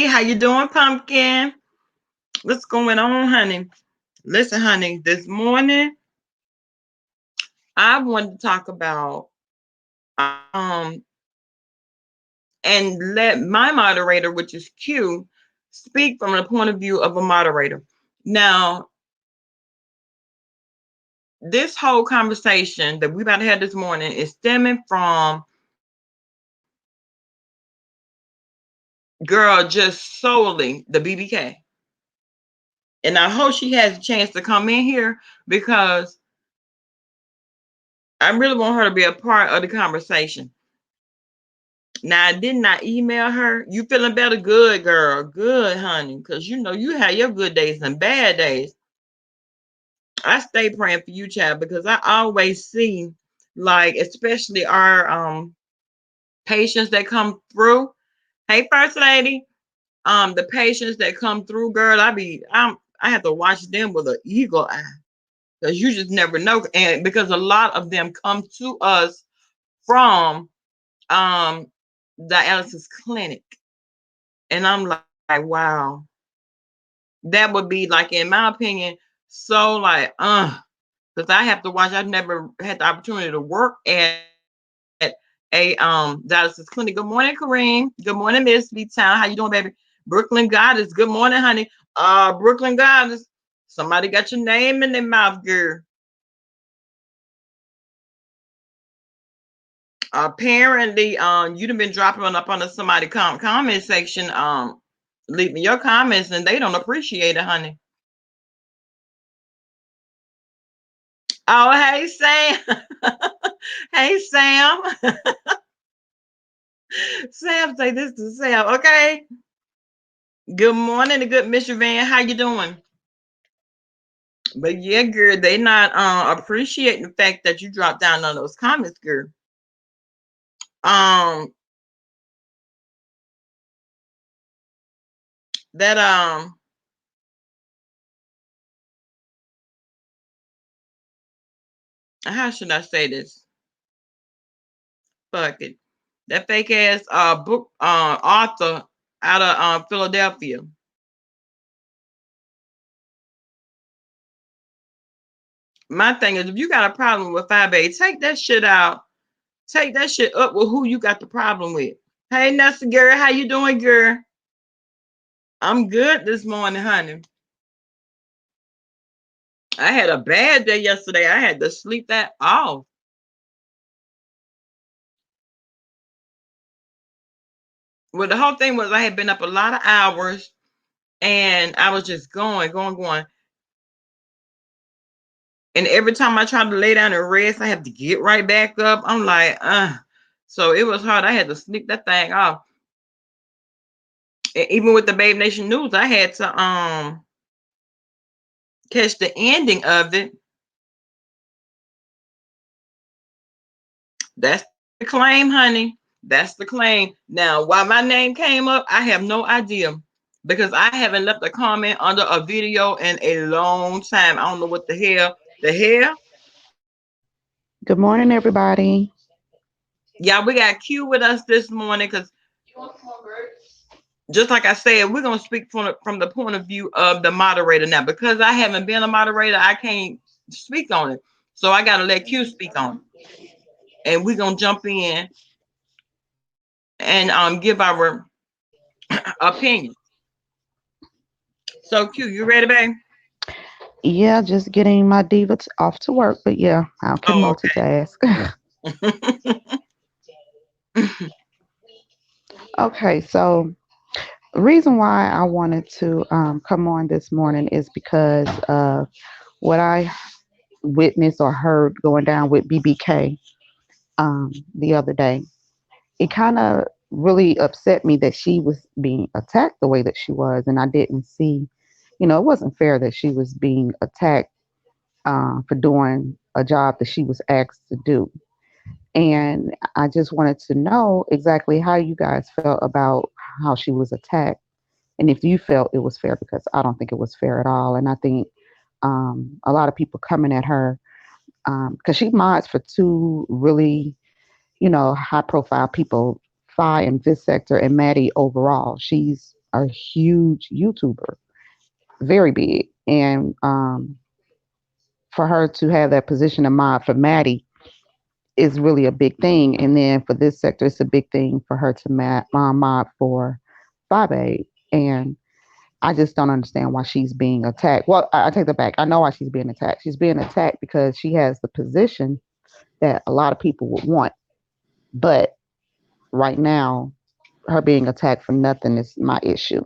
How you doing, Pumpkin? What's going on, honey? Listen, honey, this morning I wanted to talk about and let my moderator, which is Q, speak from the point of view of a moderator. Now, this whole conversation that we about to have this morning is stemming from girl just solely the BBK. And I hope she has a chance to come in here because I really want her to be a part of the conversation. Now, I did not email her. You feeling better? Good, girl. Good, honey. Because you know you have your good days and bad days. I stay praying for you, child, because I always see, like, especially our patients that come through. Hey, First Lady. The patients that come through, girl, I have to watch them with an eagle eye. Because you just never know. And because a lot of them come to us from dialysis clinic. And I'm like, wow, that would be like, in my opinion, so like, because I have to watch. I've never had the opportunity to work at a dialysis clinic. Good morning, Kareem. Good morning, Miss B Town. How you doing, baby? Brooklyn Goddess. Good morning, honey. Brooklyn Goddess. Somebody got your name in their mouth, girl. Apparently, you'd have been dropping up on somebody comment section. Leaving your comments, and they don't appreciate it, honey. Oh, hey, Sam. Hey, Sam. Sam, say this to Sam, okay? Good morning, the good Mr. Van. How you doing? But yeah, girl, they not appreciating the fact that you dropped down on those comments, girl. Um, that how should I say this? Fuck it. That fake ass book author out of Philadelphia. My thing is, if you got a problem with 5A, take that shit out. Take that shit up with who you got the problem with. Hey, Nessa girl, how you doing, girl? I'm good this morning, honey. I had a bad day yesterday. I had to sleep that off. Well, the whole thing was I had been up a lot of hours and I was just going. And every time I tried to lay down and rest, I have to get right back up. I'm like, So it was hard. I had to sleep that thing off. And even with the Babe Nation News, I had to catch the ending of it. That's the claim, honey. That's the claim. Now, why my name came up, I have no idea because I haven't left a comment under a video in a long time. I don't know what the hell. The hell? Good morning, everybody. Yeah, we got Q with us this morning because just like I said, we're gonna speak from the point of view of the moderator now. Because I haven't been a moderator, I can't speak on it. So I gotta let Q speak on it. And we're gonna jump in and give our opinion. So Q, you ready, babe? Yeah, just getting my diva off to work, but yeah, I can Oh, multitask. okay. Okay, so the reason why I wanted to come on this morning is because of what I witnessed or heard going down with BBK the other day. It kind of really upset me that she was being attacked the way that she was, and I didn't see, it wasn't fair that she was being attacked for doing a job that she was asked to do. And I just wanted to know exactly how you guys felt about how she was attacked and if you felt it was fair, because I don't think it was fair at all. And I think a lot of people coming at her because she mods for two really, high profile people, Fi and Vis Sector and Maddie overall. She's a huge YouTuber, very big, and for her to have that position of mod for Maddie is really a big thing. And then for this sector, it's a big thing for her to mod for Fabe. And I just don't understand why she's being attacked. Well, I take that back. I know why she's being attacked. She's being attacked because she has the position that a lot of people would want. But right now, her being attacked for nothing is my issue.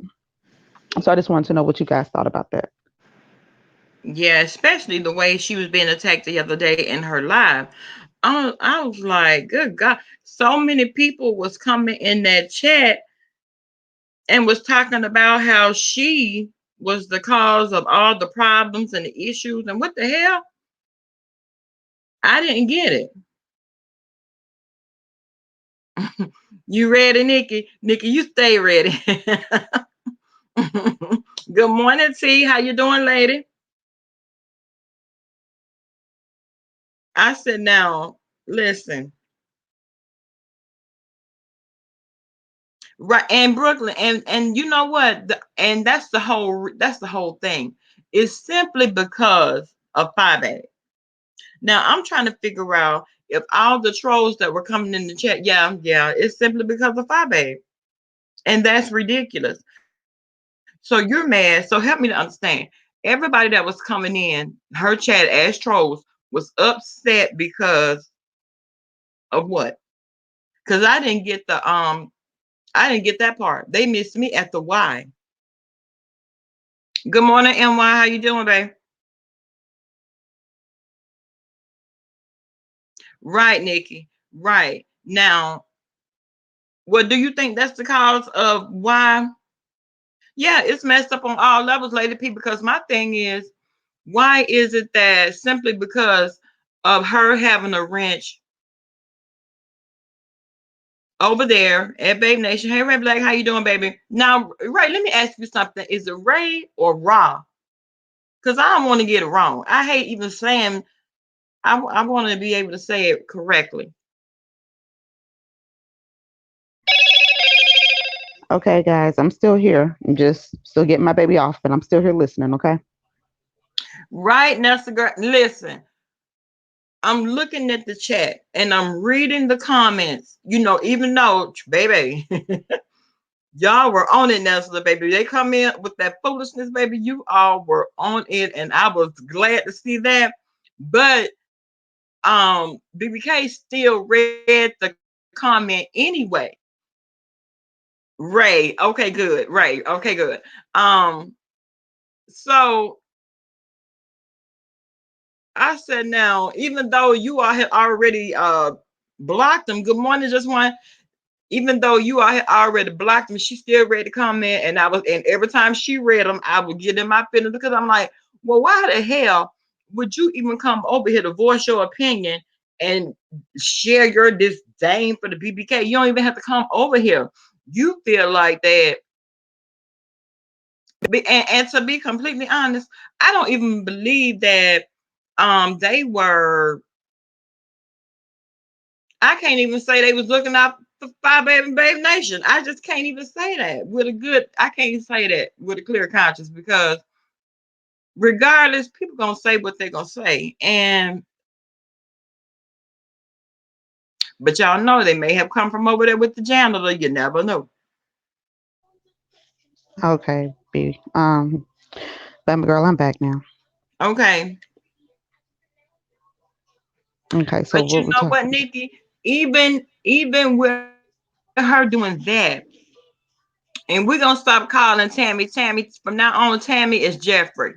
So I just wanted to know what you guys thought about that. Yeah, especially the way she was being attacked the other day in her live. I was like, good God. So many people was coming in that chat and was talking about how she was the cause of all the problems and the issues. And what the hell? I didn't get it. You ready, Nikki? Nikki, you stay ready. Good morning, T. How you doing, lady? I said, now, listen, right, and Brooklyn, and you know what? And that's the whole thing. It's simply because of 5A. Now I'm trying to figure out if all the trolls that were coming in the chat, yeah, it's simply because of 5A. And that's ridiculous. So you're mad. So help me to understand. Everybody that was coming in her chat as trolls was upset because of what? Because I didn't get that part. They missed me at the why. Good morning, NY. How you doing, babe? Right, Nikki. Right. Now, what do you think that's the cause of why? Yeah, it's messed up on all levels, Lady P, because my thing is, why is it that simply because of her having a wrench over there at Babe Nation? Hey, Ray Black, how you doing, baby? Now, Ray, let me ask you something. Is it Ray or Ra? Because I don't want to get it wrong. I hate even saying, I want to be able to say it correctly. Okay, guys, I'm still here. I'm just still getting my baby off, but I'm still here listening. Okay. Right, Nessa girl. Listen, I'm looking at the chat and I'm reading the comments. Even though, baby, y'all were on it, Nessa, baby. They come in with that foolishness, baby. You all were on it, and I was glad to see that. But BBK still read the comment anyway. Ray, okay, good. Ray, okay, good. So I said, now, even though you all had already blocked them, good morning, just one. Even though you all had already blocked them, she still read the comment, and every time she read them, I would get in my feelings because I'm like, well, why the hell would you even come over here to voice your opinion and share your disdain for the BBK? You don't even have to come over here. You feel like that, and to be completely honest, I don't even believe that they were. I can't even say they was looking out for Five Baby Nation. I just can't even say that with a good. I can't say that with a clear conscience because regardless, people gonna say what they're gonna say, and but y'all know they may have come from over there with the janitor. You never know. Okay, B. Baby girl, I'm back now. Okay, Okay, so but what you we know what, talking? Nikki? Even with her doing that, and we're gonna stop calling Tammy from now on. Tammy is Jeffrey.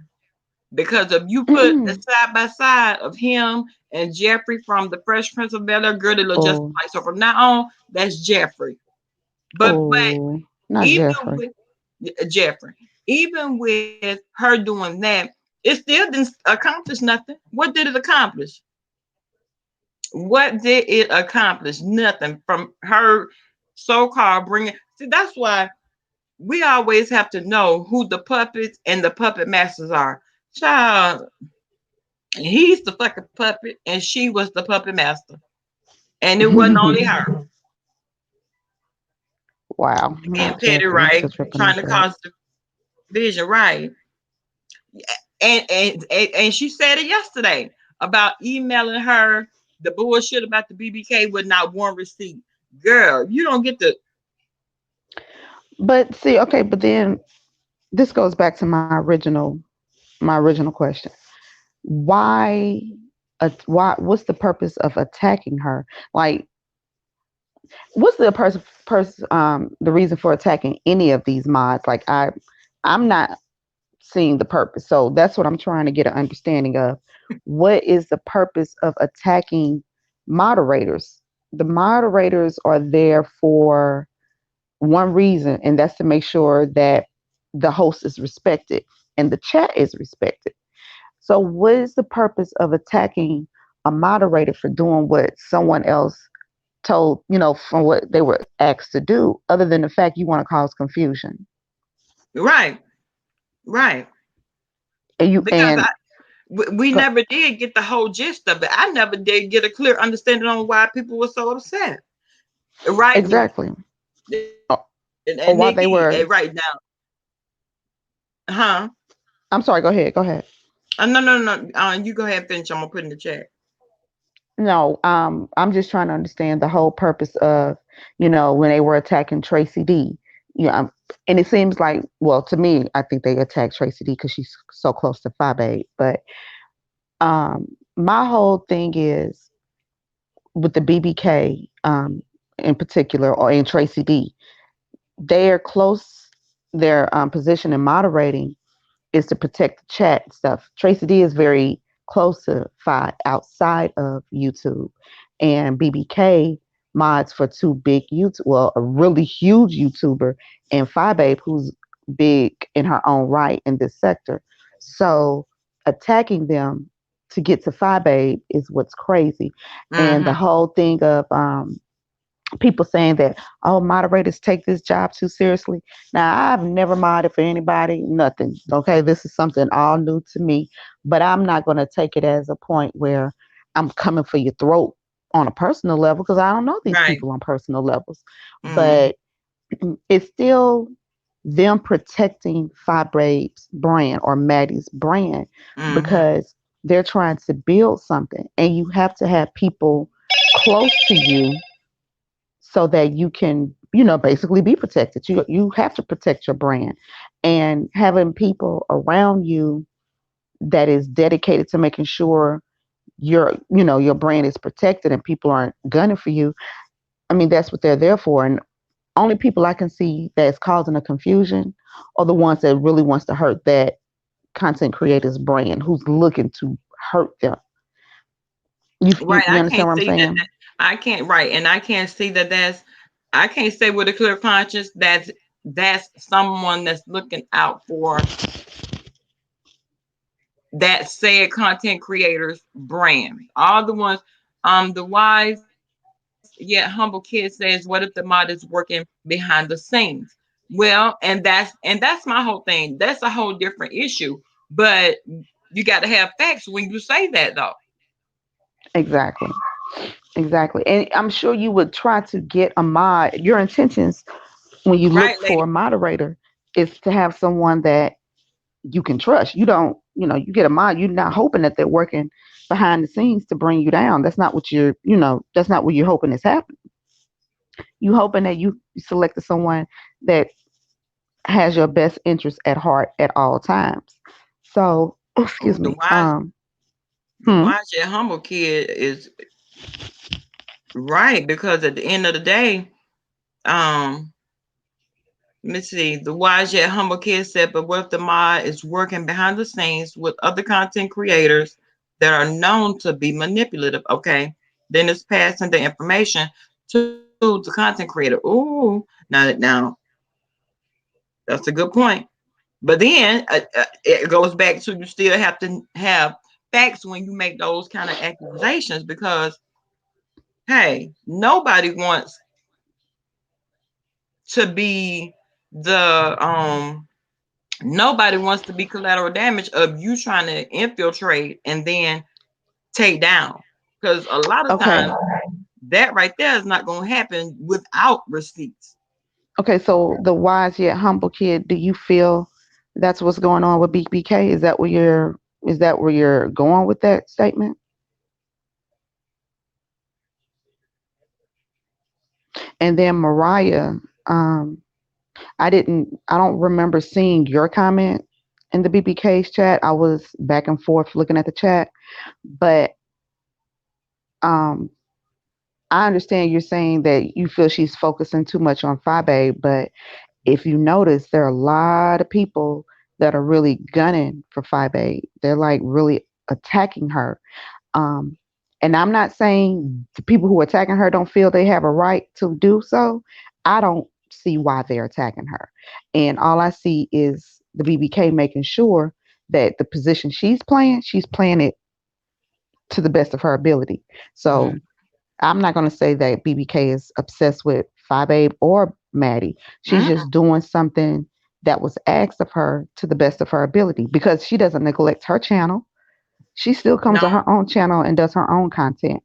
Because if you put the Mm-mm. side by side of him and Jeffrey from the Fresh Prince of Bel Air, girl, they look just Oh, like. So from now on, that's Jeffrey. But oh, not even Jeffrey. with Jeffrey, even with her doing that, it still didn't accomplish nothing. What did it accomplish? What did it accomplish? Nothing from her so-called bringing. See, that's why we always have to know who the puppets and the puppet masters are. Child, he's the fucking puppet, and she was the puppet master. And it wasn't only her. Wow, Being not petty, Jeffrey. I'm right? still tripping Trying off to that. cause division, right? And she said it yesterday about emailing her the bullshit about the BBK with not one receipt. Girl, you don't get the But see, okay, but then this goes back to my original question. Why why what's the purpose of attacking her? Like what's the reason for attacking any of these mods? Like I'm not seeing the purpose. So that's what I'm trying to get an understanding of. What is the purpose of attacking moderators? The moderators are there for one reason, and that's to make sure that the host is respected and the chat is respected. So, what is the purpose of attacking a moderator for doing what someone else told, from what they were asked to do, other than the fact you want to cause confusion? right, right. And you Because and we never did get the whole gist of it. I never did get a clear understanding on why people were so upset. Right, exactly, or, and or while they Nikki, were, right now, huh? I'm sorry, go ahead, go ahead. No, no, no. You go ahead and finish. I'm gonna put in the chat. No, I'm just trying to understand the whole purpose of, when they were attacking Tracy D. And it seems like, well, to me, I think they attacked Tracy D because she's so close to 5'8". But my whole thing is with the BBK in particular, or in Tracy D, they are close. Their position in moderating is to protect the chat stuff. Tracy D is very close to Fi outside of YouTube, and BBK mods for two big YouTube, well, a really huge YouTuber, and Fi Babe, who's big in her own right in this sector. So attacking them to get to Fi Babe is what's crazy, and the Mm-hmm. whole thing of people saying that, oh, moderators take this job too seriously. Now, I've never modded for anybody, nothing. Okay, this is something all new to me, but I'm not going to take it as a point where I'm coming for your throat on a personal level because I don't know these Right. people on personal levels. Mm-hmm. But it's still them protecting Fibrade's brand or Maddie's brand Mm-hmm. because they're trying to build something, and you have to have people close to you so that you can, basically be protected. You have to protect your brand, and having people around you that is dedicated to making sure your brand is protected and people aren't gunning for you. I mean, that's what they're there for. And only people I can see that's causing a confusion are the ones that really wants to hurt that content creator's brand, who's looking to hurt them. You you, Right. you I understand can't what I'm see that, saying? I can't, right, and I can't see that I can't say with a clear conscience that's someone that's looking out for that said content creators brand. All the ones, the wise yet humble kid says, what if the mod is working behind the scenes? Well, and that's my whole thing. That's a whole different issue. But you got to have facts when you say that, though. Exactly. Exactly. And I'm sure you would try to get a mod. Your intentions when you look Right, for lady? a moderator is to have someone that you can trust. You don't, you get a mod, you're not hoping that they're working behind the scenes to bring you down. That's not what that's not what you're hoping is happening. You hoping that you selected someone that has your best interest at heart at all times. So, excuse The me. wise, the Hmm. wise yet humble kid is right, because at the end of the day, um, let me see. The wise yet humble kid said, but what if the mod is working behind the scenes with other content creators that are known to be manipulative? Okay. Then it's passing the information to the content creator. Ooh, now that's a good point. But then it goes back to, you still have to have facts when you make those kind of accusations, because hey, to be the nobody wants to be collateral damage of you trying to infiltrate and then take down, because a lot of Okay. times that right there is not going to happen without receipts. Okay, so the wise yet humble kid, do you feel that's what's going on with BBK? Is that where you're going with that statement? And then Mariah, um, I don't remember seeing your comment in the BBK's chat. I was back and forth looking at the chat, but um, I understand you're saying that you feel she's focusing too much on Fabe, but if you notice, there are a lot of people that are really gunning for Fabe. They're like really attacking her. Um, and I'm not saying the people who are attacking her don't feel they have a right to do so. I don't see why they're attacking her. And all I see is the BBK making sure that the position she's playing it to the best of her ability. So Mm-hmm. I'm not going to say that BBK is obsessed with Five Abe or Maddie. She's Mm-hmm. just doing something that was asked of her to the best of her ability because she doesn't neglect her channel. She still comes on No. her own channel and does her own content,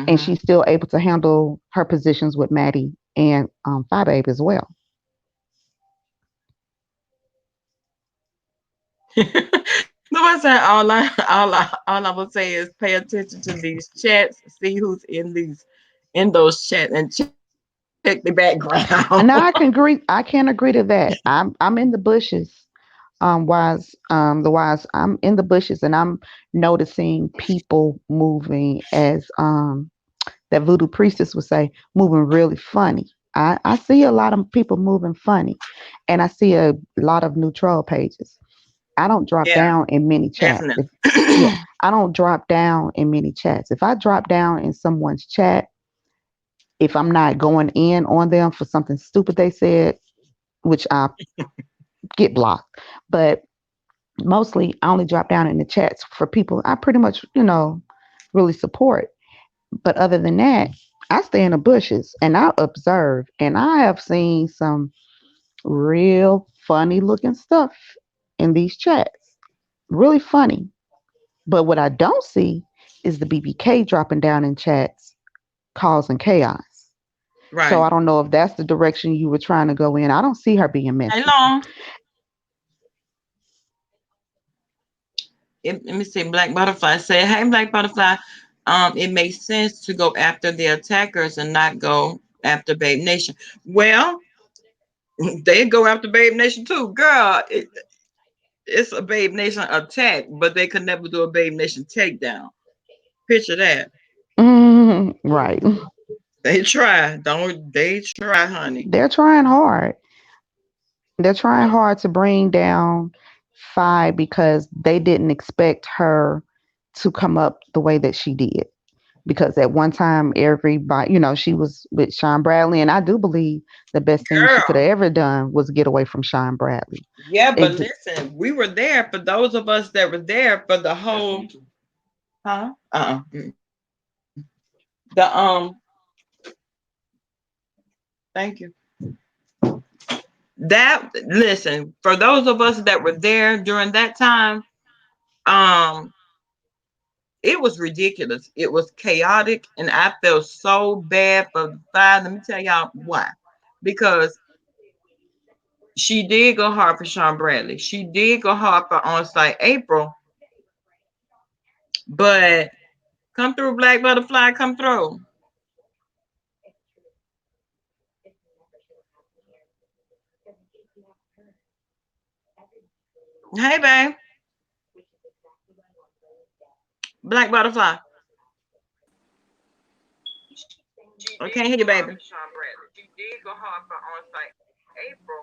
and Mm-hmm. she's still able to handle her positions with Maddie and Five Abe as well. No, I said all I will say is pay attention to these chats, see who's in those chats, and check the background. And now I can agree. I can agree to that. I'm in the bushes. Wise, the wise. I'm in the bushes, and I'm noticing people moving as that voodoo priestess would say, moving really funny. I see a lot of people moving funny, and I see a lot of new troll pages. I don't drop Yeah, down in many chats. definitely. Yeah, I don't drop down in many chats. If I drop down in someone's chat, if I'm not going in on them for something stupid they said, which I get blocked, but mostly I only drop down in the chats for people I pretty much, really support. But other than that, I stay in the bushes and I observe, and I have seen some real funny looking stuff in these chats. Really funny. But what I don't see is the BBK dropping down in chats causing chaos. So Right. I don't know if that's the direction you were trying to go in. I don't see her being Hey, messy. long. Let me see. Black Butterfly said, "Hey, Black Butterfly. It makes sense to go after the attackers and not go after Babe Nation. Well, they go after Babe Nation too, girl. It's a Babe Nation attack, but they could never do a Babe Nation takedown. Picture that. Right. They try, don't they? Try, honey. They're trying hard. They're trying hard to bring down Phi because they didn't expect her to come up the way that she did. Because at one time, everybody, she was with Sean Bradley, and I do believe the best thing she could have Girl. ever done was get away from Sean Bradley. Yeah, but It, listen, we were there for those of us that were there for the whole, huh? The thank you. That listen, for those of us that were there during that time, um, it was ridiculous. It was chaotic, and I felt so bad for the five. Let me tell y'all why. Because she did go hard for Sean Bradley. She did go hard for on site April, but come through, Black Butterfly, come through. Hey, babe, Black Butterfly. She she I did can't hear go you, hard baby. for Sean Bradley. She did go hard for on site April,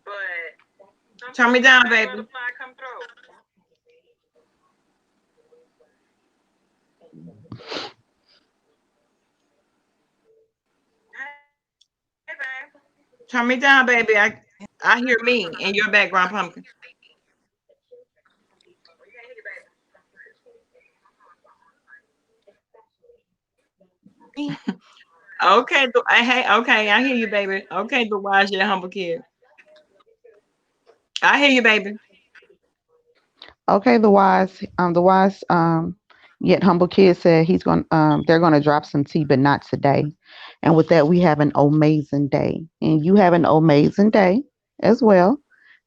but come Turn me through, down, Black baby. Butterfly, come through. Hey, babe. Turn me down, baby. I hear me in your background, pumpkin. We can't hear you, baby. Okay, hey, okay, I hear you, baby. Okay, the wise, yeah, humble kid. I hear you, baby. Okay, the wise, Yet Humble Kid said he's going. They're going to drop some tea, but not today. And with that, we have an amazing day, and you have an amazing day as well.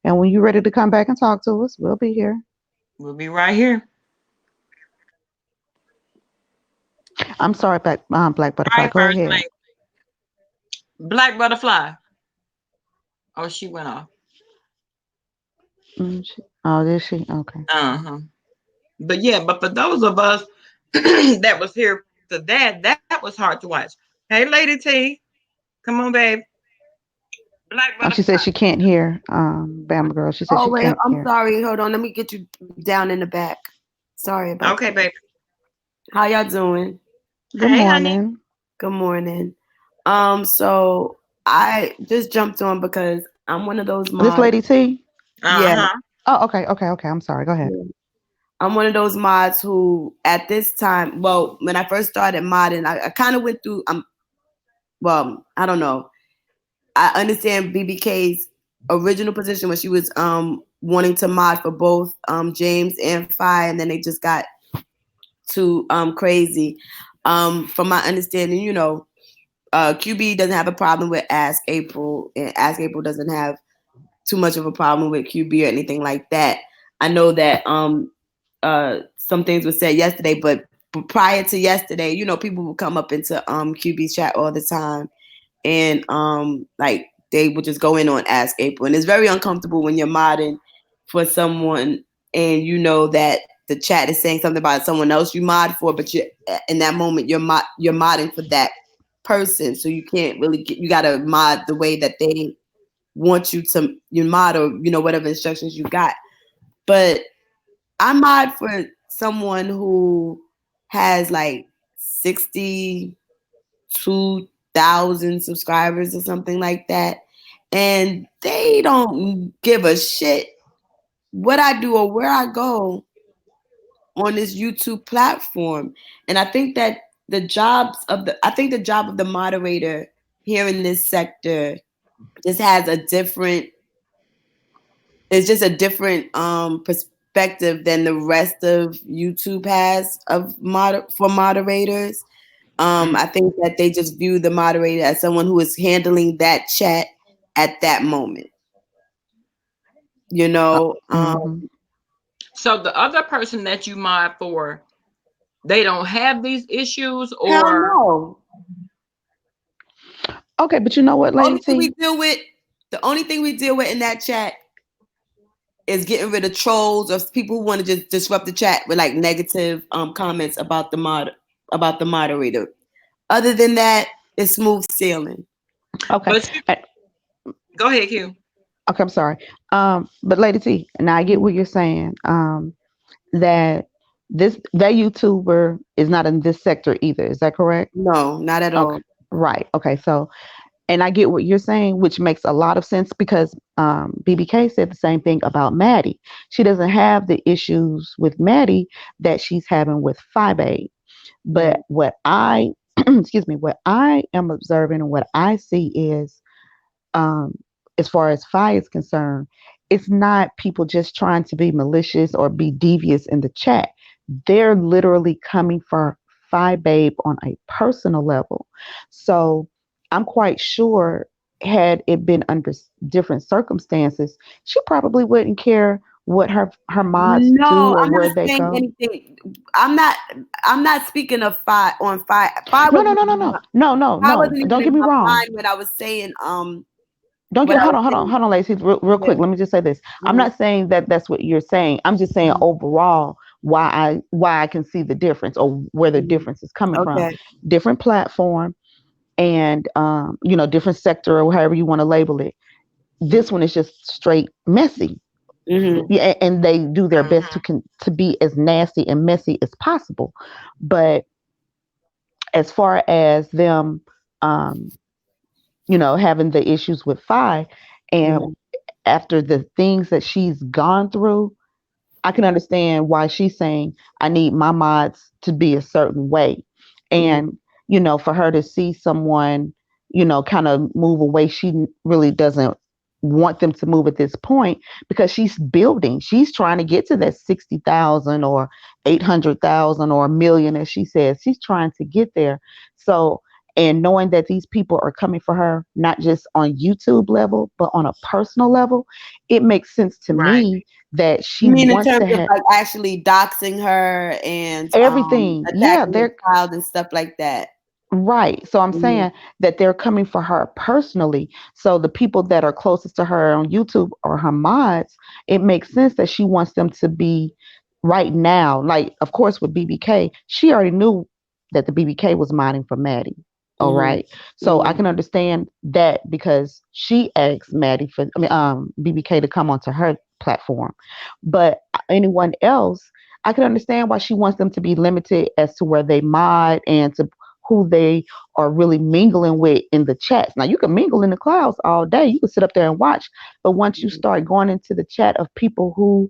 And when you're ready to come back and talk to us, we'll be here. We'll be right here. I'm sorry, Black All Butterfly. right, Go first ahead. name. Black butterfly. Oh, she went off. Oh, did she? Okay. Uh-huh. But yeah, but for those of us that was here for that was hard to watch. Hey, Lady T, come on, babe. Black Oh, she butterfly. said she can't hear. Bama girl. She said Oh she wait, can't I'm hear. sorry. Hold on. Let me get you down in the back. Sorry about Okay, that. baby. How y'all doing? Good Hey, honey. morning. Good morning. So I just jumped on because I'm one of those This mods. Lady T. Yeah, Uh-huh. Oh, okay, okay, okay. I'm sorry. Go ahead. yeah. I'm one of those mods who, at this time, well, when I first started modding, I kind of went through. Well, I don't know. I understand BBK's original position when she was wanting to mod for both James and Fi, and then they just got too crazy. From my understanding, QB doesn't have a problem with Ask April, and Ask April doesn't have too much of a problem with QB or anything like that. I know that some things were said yesterday, but prior to yesterday, people would come up into QB's chat all the time, and like they would just go in on Ask April, and it's very uncomfortable when you're modding for someone and you know that the chat is saying something about someone else you mod for, but you in that moment you're modding for that person, so you can't really you gotta mod the way that they want you mod, or whatever instructions you got. But I mod for someone who has like 62,000 subscribers or something like that, and they don't give a shit what I do or where I go on this YouTube platform. And I think that I think the job of the moderator here in this sector just has a different it's just a different perspective than the rest of YouTube has for moderators. I think that they just view the moderator as someone who is handling that chat at that moment. You know, Mm-hmm. So the other person that you mod for, they don't have these issues, hell or no. Okay, but you know what, Lady Only thing we T? deal with, the only thing we deal with in that chat is getting rid of trolls or people who want to just disrupt the chat with like negative comments about the moderator. Other than that, it's smooth sailing. Okay. but go ahead, Q. Okay, I'm sorry. But Lady T, now I get what you're saying. That that YouTuber is not in this sector either. Is that correct? No, not at Okay. all. Right. Okay. So, and I get what you're saying, which makes a lot of sense because BBK said the same thing about Maddie. She doesn't have the issues with Maddie that she's having with Fibe. But what I, excuse me, what I am observing and what I see is um, as far as fire is concerned, it's not people just trying to be malicious or be devious in the chat. They're literally coming for Fi Babe on a personal level. So I'm quite sure had it been under different circumstances, she probably wouldn't care what her mods do No, or I'm where not they saying go. anything. I'm not. I'm not speaking of Fi on Fi. Fi No, no, wasn't no, no, even. no, no, no, Fi no. wasn't even Don't in get me my wrong. mind when I was saying. Don't What get I hold was on, hold on, saying. hold on, Lacey, real Yeah. quick. Let me just say this. I'm Mhm, not saying that that's what you're saying. I'm just saying mhm, overall why I can see the difference or where the mhm. difference is coming from. Okay. Different platform and different sector or however you want to label it. This one is just straight messy. Hmm. Yeah, and they do their best Hmm. to be as nasty and messy as possible. But as far as them um, having the issues with Fi and Hmm. after the things that she's gone through, I can understand why she's saying I need my mods to be a certain way. And, for her to see someone, kind of move away, she really doesn't. want them to move at this point because she's building. She's trying to get to that 60,000 or 800,000 or a million, as she says. She's trying to get there. So, and knowing that these people are coming for her, not just on YouTube level, but on a personal level, it makes sense to Right. me that You she mean in wants terms to of have like actually doxing her and everything. Yeah, attacking the they're child and stuff like that? right. So I'm Mhm. saying that they're coming for her personally. So the people that are closest to her on YouTube are her mods. It makes sense that she wants them to be right now. Like, of course, with BBK, she already knew that the BBK was modding for Maddie. All Mhm. right. So I Mhm. can understand that because she asked Maddie for, I mean, BBK to come onto her platform. But anyone else, I can understand why she wants them to be limited as to where they mod and to who they are really mingling with in the chats. Now you can mingle in the clouds all day. You can sit up there and watch, but once you start going into the chat of people who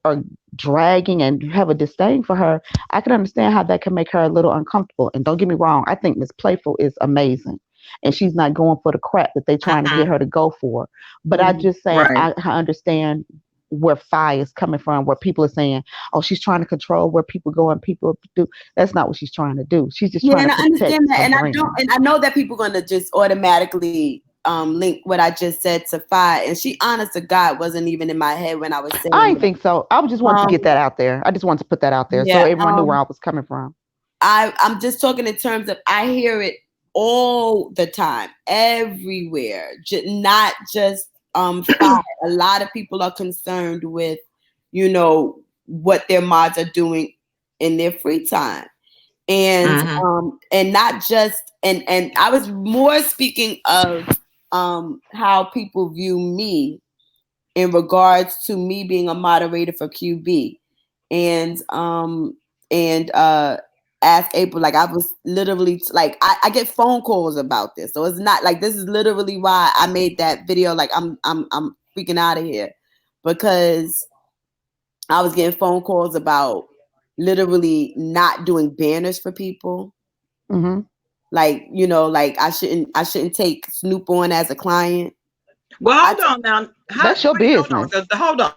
are dragging and have a disdain for her, I can understand how that can make her a little uncomfortable. And don't get me wrong, I think Miss Playful is amazing. And she's not going for the crap that they're trying to get Mm-hmm. her to go for. But I Mhm. just saying Right. I understand where fire is coming from, where people are saying, oh, she's trying to control where people go and people do. That's not what she's trying to do. She's just Yeah, trying to and I protect understand that, her and brand. I know that people are gonna just automatically link what I just said to Fi, and she, honest to God, wasn't even in my head when I was I saying didn't that. think so. I just wanted to get Um, that out there. I just wanted to put that out there so yeah, everyone knew where I was coming from. I'm just talking in terms of I hear it all the time, everywhere, not just Fi. A lot of people are concerned with, what their mods are doing in their free time. Mm-hmm. And not just, and I was more speaking of how people view me in regards to me being a moderator for QB, and ask April, like, I was literally like, I get phone calls about this, so it's not like, this is literally why I made that video. Like, I'm freaking out of here because I was getting phone calls about literally not doing banners for people. Hmm. Like, like I shouldn't take Snoop on as a client. Well, I hold on now. How? That's your Wait, hold on. business. Cause hold on,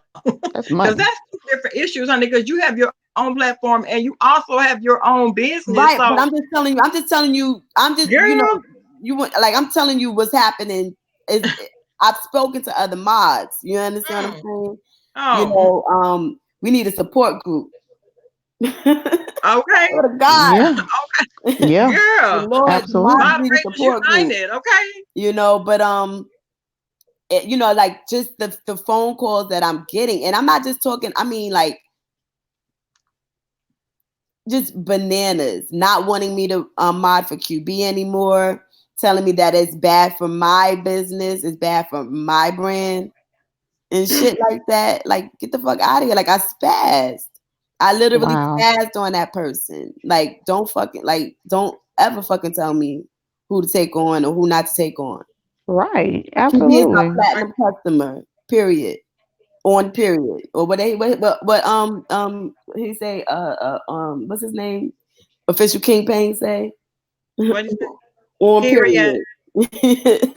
That's because money. that's two different issues, honey. Because you have your own platform and you also have your own business. Right, So, but I'm just telling you, girl, you want, like, I'm telling you what's happening is, I've spoken to other mods. You understand what I'm mm, saying? oh, We need a support group. okay, Swear to God. Yeah. Yeah. The girl, Lord, the mods Absolutely. need a moderators support group. united. Okay. But like, just the phone calls that I'm getting, and I'm not just talking, I mean, like, just bananas, not wanting me to mod for QB anymore, telling me that it's bad for my business, it's bad for my brand, and shit like that. Like, get the fuck out of here. Like, I spazzed. I literally Wow. spazzed on that person. Like, don't ever fucking tell me who to take on or who not to take on. Right. QB is my Absolutely. platinum customer. Period. On period. Or what he say, what's his name? Official King Payne say? What is it? On Period. period.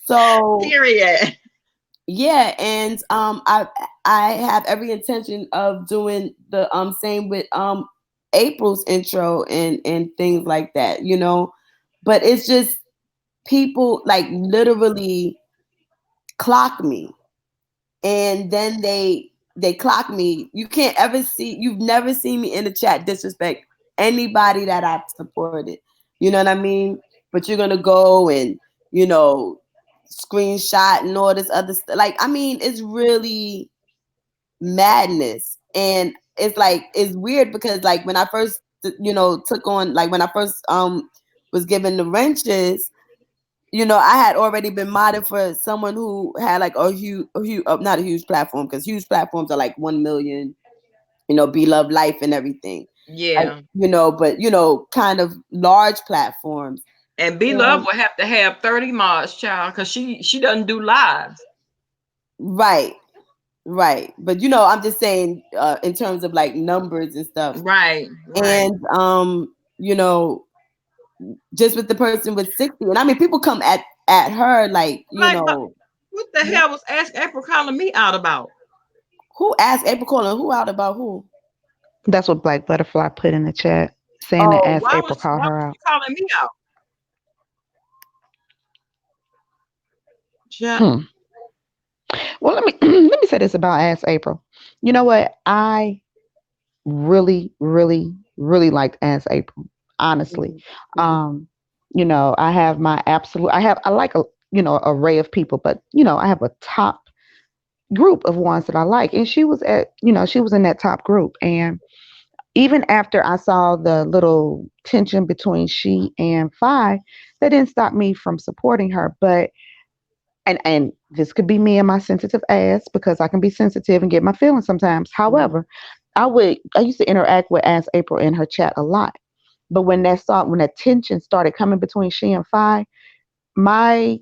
So Period. yeah, and I have every intention of doing the same with April's intro and things like that, but it's just people like literally clock me, and then they clock me. You've never seen me in the chat disrespect anybody that I've supported. You know what I mean? But you're gonna go and, you know screenshot and all this other stuff. Like, I mean, it's really madness. And it's like, it's weird because, like, when I first took on, like, when I first was given the wrenches, I had already been modded for someone who had like not a huge platform, because huge platforms are like 1 million, Be Love Life and everything. Like, Yeah. but kind of large platforms. And B Love And, will have to have 30 mods, child, because she doesn't do lives. right, right. But I'm just saying, in terms of like numbers and stuff. Right, right. And you know, just with the person with 60. And I mean, people come at her like, Like, What the hell was Ask April calling me out about? Who asked April calling who out about who? That's what Black Butterfly put in the chat, saying that Oh, Ask April call Why her was out. she calling me out? Ja- Hmm. Well, let me let me say this about Ask April. You know what? I really, really, really liked Ask April. Honestly, mhm, mhm, um, I have my absolute. I like a array of people, but I have a top group of ones that I like, and she was in that top group, and even after I saw the little tension between she and Phi, that didn't stop me from supporting her. But and this could be me and my sensitive ass because I can be sensitive and get my feelings sometimes. mhm, However, I used to interact with Ask April in her chat a lot. But when that tension started coming between she and Phi, my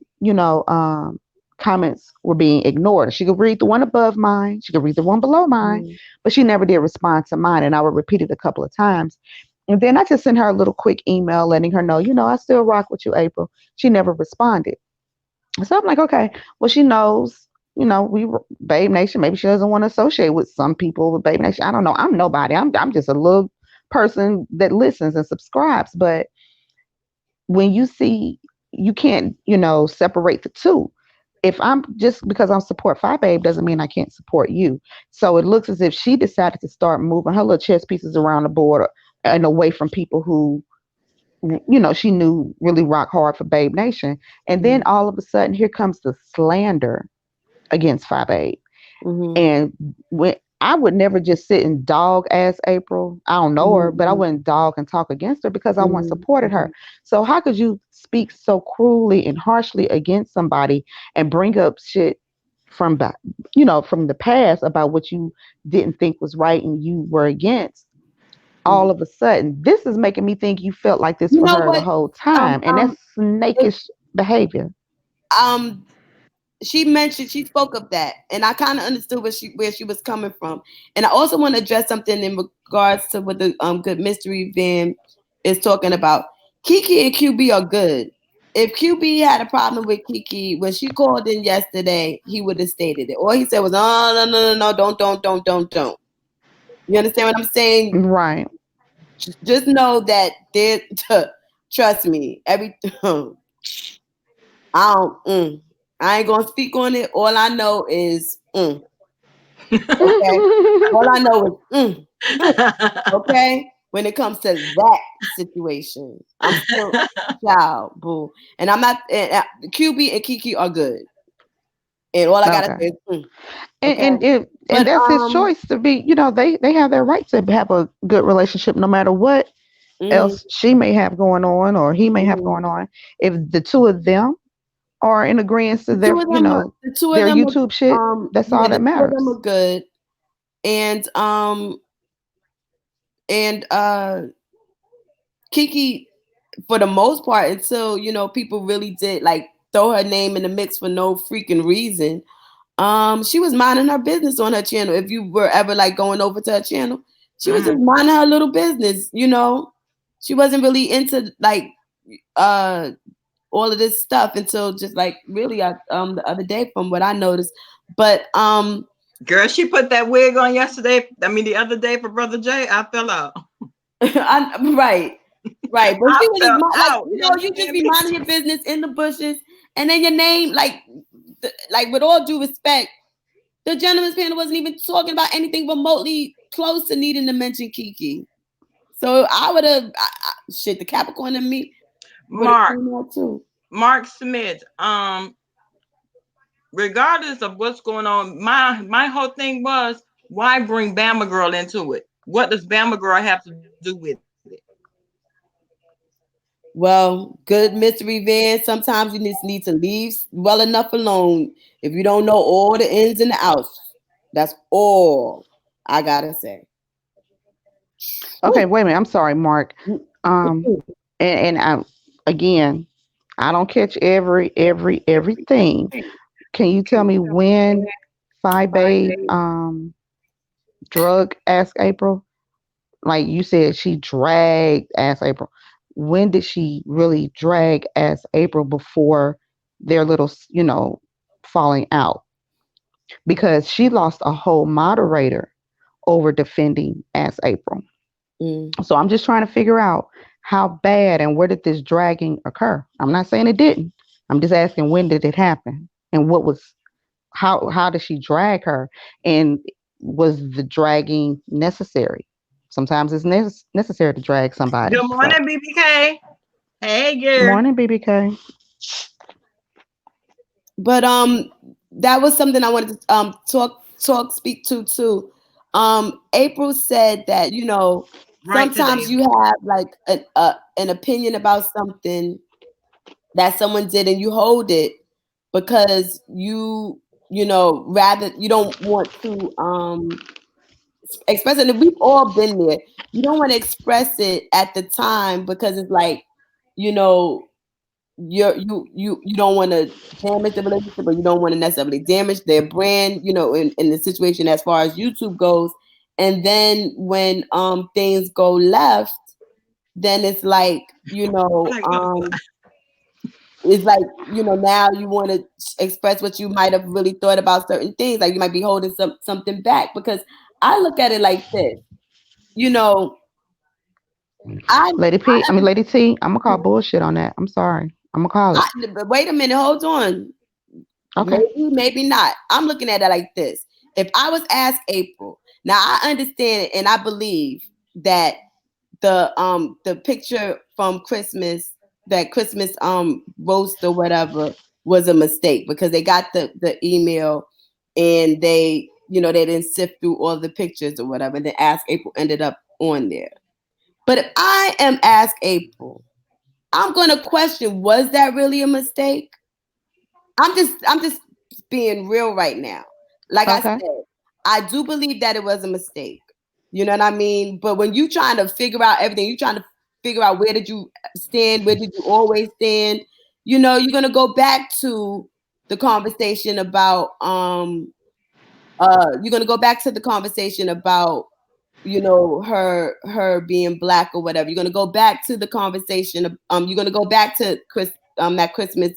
comments were being ignored. She could read the one above mine, she could read the one below mine, mhm, but she never did respond to mine, and I would repeat it a couple of times. And then I just sent her a little quick email letting her know, I still rock with you, April. She never responded. So I'm like, okay, well, she knows, we Babe Nation. Maybe she doesn't want to associate with some people with Babe Nation. I don't know. I'm nobody. I'm just a little person that listens and subscribes. But when you see, you can't, separate the two. If I'm just because I'm support Phi Babe doesn't mean I can't support you. So it looks as if she decided to start moving her little chess pieces around the board and away from people who she knew really rock hard for Babe Nation. And then mhm, all of a sudden, here comes the slander against Phi Babe. mhm, And when I would never just sit and dog ass April. I don't know her, but I mhm, wouldn't dog and talk against her because I once mhm, supported her. mhm, So how could you speak so cruelly and harshly against somebody and bring up shit from from the past about what you didn't think was right and you were against? mhm. All of a sudden, this is making me think you felt like this You for know her the what? whole Um, time, and um, that's it, snakish behavior. um, she spoke of that, and I kind of understood where she was coming from. And I also want to address something in regards to what the good mystery van is talking about. Kiki and QB are good. If QB had a problem with Kiki when she called in yesterday, he would have stated it. All he said was, "Oh, no, no, no, no, don't." You understand what I'm saying? Right. Just know that there. Trust me, every I don't. I ain't gonna speak on it. All I know is okay. All I know is okay. When it comes to that situation, I'm still child boo, and I'm not. QB and Kiki are good, and all I gotta Okay. say is and okay. and it, and But that's his choice to be. They have their right to have a good relationship no matter what mhm, else she may have going on or he may have mhm. going on. If the two of them are in agreement to their The two of their them YouTube shit, that's yeah, all the that two of them matters. are good, and and Kiki for the most part until people really did like throw her name in the mix for no freaking reason. She was minding her business on her channel. If you were ever like going over to her channel, she was just Mhm. minding her little business. She wasn't really into like uh all of this stuff until just like really the other day from what I noticed. But Girl, she put that wig on yesterday. I mean, the other day for Brother Jay, I fell out. right, right. But I she was just fell like out. You you just understand be me? minding your business in the bushes, and then your name like with all due respect, the gentleman's panel wasn't even talking about anything remotely close to needing to mention Kiki. So I would have shit the Capricorn in me would have Mark, came out too. Mark Smith. Regardless of what's going on, my whole thing was why bring Bama Girl into it? What does Bama Girl have to do with it? Well, good mystery van. Sometimes you just need to leave well enough alone if you don't know all the ins and the outs. That's all I gotta say. Okay, Whew. wait a minute. I'm sorry, Mark. Um, and again, I don't catch everything. Can you tell me when Phi Babe drug Ask April? Like you said, she dragged Ask April. When did she really drag Ask April before their little, falling out because she lost a whole moderator over defending as April. Mm. So I'm just trying to figure out how bad and where did this dragging occur. I'm not saying it didn't. I'm just asking when did it happen and what was how did she drag her and was the dragging necessary? Sometimes it's necessary to drag somebody. Good So morning, BBK. Hey, girl. morning, BBK. But that was something I wanted to speak to too. April said that, you know, Right today. sometimes you have like an opinion about something that someone did and you hold it because you know, rather you don't want to express it. And we've all been there. You don't want to express it at the time because it's like, you know, you don't want to damage the relationship, or you don't want to necessarily damage their brand, you know, in the situation as far as YouTube goes. And then when things go left, then it's like, you know, Like butterfly. it's like, you know, now you want to express what you might have really thought about certain things. Like you might be holding something back, because I look at it like this, you know, Lady I P, I mean Lady T, I'm gonna call bullshit on that. I'm sorry. I'm gonna call it. but wait a minute, hold on. Okay. Maybe, maybe not. I'm looking at it like this. If I was asked April, now I understand and I believe that the picture from Christmas, that Christmas roast or whatever, was a mistake because they got the email and they, you know, they didn't sift through all the pictures or whatever. And then Ask April ended up on there. But if I am Ask April, I'm gonna question, was that really a mistake? I'm just being real right now. Like I Okay. said, I do believe that it was a mistake. You know what I mean? But when you trying to figure out everything, you trying to figure out where did you stand, where did you always stand, you know, you're gonna go back to the conversation about you're gonna go back to the conversation about, you know, her being black or whatever. You're gonna go back to the conversation of, you're gonna go back to that Christmas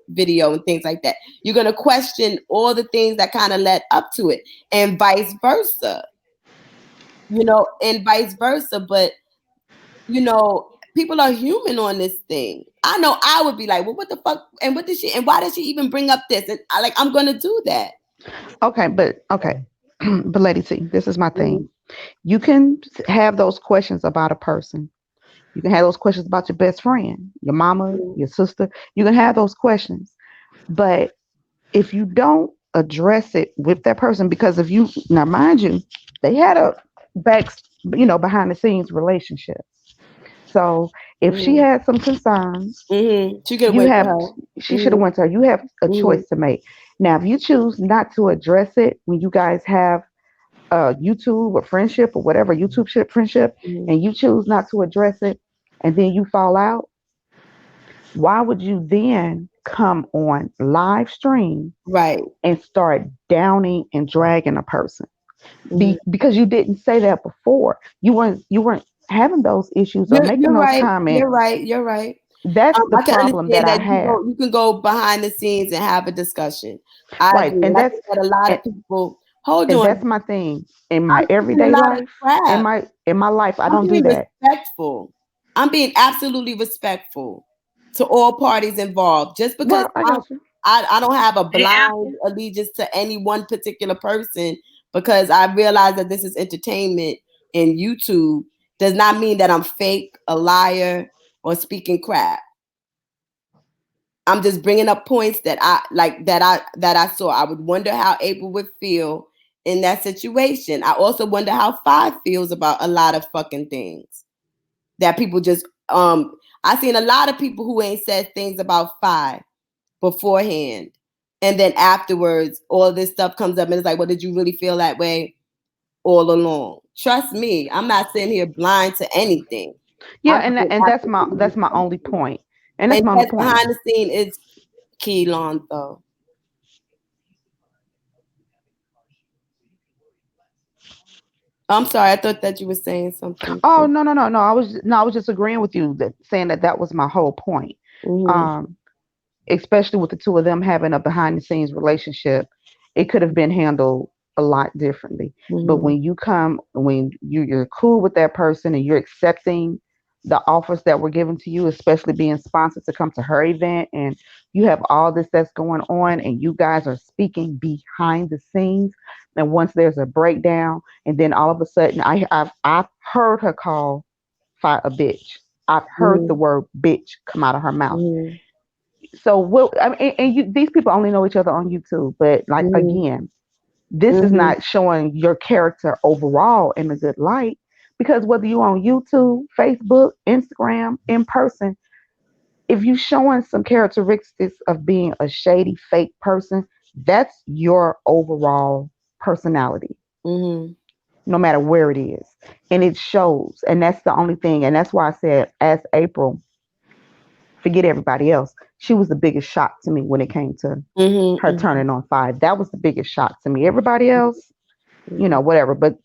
video and things like that. You're gonna question all the things that kind of led up to it, and vice versa, you know, and vice versa. But you know, people are human on this thing. I know I would be like, well, what the fuck, and what did she, and why did she even bring up this? And I'm gonna do that. Okay. But Lady T, this is my Mhm. thing. You can have those questions about a person. You can have those questions about your best friend, your mama, your sister. You can have those questions. But if you don't address it with that person, because if you, now mind you, they had a back, behind the scenes relationship. So if she Mhm. had some concerns, Mhm. She could have you went to have, her. she should have Mhm. went to her. You have a Mhm. choice to make. Now, if you choose not to address it when you guys have YouTube or friendship or whatever, YouTube ship friendship, Mhm. and you choose not to address it, and then you fall out, why would you then come on live stream Right. and start downing and dragging a person? Mhm. Because you didn't say that before. You weren't having those issues or making You're those right. You're comments. right. You're right. That's the I can problem that understand I that have. you can go behind the scenes and have a discussion. I Right. agree, And and I that's think that a lot and, of people. Hold and on, that's my thing. In my I'm speaking a everyday lot of life, in crap. my life, I I'm don't do being that. respectful. I'm being absolutely respectful to all parties involved. Just because Well, I got you. I don't have a And blind allegiance to any one particular person, because I realize that this is entertainment and YouTube, does not mean that I'm fake, a liar, or speaking crap. I'm just bringing up points that I saw. I would wonder how April would feel in that situation. I also wonder how Five feels about a lot of fucking things that people just I seen a lot of people who ain't said things about Five beforehand, and then afterwards all this stuff comes up and it's like, well, did you really feel that way all along? Trust me, I'm not sitting here blind to anything. Yeah, I'm and being absolutely that's my only respectful. point. And that's And my only yes, point. behind the scene is Keelan though. I'm sorry, I thought that you were saying something. Oh, no. I was just agreeing with you, that saying that that was my whole point. Mm-hmm. Um, especially with the two of them having a behind the scenes relationship, it could have been handled a lot differently. But Mm-hmm. when you're cool with that person and you're accepting the offers that were given to you, especially being sponsored to come to her event, and you have all this that's going on, and you guys are speaking behind the scenes, and once there's a breakdown, and then all of a sudden, I've heard her call Fi a bitch. I've heard the Mm-hmm. word bitch come out of her mouth. Mm-hmm. So what? I mean, these people only know each other on YouTube, but like Mm-hmm. again, this is Mm-hmm. not showing your character overall in a good light, because whether you're on YouTube, Facebook, Instagram, in person, if you're showing some characteristics of being a shady, fake person, that's your overall personality, Mm-hmm. no matter where it is, and it shows. And that's the only thing. And that's why I said, as April, forget everybody else. She was the biggest shock to me when it came to her Mm-hmm. turning on five. That was the biggest shock to me. Everybody else, Mm-hmm. whatever. But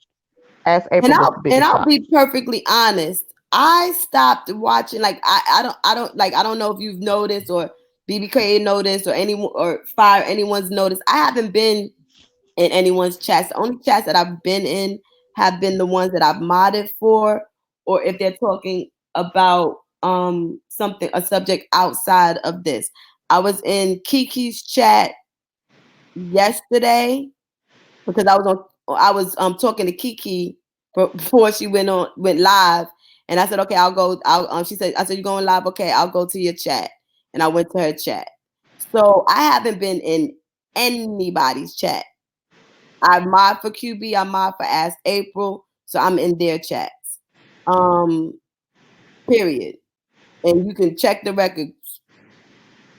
as And April was the I'll biggest shock. be perfectly honest. I stopped watching. Like I don't know if you've noticed or BBK noticed or anyone or Fire anyone's noticed. I haven't been in anyone's chats. The only chats that I've been in have been the ones that I've modded for, or if they're talking about something, a subject outside of this. I was in Kiki's chat yesterday because I was talking to Kiki before she went live, and I said, okay, I'll go. She said, I said, you going live? Okay, I'll go to your chat, and I went to her chat. So I haven't been in anybody's chat. I mod for QB, I mod for Ask April, so I'm in their chats. Period. And you can check the records.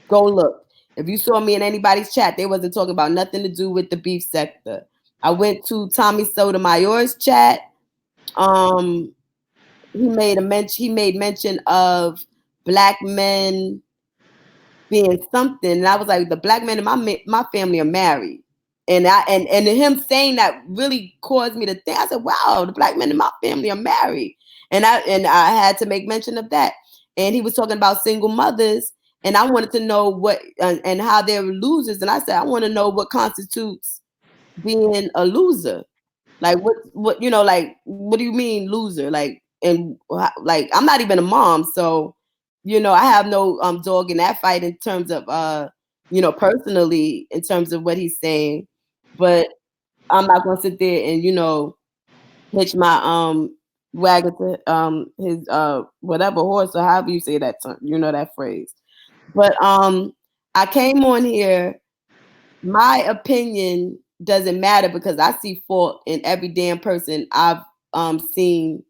Go look. If you saw me in anybody's chat, they wasn't talking about nothing to do with the beef sector. I went to Tommy Sotomayor's chat. Um, he made mention of black men being something, and I was like, the black men in my family are married, and him saying that really caused me to think. I said, wow, the black men in my family are married, and I had to make mention of that. And he was talking about single mothers, and I wanted to know what and how they're losers, and I said, I want to know what constitutes being a loser. Like what like what do you mean loser? Like and like I'm not even a mom, so I have no dog in that fight in terms of personally in terms of what he's saying. But I'm not gonna sit there and hitch my wagon to his whatever horse or however you say that term, that phrase. But I came on here, my opinion doesn't matter because I see fault in every damn person I've seen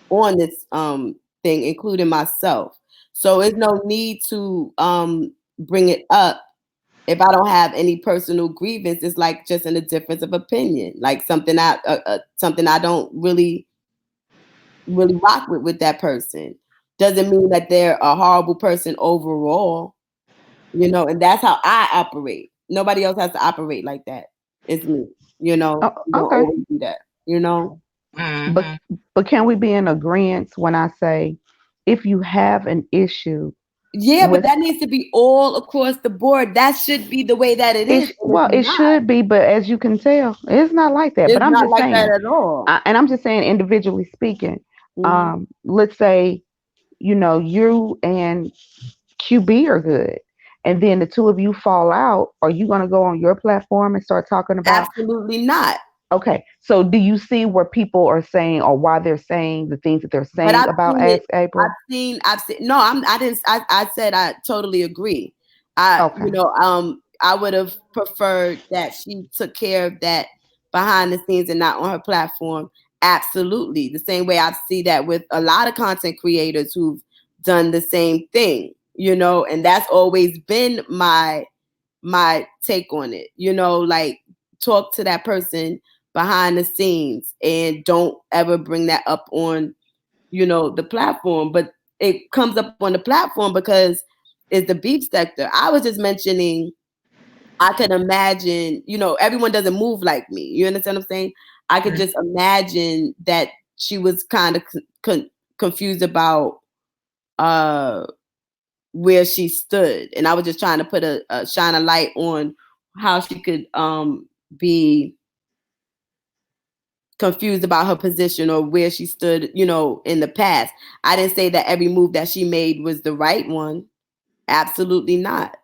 on this thing, including myself. So there's no need to bring it up if I don't have any personal grievance. It's like just in a difference of opinion, like something I don't really rock with that person. Doesn't mean that they're a horrible person overall. And that's how I operate. Nobody else has to operate like that. It's me. You Oh, don't okay. always do that. But Mm-hmm. but can we be in agreement when I say, if you have an issue Yeah, but with that needs to be all across the board. That should be the way that it is, and it's well, it not. should be, but as you can tell, it's not like that. But It's I'm not just like that saying, at all. and I'm just saying, individually speaking, Mm-hmm. let's say, you and QB are good, and then the two of you fall out. Are you going to go on your platform and start talking about? Absolutely not. Okay, so do you see where people are saying, or why they're saying the things that they're But saying about Ask April? I've seen. No, I didn't. I said I totally agree. Okay. I would have preferred that she took care of that behind the scenes and not on her platform. Absolutely, the same way I see that with a lot of content creators who've done the same thing. And that's always been my take on it. Like talk to that person behind the scenes and don't ever bring that up on the platform. But it comes up on the platform because it's the beef sector. I was just mentioning, I could imagine, everyone doesn't move like me. You understand what I'm saying? I could just imagine that she was kind of confused about uh where she stood, and I was just trying to put a shine a light on how she could be confused about her position or where she stood, in the past. I didn't say that every move that she made was the right one. Absolutely not.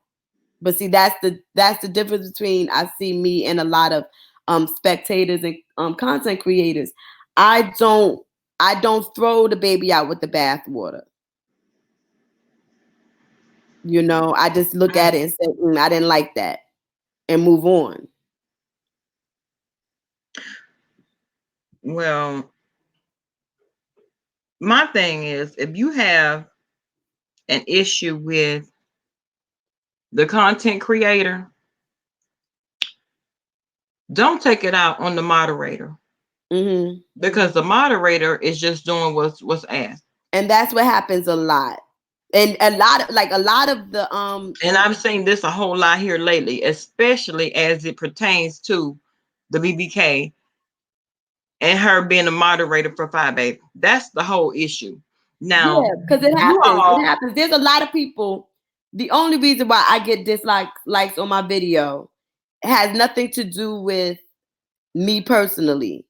But see, that's the difference between I see me and a lot of spectators and content creators. I don't throw the baby out with the bathwater. I just look at it and say, I didn't like that, and move on. Well, my thing is, if you have an issue with the content creator, don't take it out on the moderator. Mm-hmm. Because the moderator is just doing what's asked. And that's what happens a lot. And a lot of the and I've seen this a whole lot here lately, especially as it pertains to the BBK and her being a moderator for Five Baby. That's the whole issue. Now, yeah, because it happens. It happens. There's a lot of people. The only reason why I get likes on my video has nothing to do with me personally.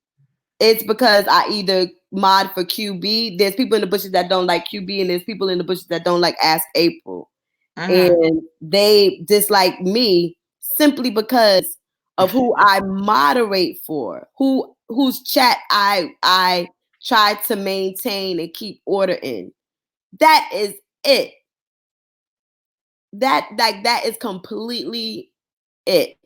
It's because I either mod for QB. There's people in the bushes that don't like QB, and there's people in the bushes that don't like Ask April. And they dislike me simply because of who I moderate for, whose chat I try to maintain and keep order in. That is it. That is completely it.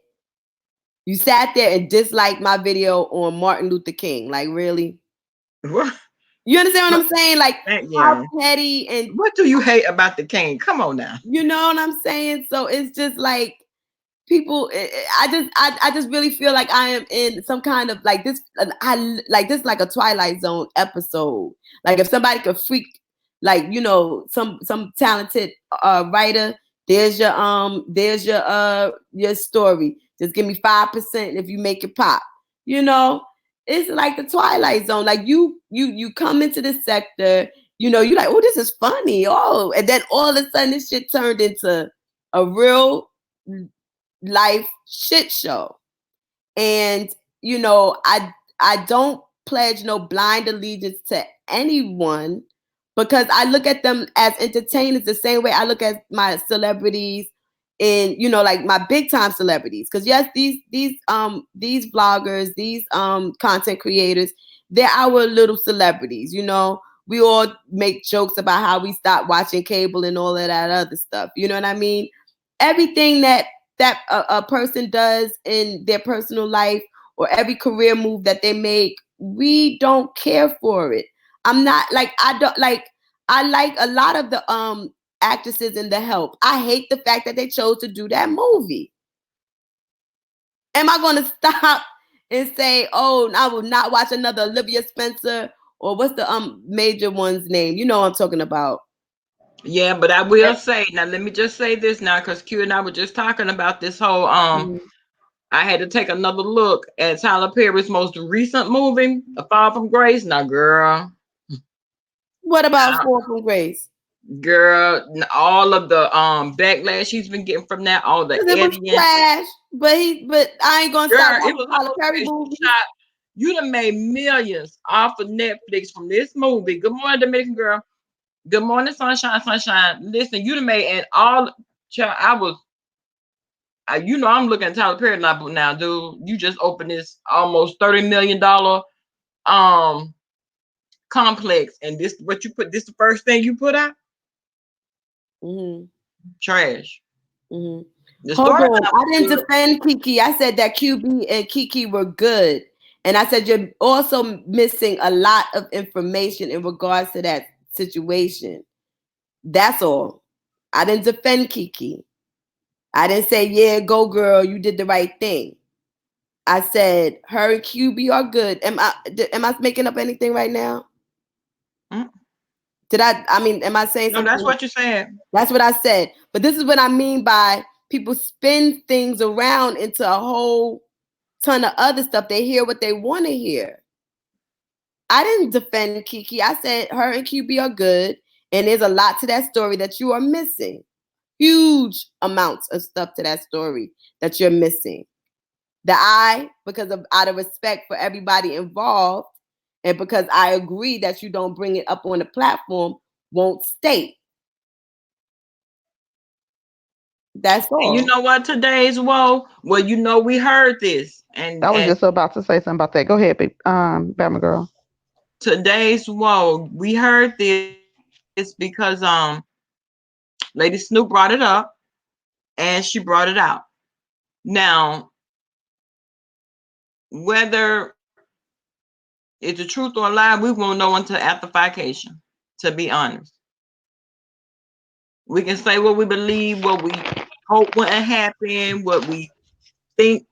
You sat there and disliked my video on Martin Luther King. Like, really? What? You understand what I'm saying? Like, yeah. How petty and what do you hate about the King? Come on now. You know what I'm saying? So it's just like people. I just really feel like I am in some kind of like this. I like this like a Twilight Zone episode. Like if somebody could freak, like some talented writer. There's your story. Just give me 5% if you make it pop. It's like the Twilight Zone. Like you come into this sector. You're like, oh, this is funny. Oh, and then all of a sudden this shit turned into a real life shit show. And I don't pledge no blind allegiance to anyone because I look at them as entertainers the same way I look at my celebrities and like my big time celebrities. Because yes, these vloggers, these content creators, they're our little celebrities. We all make jokes about how we stopped watching cable and all of that other stuff. You know what I mean? Everything that a person does in their personal life or every career move that they make, we don't care for it. I'm not like I like a lot of the actresses in The Help. I hate the fact that they chose to do that movie. Am I going to stop and say, oh, I will not watch another Olivia Spencer or what's the major one's name? You know what I'm talking about. Yeah, but I will say, now let me just say this now, because Q and I were just talking about this whole I had to take another look at Tyler Perry's most recent movie, A Fall from Grace. Now, girl. What about Fall from Grace? Girl, all of the backlash he's been getting from that, all the editing. Trash, but I ain't gonna stop watching Tyler Perry movies. You done made millions off of Netflix from this movie. Good morning, Dominican girl. Good morning, sunshine, sunshine. Listen, you done made and all. Child, I'm looking at Tyler Perry now, dude. You just opened this almost $30 million complex, and this what you put. This the first thing you put out. Trash. Hold on, I didn't defend Kiki. I said that QB and Kiki were good, and I said you're also missing a lot of information in regards to that situation. That's all. I didn't defend Kiki. I didn't say, yeah, go girl, you did the right thing. I said her and QB are good. Am I making up anything right now? Did I mean, am I saying something? No, that's what you said. That's what I said. But this is what I mean by people spin things around into a whole ton of other stuff. They hear what they want to hear. I didn't defend Kiki. I said her and QB are good. And there's a lot to that story that you are missing. Huge amounts of stuff to that story that you're missing. Because of out of respect for everybody involved, and because I agree that you don't bring it up on the platform, won't state. That's all. And you know what today's woe? Well, you know we heard this, I was just about to say something about that. Go ahead, Bama girl. today's woe, we heard this because Lady Snoop brought it up, and she brought it out. Now, whether it's the truth or a lie, we won't know until after vacation. To be honest, we can say what we believe, what we hope wouldn't happen, what we think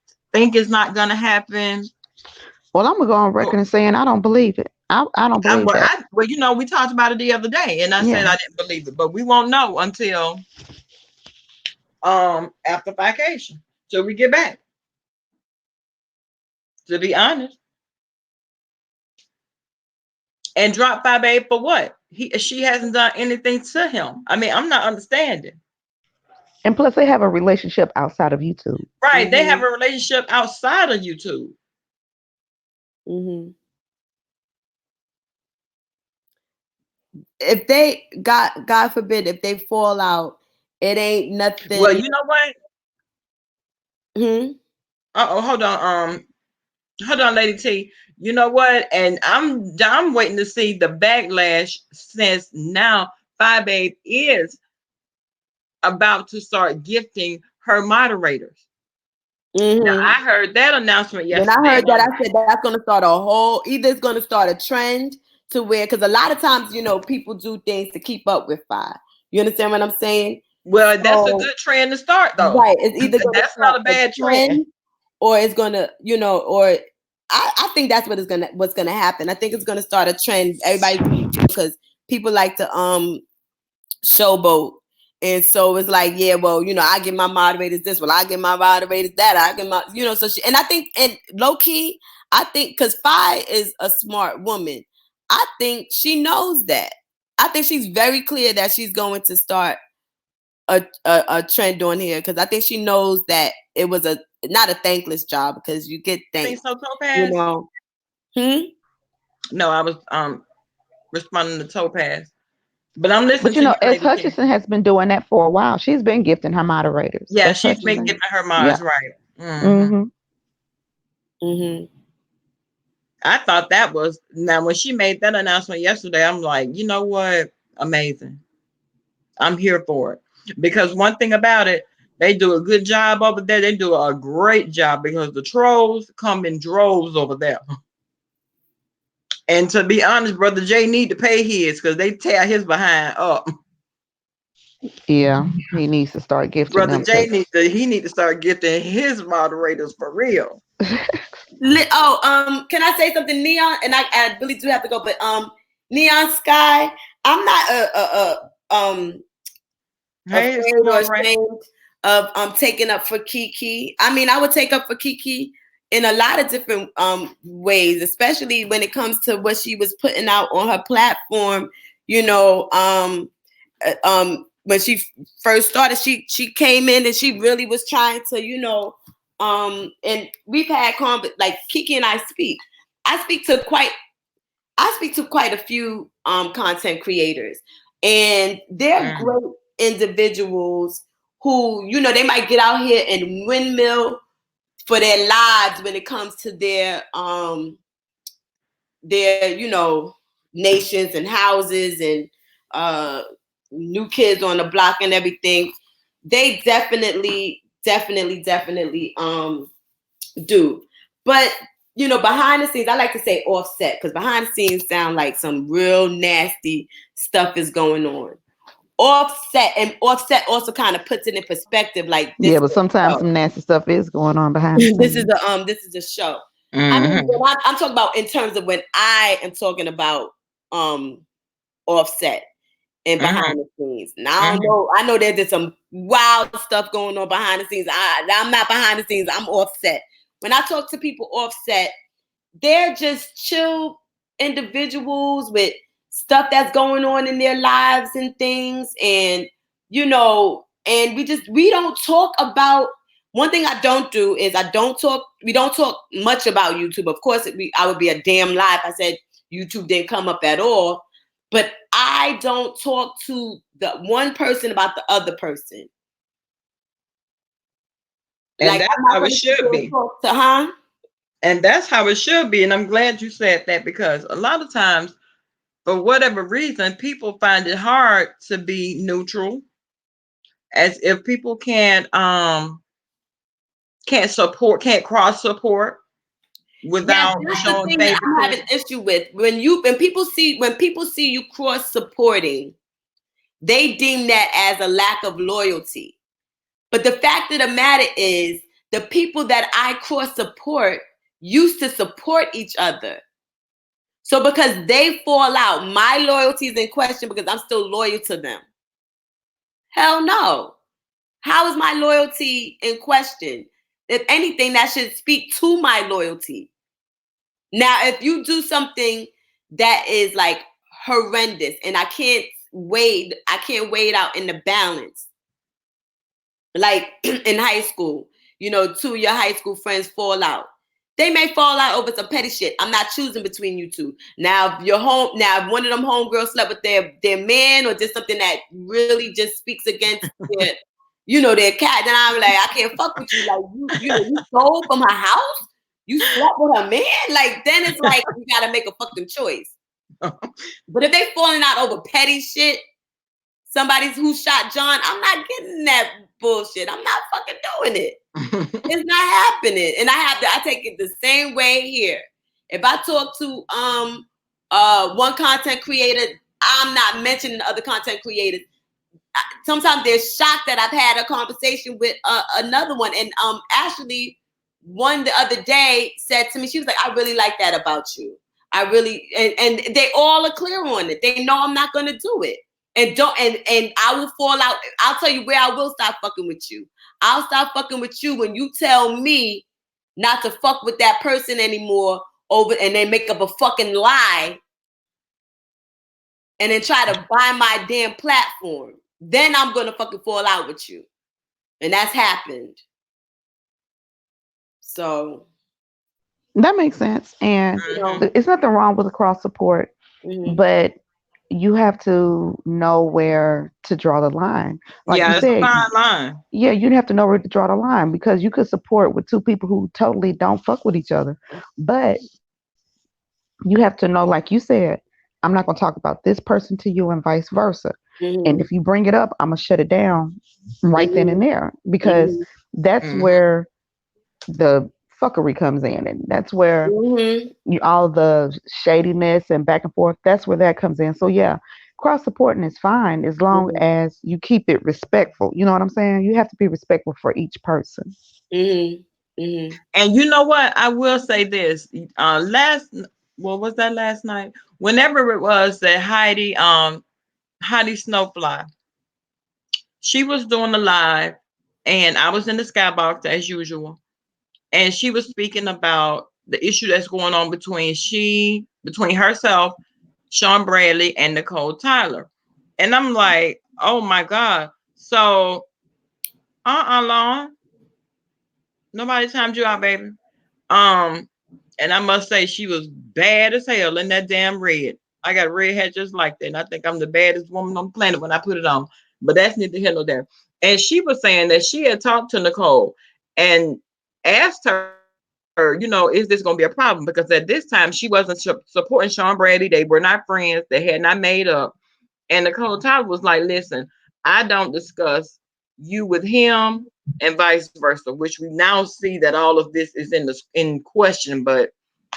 is not gonna happen. Well, I'm gonna go on record and saying I don't believe it. I don't believe that. Well, you know, we talked about it the other day, and I said Yeah. I didn't believe it, but we won't know until after vacation, till we get back. To be honest, and drop 5A for what? She hasn't done anything to him. I mean, I'm not understanding. And plus, they have a relationship outside of YouTube. Right? They have a relationship outside of YouTube. If they God forbid, if they fall out, it ain't nothing. Well, you know what? Hold on, Lady T. You know what? And I'm waiting to see the backlash, since now 5A is about to start gifting her moderators. Now, I heard that announcement yesterday. When I heard that, I said that's going to start either it's going to start a trend to where, because a lot of times, you know, people do things to keep up with 5. You understand what I'm saying? Well, that's a good trend to start, though. Right. It's either that's not a bad trend, or it's going to, you know, or I think that's what's gonna happen. I think it's gonna start a trend. Everybody, because people like to showboat. And so it's like, yeah, well, you know, I give my moderators this, well, I give my moderators that, I give my, you know, so she, and I think, and low key, I think, because 5 is a smart woman, I think she knows that. I think she's very clear that she's going to start a trend on here, because I think she knows that it was not a thankless job, because you get thanked. So Topaz? You know. No, I was responding to Topaz. But I'm listening but you know, as Hutchinson has been doing that for a while. She's been gifting her moderators. Yeah, she's been gifting her mods, right. I thought that was, now when she made that announcement yesterday, I'm like, you know what? Amazing. I'm here for it. Because one thing about it, they do a good job over there. They do a great job, because the trolls come in droves over there. And to be honest, Brother Jay need to pay his, because they tear his behind up. Yeah, he needs to start gifting Brother them. Jay need to start gifting his moderators for real. Can I say something, Neon? And I really do have to go, but Neon Sky, I'm not afraid or ashamed of taking up for Kiki. I mean, I would take up for Kiki in a lot of different ways, especially when it comes to what she was putting out on her platform. You know, when she first started, she came in and she really was trying to, you know, and we've had like Kiki and I speak to quite a few content creators, and they're great individuals who, you know, they might get out here and windmill for their lives when it comes to their you know, nations and houses and new kids on the block and everything. They definitely do. But, you know, behind the scenes, I like to say offset, because behind the scenes sound like some real nasty stuff is going on. Offset also kind of puts it in perspective, like this. Yeah, but sometimes some nasty stuff is going on behind the scenes. This is a show. I mean, I'm talking about in terms of when I am talking about offset and behind the scenes. Now I know there's some wild stuff going on behind the scenes. I'm not behind the scenes. I'm offset. When I talk to people offset, they're just chill individuals with stuff that's going on in their lives and things, and and we don't talk about. One thing I don't do is we don't talk much about YouTube. Of course, I would be a damn lie if I said YouTube didn't come up at all. But I don't talk to the one person about the other person. And Like, that's I'm not how it going to sit should there and be. talk to, And that's how it should be. And I'm glad you said that, because a lot of times, for whatever reason, people find it hard to be neutral, as if people can't cross support Yes, without that's the showing thing that I'm having favoritism. issue with. When people see you cross supporting, they deem that as a lack of loyalty. But the fact of the matter is, the people that I cross support used to support each other. So because they fall out, my loyalty is in question because I'm still loyal to them. Hell no. How is my loyalty in question? If anything, that should speak to my loyalty. Now, if you do something that is like horrendous and I can't weigh it out in the balance. Like in high school, two of your high school friends fall out. They may fall out over some petty shit. I'm not choosing between you two. Now, if one of them homegirls slept with their man or did something that really just speaks against their cat, then I'm like, I can't fuck with you. Like, you stole from her house? You slept with her man? Like, then it's like, you gotta make a fucking choice. But if they falling out over petty shit, somebody's who shot John, I'm not getting that bullshit. I'm not fucking doing it. It's not happening. And I take it the same way here. If I talk to one content creator, I'm not mentioning the other content creators. Sometimes they're shocked that I've had a conversation with another one. And actually, one the other day said to me, she was like, I really like that about you. I really, and they all are clear on it. They know I'm not going to do it. And I will fall out. I'll tell you where I will stop fucking with you. I'll stop fucking with you when you tell me not to fuck with that person anymore and they make up a fucking lie and then try to buy my damn platform. Then I'm gonna fucking fall out with you. And that's happened. So that makes sense. And it's nothing wrong with the cross support, but you have to know where to draw the line. Like you Yeah, it's a said, fine line. yeah, you'd have to know where to draw the line, because you could support with two people who totally don't fuck with each other. But you have to know, like you said, I'm not going to talk about this person to you and vice versa. And if you bring it up, I'm going to shut it down right then and there, because that's where the fuckery comes in. And that's where all the shadiness and back and forth, that's where that comes in. So, yeah, cross supporting is fine as long as you keep it respectful. You know what I'm saying? You have to be respectful for each person. And you know what? I will say this. What was that last night? Whenever it was that Heidi Snowfly, she was doing a live, and I was in the skybox as usual, and she was speaking about the issue that's going on between herself, Sean Bradley, and Nicole Tyler. And I'm like, oh my God. So, Lon, nobody timed you out, baby. Um, and I must say she was bad as hell in that damn red. I got red hair just like that. And I think I'm the baddest woman on the planet when I put it on. But that's neither here nor there. And she was saying that she had talked to Nicole and asked her, is this going to be a problem? Because at this time she wasn't supporting Sean Brady. They were not friends. They had not made up. And Nicole Tyler was like, listen, I don't discuss you with him and vice versa, which we now see that all of this is in question. But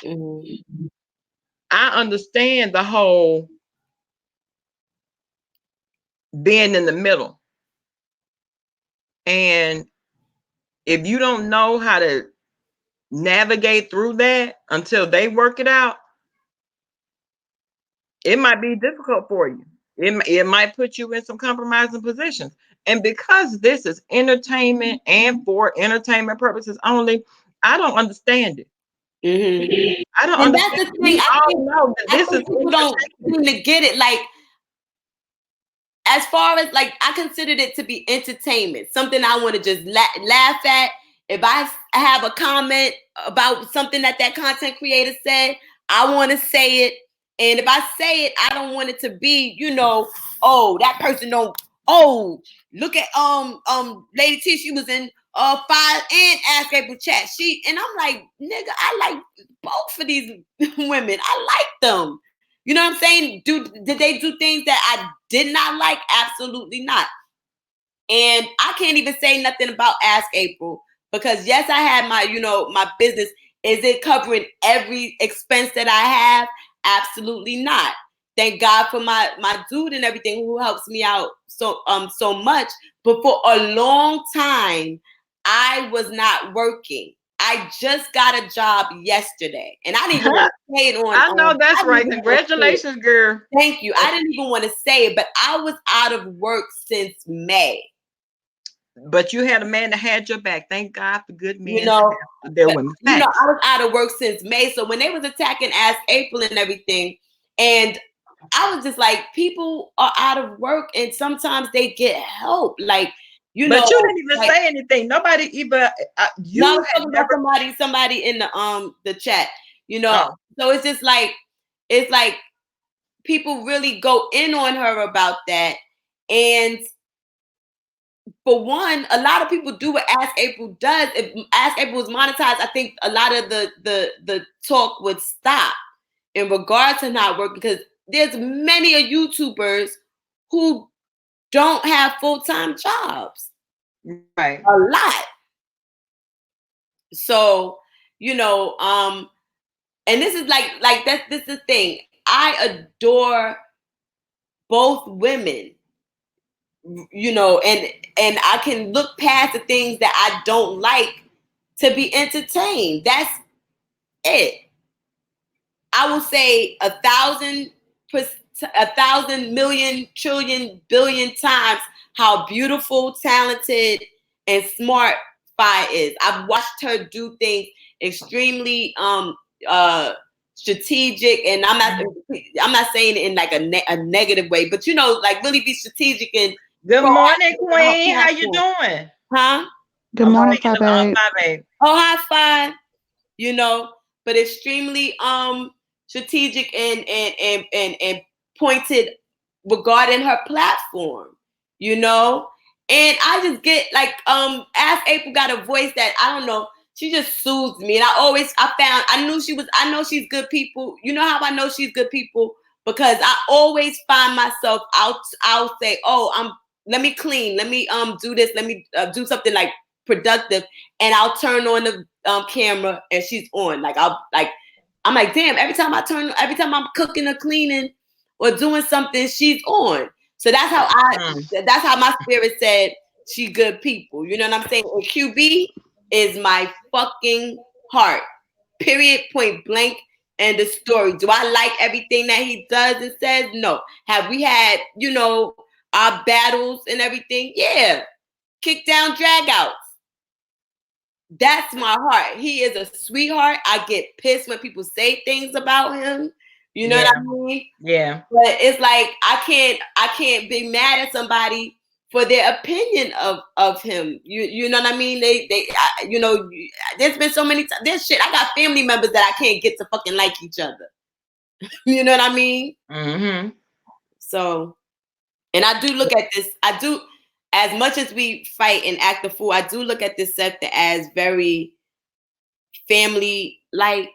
I understand the whole being in the middle. And if you don't know how to navigate through that until they work it out, it might be difficult for you. It might put you in some compromising positions. And because this is entertainment and for entertainment purposes only, I don't understand it. Mm-hmm. I don't And that's understand. the thing. We all know that I this is think people don't entertainment. seem to get it. Like, as far as like, I considered it to be entertainment, something I want to just laugh at. If I have a comment about something that content creator said, I want to say it. And if I say it, I don't want it to be, oh, that person don't. Oh, look at Lady T. She was in Five and Ask April chat. And I'm like, nigga, I like both of these women. I like them. You know what I'm saying? Did they do things that I did not like? Absolutely not. And I can't even say nothing about Ask April because yes, I had my business. Is it covering every expense that I have? Absolutely not. Thank God for my dude and everything who helps me out so much. But for a long time, I was not working. I just got a job yesterday, and I didn't even want to say it on. I know I that's didn't right. even want to say it. Congratulations, girl. Thank you. I didn't even want to say it, but I was out of work since May. But you had a man that had your back. Thank God for good You men to know, have their but women's I backs. was out of work since May. So when they was attacking Ask April and everything, and I was just like, people are out of work, and sometimes they get help. Like, But you didn't even like, say anything. Nobody even no, I you was had talking about never. somebody in the chat. Oh, So it's just like people really go in on her about that, and for one, a lot of people do what Ask April does. If Ask April was monetized, I think a lot of the talk would stop in regard to not working because there's many of YouTubers who don't have full-time jobs. right. A lot. So, and this is like this is the thing. I adore both women, and I can look past the things that I don't like to be entertained. That's it. I will say 1,000,000,000,000,000,000,000,000,000,000 times how beautiful, talented, and smart Fi is. I've watched her do things extremely uh strategic, and I'm not saying it in like a negative way, but like really be strategic and Good morning, proactive on her Queen. How you platform. doing? Huh? Good I'm morning, speaking Fi to Babe. Five Babe. Oh, high five. you know, but extremely strategic and pointed regarding her platform, you know. And I just get like Ask April got a voice that I don't know. She just soothes me, and I know she's good people. You know how I know she's good people because I always find myself I'll say, oh, let me clean, let me do this, let me do something like productive, and I'll turn on the camera and she's on. I'm like, damn, every time I'm cooking or cleaning or doing something, she's on. So that's how my spirit said she good people. You know what I'm saying? And QB is my fucking heart. Period, point blank. And the story. Do I like everything that he does and says? No. Have we had, our battles and everything? Yeah. Kick down, drag outs. That's my heart. He is a sweetheart. I get pissed when people say things about him. You know what Yeah. I mean? Yeah. But it's like I can't be mad at somebody for their opinion of him. You know what I mean? There's been so many times. There's shit. I got family members that I can't get to fucking like each other. You know what I mean? Mm-hmm. So, and I do look at this. I do, as much as we fight and act the fool, I do look at this sector as very family like.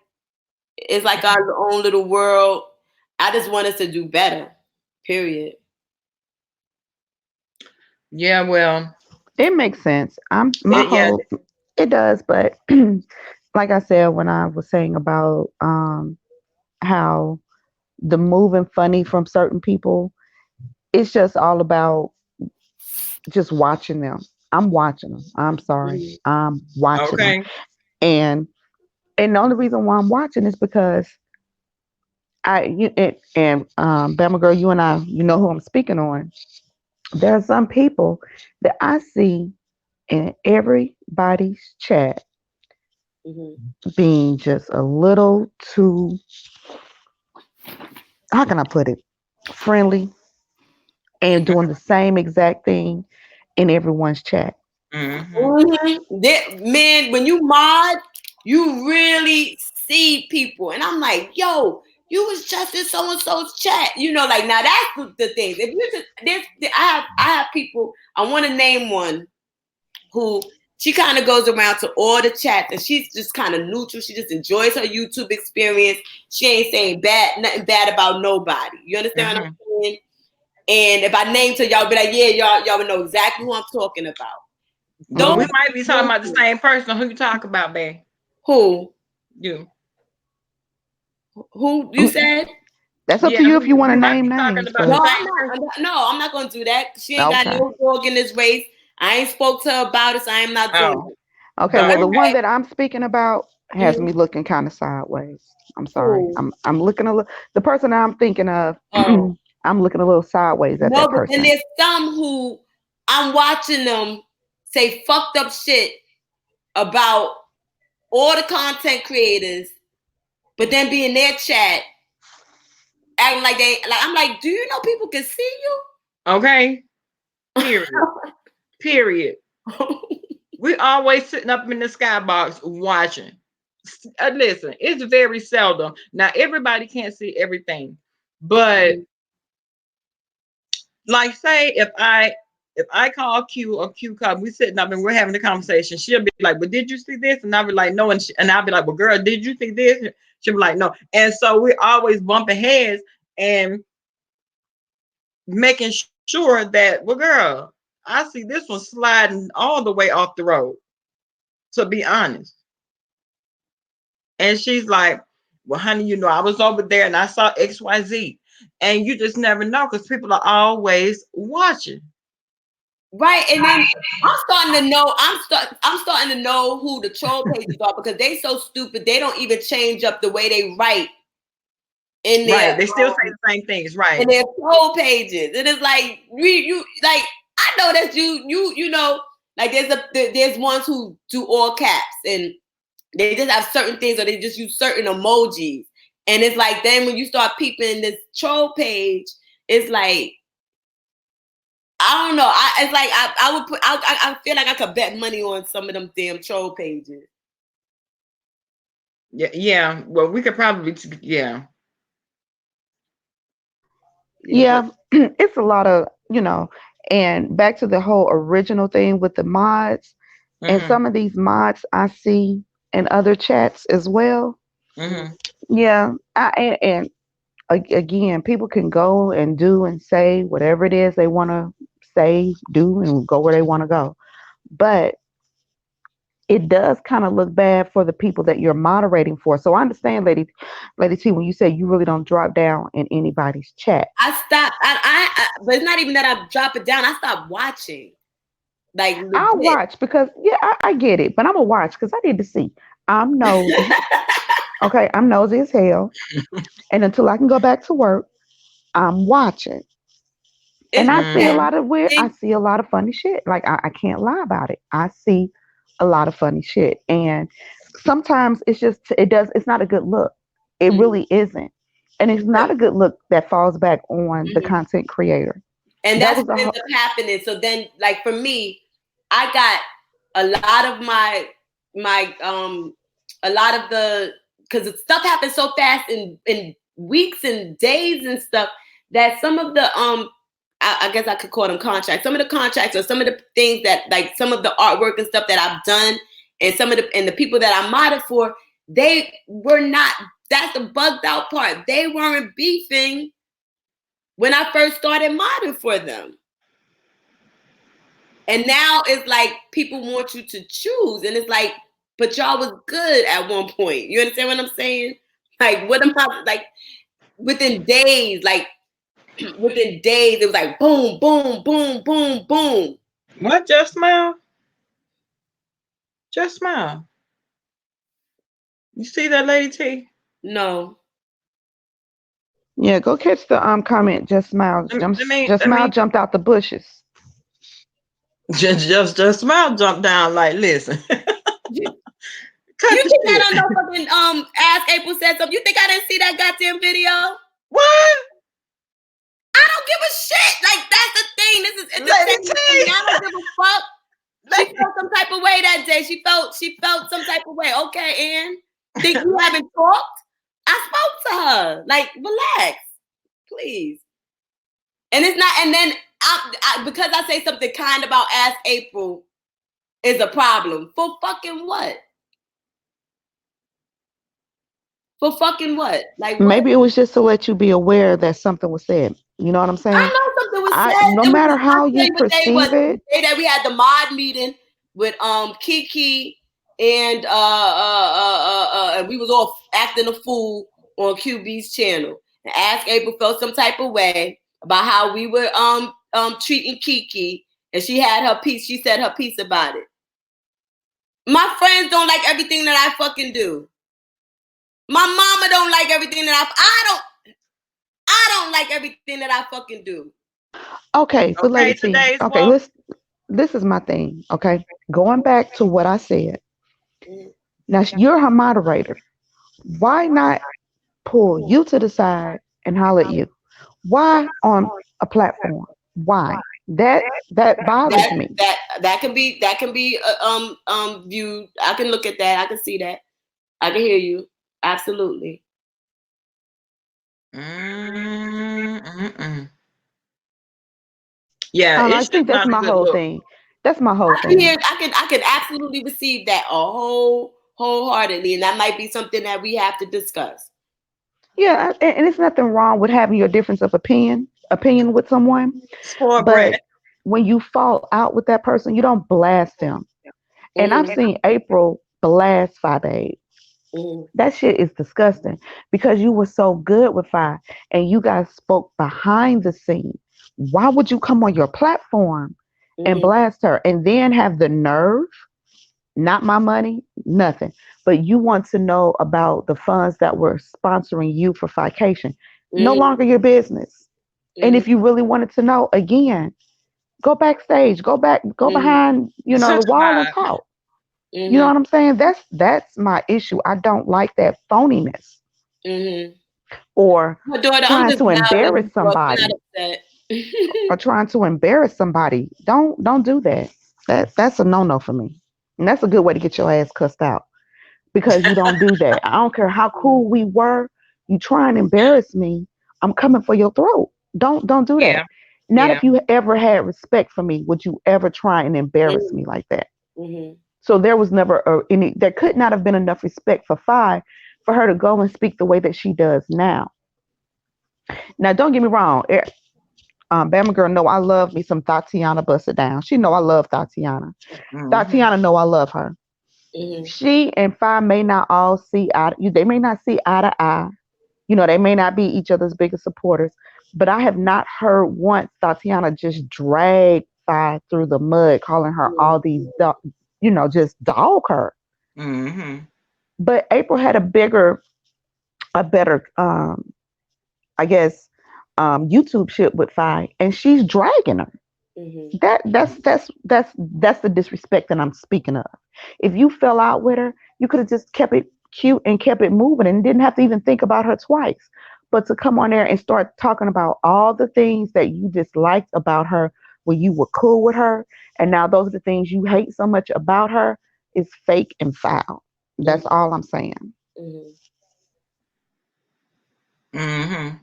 It's like our own little world. I just want us to do better. Period. Yeah, well, It makes sense. yeah. It does, but like I said when I was saying about how the moving funny from certain people, it's just all about just watching them. I'm watching them. I'm sorry. Mm-hmm. I'm watching them. Okay. And and the only reason why I'm watching is because Bama girl, you and I, you know who I'm speaking on. There are some people that I see in everybody's chat being just a little too, how can I put it, friendly and doing the same exact thing in everyone's chat. Mm-hmm. Man, when you mod, you really see people, and I'm like, yo, you was just in so and so's chat. Like now that's the thing. If you just I have people. I want to name one who she kind of goes around to all the chats, and she's just kind of neutral. She just enjoys her YouTube experience. She ain't saying nothing bad about nobody. You understand what I'm saying? And if I named her, y'all be like, yeah, y'all would know exactly who I'm talking about. Well, Those we might be talking about the same person. Who you talk about, babe? who You. who you said? That's up Yeah, to you if you want to we might name be talking names, about the No, but same person. I'm not gonna do that. She ain't got okay. no dog in this race. I ain't spoke to her about it, so I am not doing Oh, it. Okay, But well, the okay. one that I'm speaking about has me looking kind of sideways. I'm sorry. who? I'm looking a little. The person I'm thinking of, Oh I'm looking a little sideways at no, that but then person. there's some who I'm watching them say fucked up shit about all the content creators, but then be in their chat acting like they like. I'm like, do you know people can see Okay. Period. you? Period. We always sitting up in the skybox watching. Listen, it's very seldom. Now everybody can't see everything, but like say if I call Q or Q call, we sitting up and we're having a conversation. She'll be like, "Well, did you see this?" And I'll be like, "No," and I'll be like, "Well, girl, did you see this?" She'll be like, "No," and so we're always bumping heads and making sure that, well, girl, I see this one sliding all the way off the road. To be honest. And she's like, "Well, honey, I was over there and I saw XYZ." And you just never know because people are always watching. Right, and then I'm starting to know. I'm starting to know who the troll pages are because they so stupid. They don't even change up the way they write in Right. their They still say the same things. in Right. their troll pages. And it's like you like I know that you know like there's ones who do all caps and they just have certain things or they just use certain emojis. And it's like then when you start peeping this troll page, it's like I don't know. It's like I would put. I feel like I could bet money on some of them damn troll pages. Yeah. Yeah. Well, we could probably, yeah. Yeah, but Yeah, it's a lot of, and back to the whole original thing with the mods, and Mm-hmm. some of these mods I see in other chats as well. Mm-hmm. Yeah, again, people can go and do and say whatever it is they want to say, do, and go where they want to go. But it does kind of look bad for the people that you're moderating for. So I understand, Lady T, when you say you really don't drop down in anybody's chat. I stopped. But it's not even that I drop it down. I stopped watching. Like I'll legit. watch because yeah, I get it, but I'm gonna watch because I need to see. I'm nosy. Okay, I'm nosy as hell. And until I can go back to work, I'm watching. And It's I see a Mm-hmm. lot of weird, I see a lot of funny shit. Like I can't lie about it. I see a lot of funny shit. And sometimes it's not a good look. It really isn't. And it's not a good look that falls back on the content creator. and That that's was what ends up happening. So then, like for me, I got a lot of my a lot of the because stuff happens so fast in weeks and days and stuff that some of the I guess I could call them contracts. Some of the contracts or some of the things that like some of the artwork and stuff that I've done and some of the people that I modded for, they were not. That's the bugged out part. They weren't beefing when I first started modding for them. And now it's like people want you to choose. And it's like, but y'all was good at one point. You understand what I'm saying? Like, what am I like within days, within days, it was like boom, boom, boom, boom, boom. What? Just smile. Just smile. You see that, Lady T? No. Yeah, go catch the comment. Just smile. Just I smile mean, jumped out the bushes. just smile. Jump down. Like, listen, Cut You the think I shit. don't know fucking Ask April said something? You think I didn't see that goddamn video? What? I don't give a shit. Like, that's the thing. This is Lady entertainment for me. T. I don't give a fuck. She felt some type of way that day. She felt some type of way. Okay, Ann. Think you haven't talked? I spoke to her. Like, relax, please. And it's not. And then because I say something kind about Ask April is a problem. For fucking what? For fucking what? Like, what? Maybe it was just to let you be aware that something was said. You know what I'm I saying? know something was said. No It was matter just, how I'll tell you you what day was. perceive The it, day that we had the mod meeting with Kiki and and we was all acting a fool on QB's channel. And Ask April felt some type of way about how we were treating Kiki, and she had her piece. She said her piece about it. My friends don't like everything that I fucking do. My mama don't like everything that I don't like everything that I fucking do. okay. But Okay, Lady T, today's okay, woke. this is my thing. Okay, going back to what I said. Mm-hmm. Now you're her moderator. Why not pull you to the side and holler at you? Why on a platform? Why? That bothers me. That can be viewed. I can look at that. I can see that. I can hear you. Absolutely. Yeah, I it's just think that's not a my good whole look. thing. That's my whole thing. I can absolutely receive that wholeheartedly, and that might be something that we have to discuss. Yeah, and it's nothing wrong with having your difference of opinion with someone, Spoiled but brat. when you fall out with that person, you don't blast them. And I've Mm-hmm. seen April blast Five Eight. Mm-hmm. That shit is disgusting because you were so good with Five and you guys spoke behind the scene. Why would you come on your platform and Mm-hmm. blast her and then have the nerve? Not my money, nothing. But you want to know about the funds that were sponsoring you for vacation. No Mm-hmm. longer your business. And Mm-hmm. if you really wanted to know, again, go backstage, go Mm-hmm. behind, Such the a wall and vibe. talk. You know Mm-hmm. what I'm saying? That's my issue. I don't like that phoniness Mm-hmm. or My daughter, I'm trying just to loud and embarrass you not somebody upset. or trying to embarrass somebody. Don't do that. That's a no-no for me. And that's a good way to get your ass cussed out because you don't do that. I don't care how cool we were. You try and embarrass me, I'm coming for your throat. Don't do that. Yeah, Not yeah. if you ever had respect for me, would you ever try and embarrass me like that? So there was never any. There could not have been enough respect for Five for her to go and speak the way that she does now. Now, don't get me wrong. Bama girl know I love me some Tatiana bust it down. She know I love Tatiana. Mm-hmm. Tatiana know I love her. Mm-hmm. She and Five may not all see eye. They may not see eye to eye. They may not be each other's biggest supporters. But I have not heard once Tatiana just drag Five through the mud, calling her all these, just dog her. Mm-hmm. But April had a better, I guess, YouTube shit with Fi, and she's dragging her. Mm-hmm. That's the disrespect that I'm speaking of. If you fell out with her, you could have just kept it cute and kept it moving and didn't have to even think about her twice. But to come on there and start talking about all the things that you disliked about her when you were cool with her, and now those are the things you hate so much about her, is fake and foul. That's all I'm saying. Mm-hmm. Mm-hmm.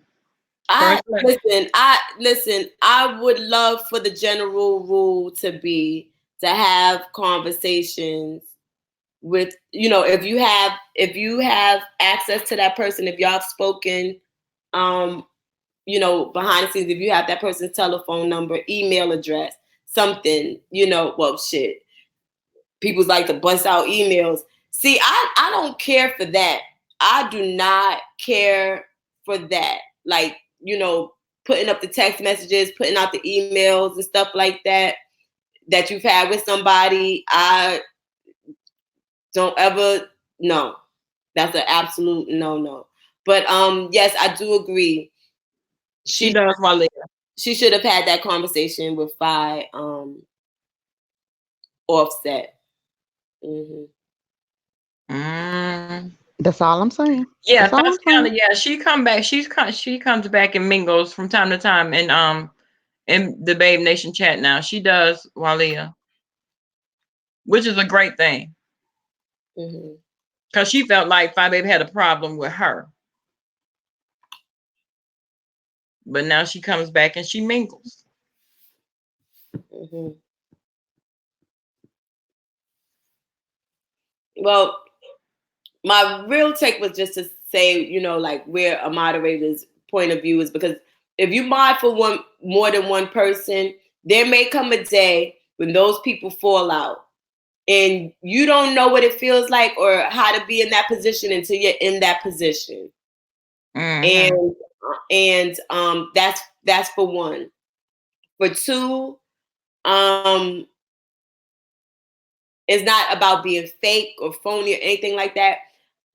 I First place. listen. I would love for the general rule to be to have conversations with, if you have access to that person, if y'all have spoken, behind the scenes, if you have that person's telephone number, email address, something, well, shit. People like to bust out emails. See, I don't care for that. I do not care for that. Like, putting up the text messages, putting out the emails and stuff like that you've had with somebody. I don't ever, no. That's an absolute no. But yes, I do agree. She does my letter. She should have had that conversation with Fi Offset. Mm-hmm. Mm. That's all I'm saying. Yeah, That's all I'm Tatiana. saying. Yeah, she come back. She comes back and mingles from time to time, and in the Babe Nation chat now. She does, Walia, which is a great thing because she felt like Fi Babe had a problem with her, but now she comes back and she mingles. Well, my real take was just to say, you know, like where a moderator's point of view is, because if you mod for more than one person, there may come a day when those people fall out, and you don't know what it feels like or how to be in that position until you're in that position. Mm-hmm. And that's for one. For two, it's not about being fake or phony or anything like that.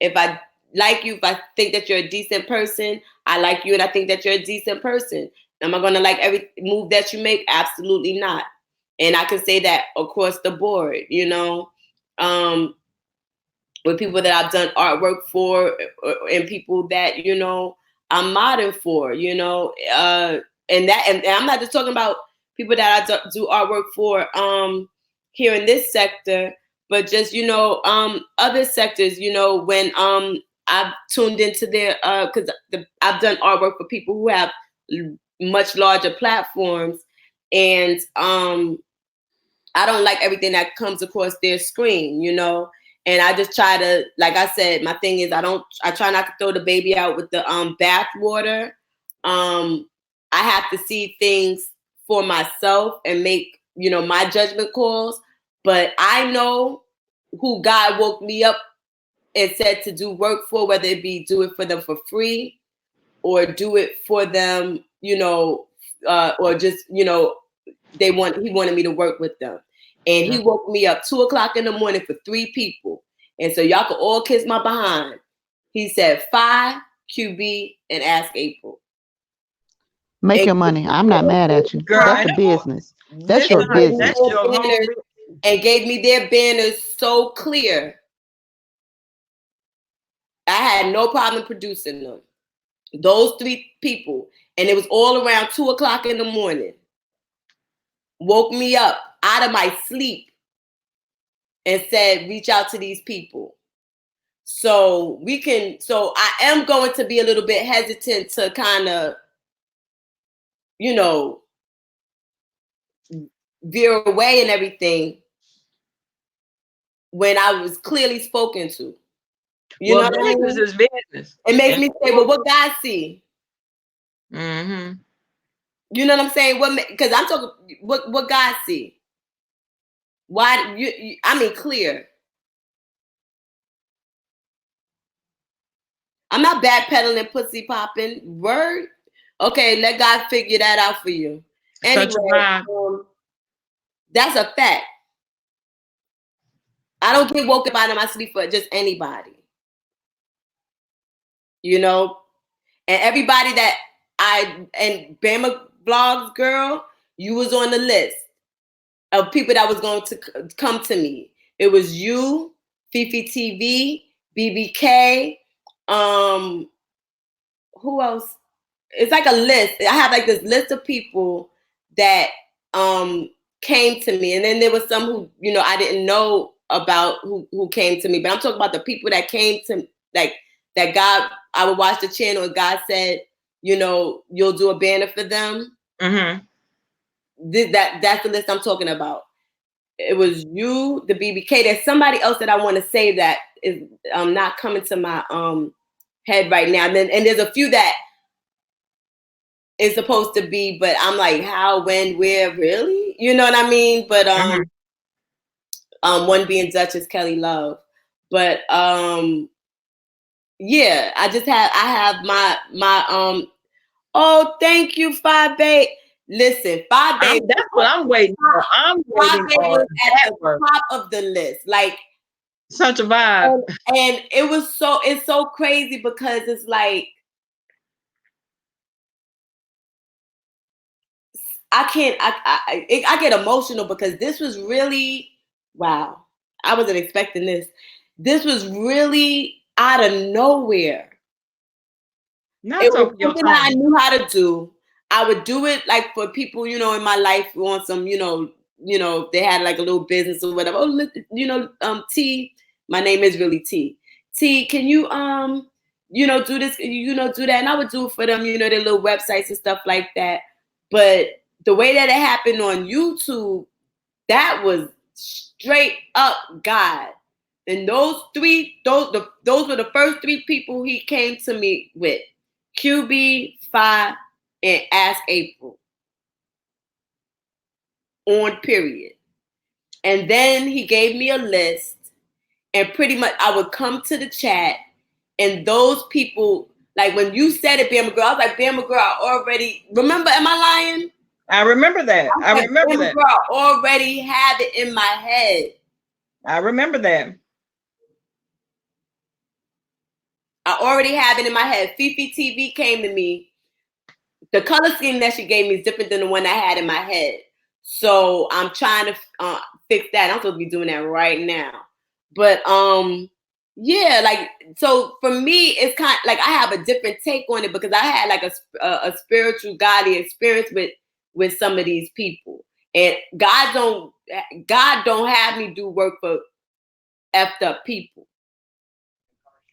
If I like you, if I think that you're a decent person, I like you and I think that you're a decent person. Am I going to like every move that you make? Absolutely not. And I can say that across the board, you know, with people that I've done artwork for, and people that, you know, I'm modding for, you know, and I'm not just talking about people that I do artwork for here in this sector, but just, you know, other sectors, you know, when I've tuned into their, because I've done artwork for people who have much larger platforms, and I don't like everything that comes across their screen, you know. And I just try to, like I said, my thing is I try not to throw the baby out with the bath water. I have to see things for myself and make, you know, my judgment calls. But I know who God woke me up and said to do work for, whether it be do it for them for free or do it for them, you know, or just, you know, he wanted me to work with them. And he woke me up 2:00 in the morning for 3 people. And so y'all could all kiss my behind. He said, 5 QB and ask April. Make And, your money. I'm not mad at you. Girl, That's and a business. That's listen, your honey, that's business. your whole. and gave me their banners so clear. I had no problem producing them. Those 3 people. And it was all around 2:00 in the morning. Woke me up out of my sleep and said, reach out to these people. So I am going to be a little bit hesitant to kind of, you know, veer away and everything when I was clearly spoken to. You know what I Business mean? is business. It makes me say, well, what God see? Mm-hmm. You know what I'm saying? Because I'm talking, what God see? Why, I mean, clear. I'm not backpedaling, pussy popping. Word. Okay, let God figure that out for you. Anyway, Such a vibe. That's a fact. I don't get woken up out of my sleep for just anybody. You know? And everybody that and Bama Vlogs girl, you was on the list of people that was going to come to me. It was you, Fifi TV, BBK, who else? It's like a list. I have like this list of people that came to me, and then there was some who, you know, I didn't know about who came to me. But I'm talking about the people that came to, like, that God. I would watch the channel, and God said, you know, you'll do a banner for them. Mm-hmm. That's the list I'm talking about. It was you, the BBK. There's somebody else that I want to say that is not coming to my head right now. And there's a few that is supposed to be, but I'm like, how, when, where, really? You know what I mean? But one being Duchess Kelly Love. But yeah, I have my oh, thank you, Five Babe. Listen, Five Babe. That's what I'm waiting for. I'm Five waiting Babe on was at that the work. top of the list. Like, Such a vibe. and it's so crazy because it's like, I get emotional because this was really, wow. I wasn't expecting this. This was really out of nowhere. Not It was talking your something that I tongue. knew how to do. I would do it like for people, in my life who want some, if they had like a little business or whatever. Oh, T, my name is really T. T, can you do this, do that? And I would do it for them, their little websites and stuff like that. But the way that it happened on YouTube, that was straight up God. And those were the first three people he came to me with. QB, Phi, and Ask April on period. And then he gave me a list, and pretty much I would come to the chat, and those people, like when you said it, Bama Girl, I was like, Bama Girl, I already remember. Am I lying? I remember that. I was I like, remember Bama that. Girl, I already have it in my head. I remember that. I already have it in my head. Fifi TV came to me. The color scheme that she gave me is different than the one I had in my head. So I'm trying to fix that. I'm supposed to be doing that right now. But yeah, like, so for me, it's kind of like I have a different take on it because I had like a spiritual godly experience with some of these people, and God don't have me do work for effed up people.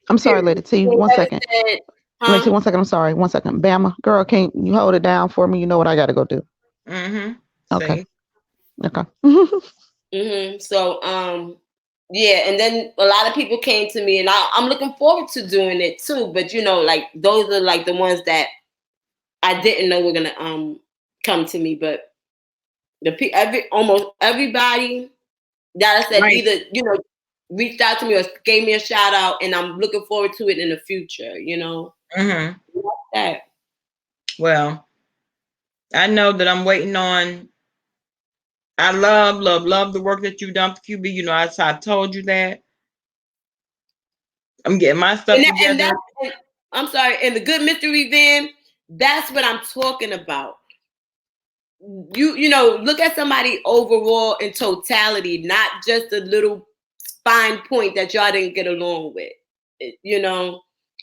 I'm sorry, Period. Lady T. They One never second. said, Lady T, huh? 1 second. I'm sorry. 1 second. Bama, girl, can you hold it down for me? You know what I got to go do. Mm-hmm. Okay. See? Okay. So, yeah, and then a lot of people came to me, and I'm looking forward to doing it too. But like those are like the ones that I didn't know were gonna come to me. But almost everybody that I said Right. either reached out to me or gave me a shout out, and I'm looking forward to it in the future. Mm-hmm. That. Well, I know that I'm waiting on. I love the work that you've done for QB. I told you that. I'm getting my stuff And together. that's, I'm sorry, and the Good Mystery Van, that's what I'm talking about. Look at somebody overall in totality, not just a little fine point that y'all didn't get along with.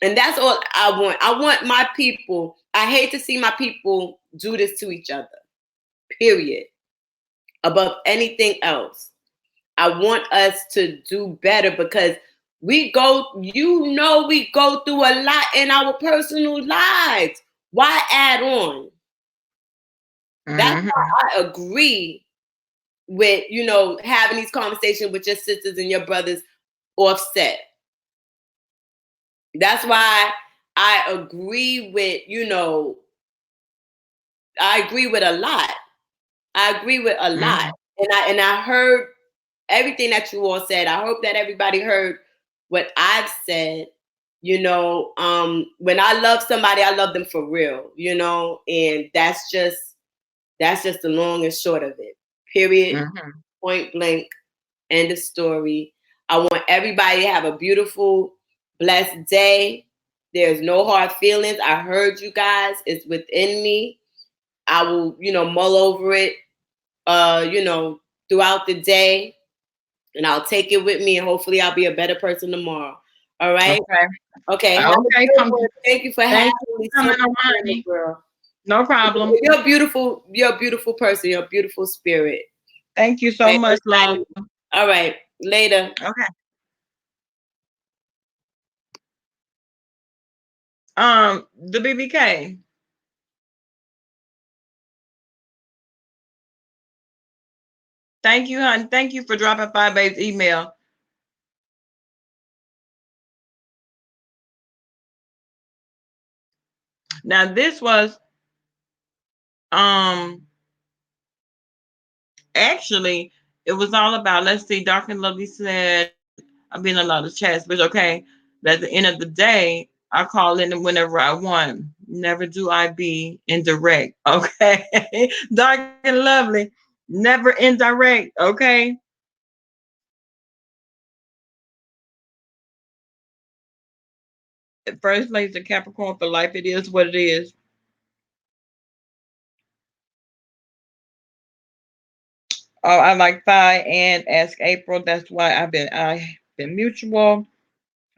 And that's all I want. I want my people. I hate to see my people do this to each other. Period. Above anything else, I want us to do better because we go through a lot in our personal lives. Why add on? That's Mm-hmm. why I agree with having these conversations with your sisters and your brothers offset. That's why I agree with I agree with a lot. I agree with a lot. Mm-hmm. And I heard everything that you all said. I hope that everybody heard what I've said. When I love somebody, I love them for real, and that's just the long and short of it. Period. Mm-hmm. Point blank. End of story. I want everybody to have a beautiful, blessed day. There's no hard feelings. I heard you guys. It's within me. I will, mull over it, throughout the day, and I'll take it with me, and hopefully I'll be a better person tomorrow. All right. Okay. Okay. Have a Okay. good one. Thank you for having Thank you me for so coming on, much, honey. girl. No problem. You're beautiful. You're a beautiful person. You're a beautiful spirit. Thank you so Right, much, love. all right. Later. Okay. The BBK. Thank you, honey. Thank you for dropping Five Babe's email. Now this was um actually it was all about, let's see, Dark and Lovely said, I've been in a lot of chats, but okay. But at the end of the day, I call in whenever I want. Never do I be indirect. Okay. Dark and Lovely. Never indirect. Okay. First place the Capricorn for life. It is what it is. Oh, I like Phi and Ask April. That's why I've been. They're mutual.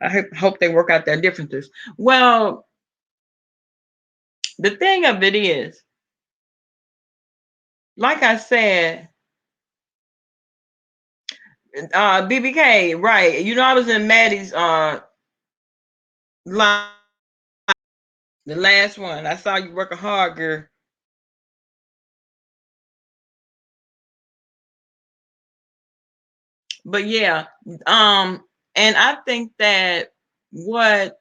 I hope they work out their differences. Well, the thing of it is, like I said, BBK, right? You know, I was in Maddie's live, the last one. I saw you working hard, girl. But yeah, and I think that what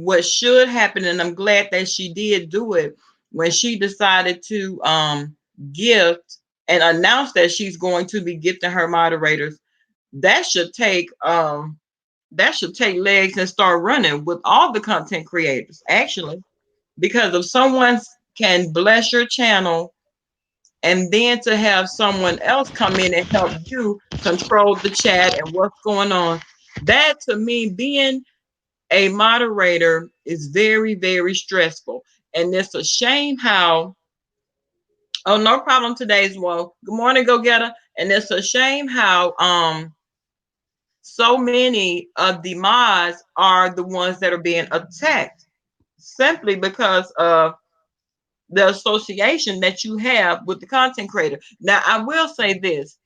what should happen, and I'm glad that she did do it when she decided to gift and announce that she's going to be gifting her moderators. That should take legs and start running with all the content creators, actually, because if someone can bless your channel and then to have someone else come in and help you control the chat and what's going on, that to me, being a moderator is very, very stressful. And it's a shame how, oh, no problem today's well. Good morning, go getter. And it's a shame how so many of the mods are the ones that are being attacked simply because of the association that you have with the content creator. Now, I will say this.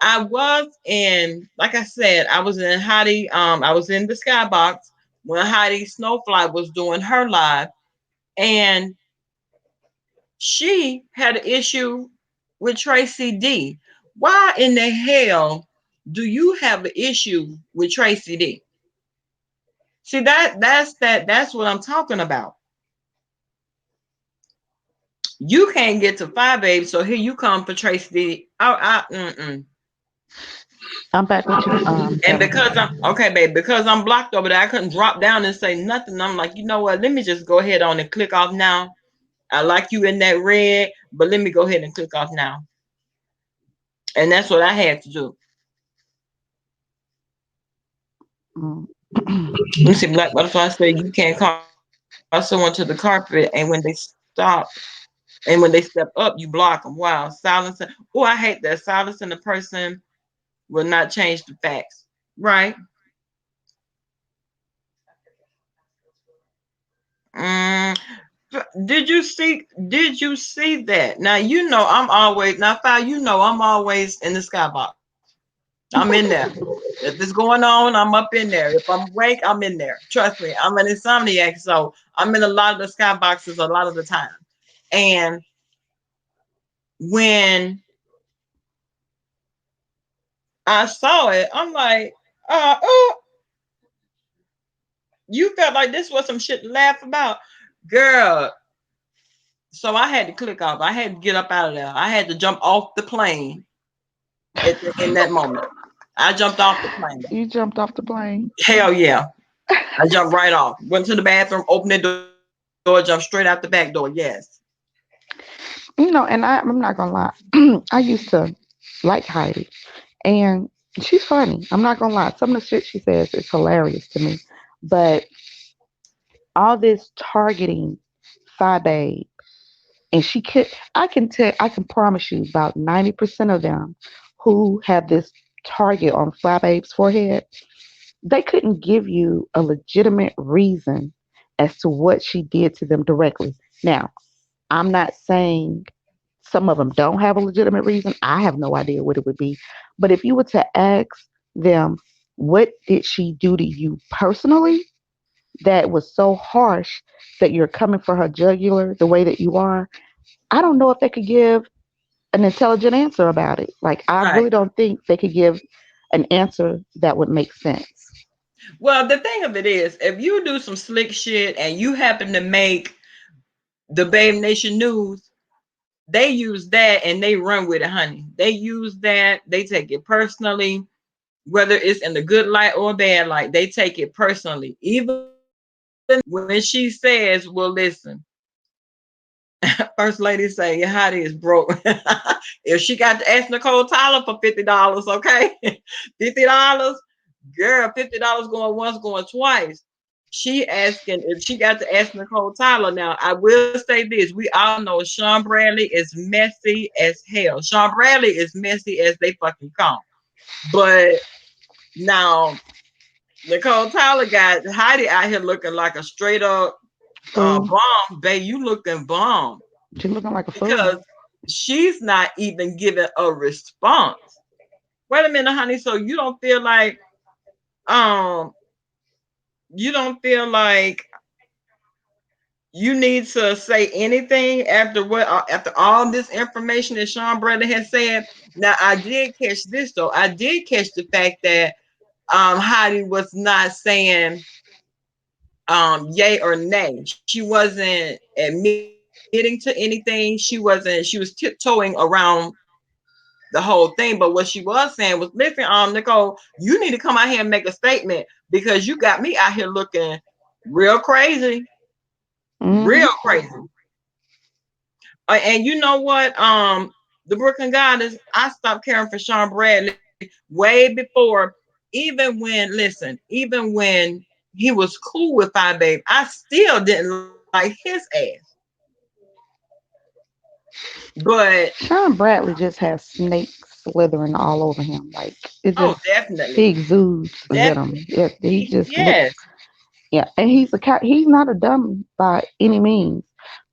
I was in, like I said, I was in Heidi, I was in the skybox when Heidi Snowfly was doing her live, and she had an issue with Tracy D. Why in the hell do you have an issue with Tracy D? See, that's what I'm talking about. You can't get to five, baby, so here you come for Tracy D. I'm back with you, And Getta. because I'm okay, babe, because I'm blocked over there, I couldn't drop down and say nothing. I'm like, you know what? Let me just go ahead on and click off now. I like you in that red, but let me go ahead and click off now. And that's what I had to do. Mm. Let me see, Black Butterfly said you can't call someone to the carpet, and when they step up, you block them. Wow, silencing. Oh, I hate that. Silencing the person will not change the facts. Right. Mm, did you see that? Now you know I'm always now File, you know I'm always in the skybox. I'm in there. If it's going on, I'm up in there. If I'm awake, I'm in there. Trust me, I'm an insomniac, so I'm in a lot of the skyboxes a lot of the time. And when I saw it, I'm like, oh, you felt like this was some shit to laugh about, girl. So I had to click off. I had to get up out of there. I had to jump off the plane in that moment. I jumped off the plane. You jumped off the plane. Hell yeah. I jumped right off. Went to the bathroom, opened the door, jumped straight out the back door. Yes. And I'm not gonna lie. I used to like Heidi, and she's funny. I'm not gonna lie. Some of the shit she says is hilarious to me. But all this targeting Phi Babe, and she could, I can promise you, about 90% of them who have this target on Phi Babe's forehead, they couldn't give you a legitimate reason as to what she did to them directly. Now, I'm not saying some of them don't have a legitimate reason. I have no idea what it would be. But if you were to ask them, what did she do to you personally that was so harsh that you're coming for her jugular the way that you are? I don't know if they could give an intelligent answer about it. Like, I Right. really don't think they could give an answer that would make sense. Well, the thing of it is, if you do some slick shit and you happen to make the Babe Nation news, they use that and they run with it, honey. They use that, they take it personally, whether it's in the good light or bad light, they take it personally. Even when she says, well, listen, First Lady say your hottie is broke. If she got to ask Nicole Tyler for $50, okay? $50, girl, $50 going once, going twice. She asking if she got to ask Nicole Tyler. Now, I will say this. We all know Sean Bradley is messy as hell. Sean Bradley is messy as they fucking come. But Now, Nicole Tyler got Heidi out here looking like a straight up Fool. bomb. Babe, you looking bomb She looking like a fool. because she's not even giving a response. Wait a minute, honey. So um you don't feel like you need to say anything after after all this information that Sean Bradley has said. Now I did catch this though. I did catch the fact that Heidi was not saying yay or nay. She wasn't admitting to anything. She was tiptoeing around the whole thing. But what she was saying was, listen, Nicole, you need to come out here and make a statement because you got me out here looking real crazy, real Hmm. crazy. And you know what? The Brooklyn Goddess, I stopped caring for Sean Bradley way before, even when he was cool with Five Babe, I still didn't like his ass. But Sean Bradley just has snakes slithering all over him. Like it oh, just he definitely, exudes venom. definitely, He just looks. yes. Yeah, and he's not a dummy by any means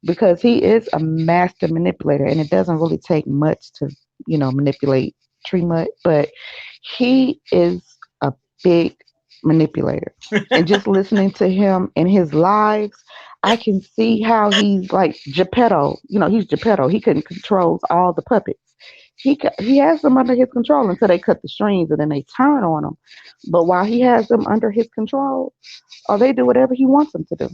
because he is a master manipulator, and it doesn't really take much to manipulate Tree Mut, but he is a big manipulator. And just listening to him and his lives, I can see how he's like Geppetto. He's Geppetto. He couldn't controls all the puppets. He has them under his control until they cut the strings and then they turn on him. But while he has them under his control, or they do whatever he wants them to do.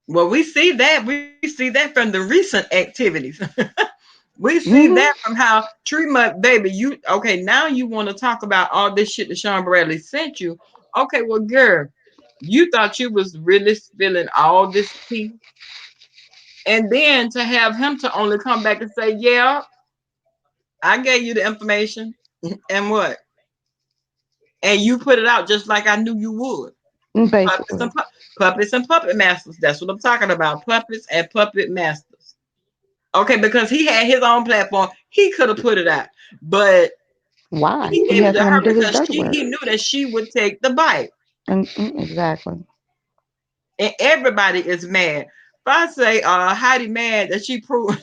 Well, we see that from the recent activities. We see that Hmm. from how Tree Mut, baby, you okay? Now you want to talk about all this shit that Sean Bradley sent you? Okay, well, girl, you thought you was really spilling all this tea, and then to have him to only come back and say, "Yeah, I gave you the information," and what? And you put it out just like I knew you would. Puppets and Basically. puppets and puppet masters. That's what I'm talking about. Puppets and puppet masters. Okay, because he had his own platform, he could have put it out, but Why? he He gave it has to someone her to do his because dirty work. he knew that she would take the bite, Exactly. and everybody is mad. If I say Heidi mad that she proved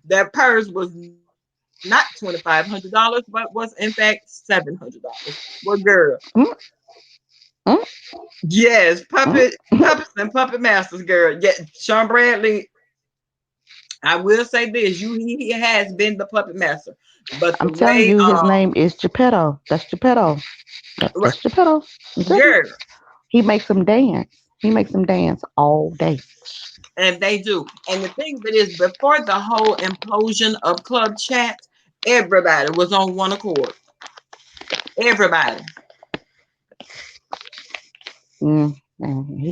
that purse was not $2,500, but was in fact $700. Well, girl, Mm, mm, yes, mm. puppets and puppet masters, girl. Yeah, Sean Bradley. I will say this: he has been the puppet master, but the I'm telling way you, his name is Geppetto. That's Geppetto. right, That's Geppetto. I'm telling you. girl, He makes them dance. He makes them dance all day. and they do. And the thing of it is, before the whole implosion of club chat, everybody was on one accord. Everybody.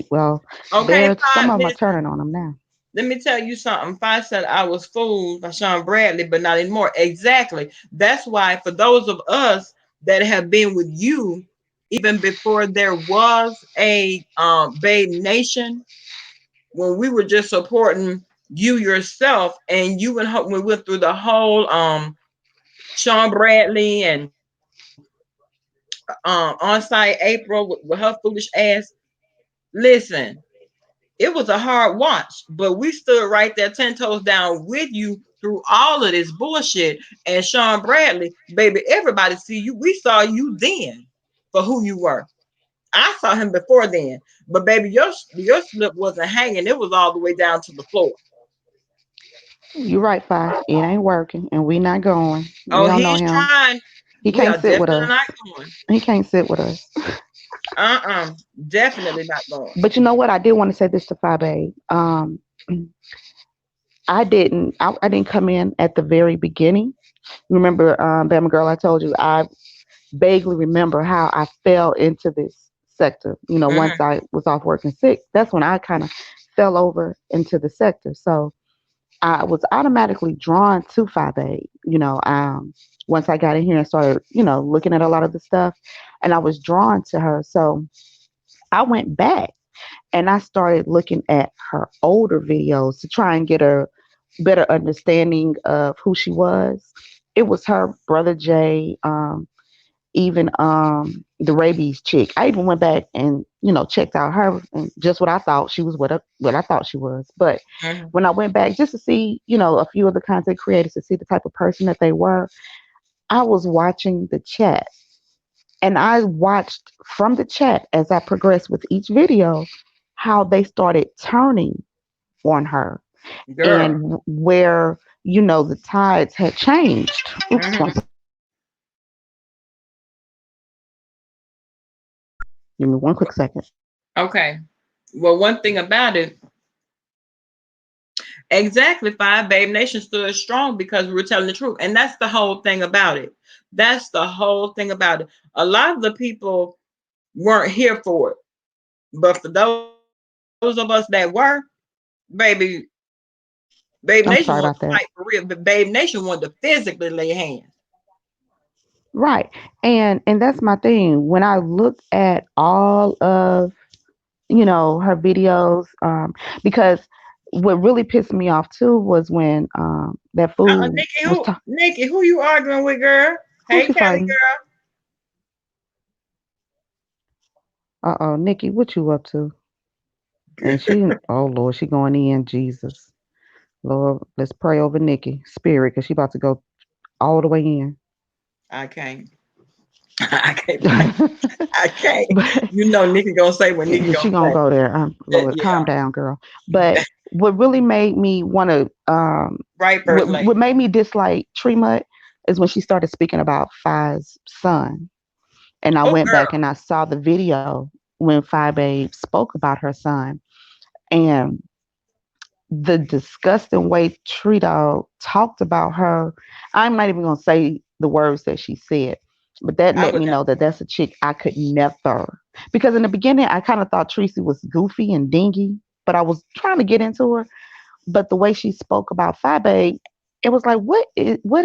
Well, Okay, some fine. of them are Listen, turning on him now. let me tell you something. Five said I was fooled by Sean Bradley, but not anymore. Exactly. That's why for those of us that have been with you, even before there was a Babe Nation, when we were just supporting you yourself, and you and we went through the whole Sean Bradley and on site April with her foolish ass. Listen, it was a hard watch, but we stood right there 10 toes down with you through all of this bullshit. And Sean Bradley, baby, everybody see you. We saw you then for who you were. I saw him before then, but baby, your slip wasn't hanging. It was all the way down to the floor. You're right, Fi. It ain't working, and we not going. We Oh, don't know he's him. trying. He We can't are sit with definitely us. not going. He can't sit with us. Uh-uh. Definitely not going. But you know what? I did want to say this to Fabe. I didn't come in at the very beginning. Remember, Bama girl, I told you I vaguely remember how I fell into this sector. Once Mm-hmm. I was off working sick, that's when I kind of fell over into the sector. So I was automatically drawn to 5A. Once I got in here and started, looking at a lot of the stuff, and I was drawn to her. So I went back and I started looking at her older videos to try and get a better understanding of who she was. It was her brother Jay. even the rabies chick. I even went back and checked out her and just what I thought she was, what I thought she was. But Mhm. when I went back just to see a few of the content creators to see the type of person that they were, I was watching the chat, and I watched from the chat as I progressed with each video how they started turning on her, Girl. and where the tides had changed. Oops, Mhm. give me one quick second. Okay. Well, one thing about it, exactly, Five Babe Nation stood strong because we were telling the truth. And that's the whole thing about it. That's the whole thing about it. A lot of the people weren't here for it. But for those of us that were, baby, Babe Nation I'm wanted to sorry fight about for that. real. But Babe Nation wanted to physically lay hands. Right. And that's my thing. When I looked at all of, her videos, because what really pissed me off too was when that fool Nikki, was who you arguing with, girl? who Hey, she Kelly, fighting? girl. Uh-oh, Nikki, what you up to? And she, oh Lord, she going in, Jesus. Lord, let's pray over Nikki spirit, because she about to go all the way in. I can't. I can't. But I can't. You know, Nikki gonna say what Nikki she gonna gonna say. go there. Lord, calm Yeah, down, girl. But what really made me want to, right, what First Lady. what made me dislike Tree Mud is when she started speaking about Fi's son, and I Oh, went girl. back and I saw the video when Fi Babe spoke about her son, and the disgusting way Tree Dog talked about her. I'm not even gonna say the words that she said, but that I let would me know that that's a chick I could never. Because in the beginning, I kind of thought Tracy was goofy and dingy, but I was trying to get into her. But the way she spoke about Fi Babe, it was like, what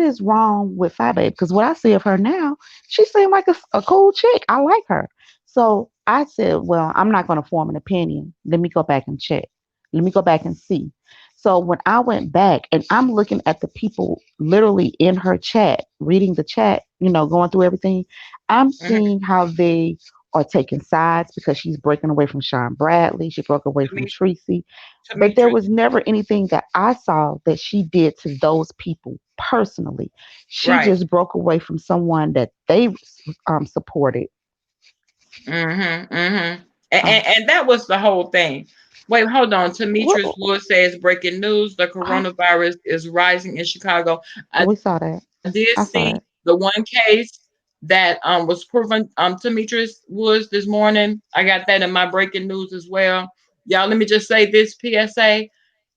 is wrong with Fi Babe? Because what I see of her now, she seemed like a cool chick. I like her. So I said, well, I'm not going to form an opinion. Let me go back and check. Let me go back and see. So when I went back and I'm looking at the people literally in her chat, reading the chat, going through everything, I'm mhm, seeing how they are taking sides because she's breaking away from Sean Bradley. She broke away from Demetrius. Tracy, but there Demetrius. was never anything that I saw that she did to those people personally. She Right. just broke away from someone that they supported. Mm-hmm. Mm-hmm. And, Um, and, and that was the whole thing. Wait, hold on. what, Demetrius Wood says breaking news: the oh, coronavirus is rising in Chicago. I we did saw that. see I the saw one that. case that was proven Demetrius Woods this morning. I got that in my breaking news as well. Y'all, let me just say this PSA.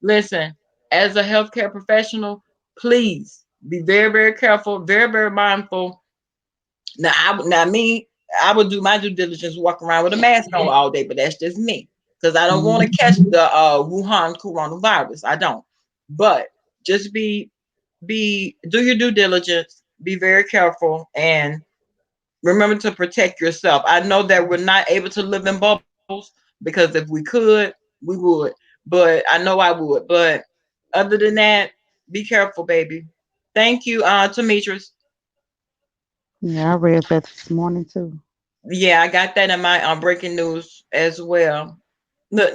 Listen, as a healthcare professional, please be very, very careful, very, very mindful. Now me, I would do my due diligence, walk around with a mask on all day, but that's just me because I don't want to Mhm. catch the Wuhan coronavirus. I don't. But just be do your due diligence, be very careful, and remember to protect yourself. I know that we're not able to live in bubbles because if we could, we would. But I know I would. But other than that, be careful, baby. Thank you, Demetrius. Yeah, I read that this morning too. Yeah, I got that in my breaking news as well. Look,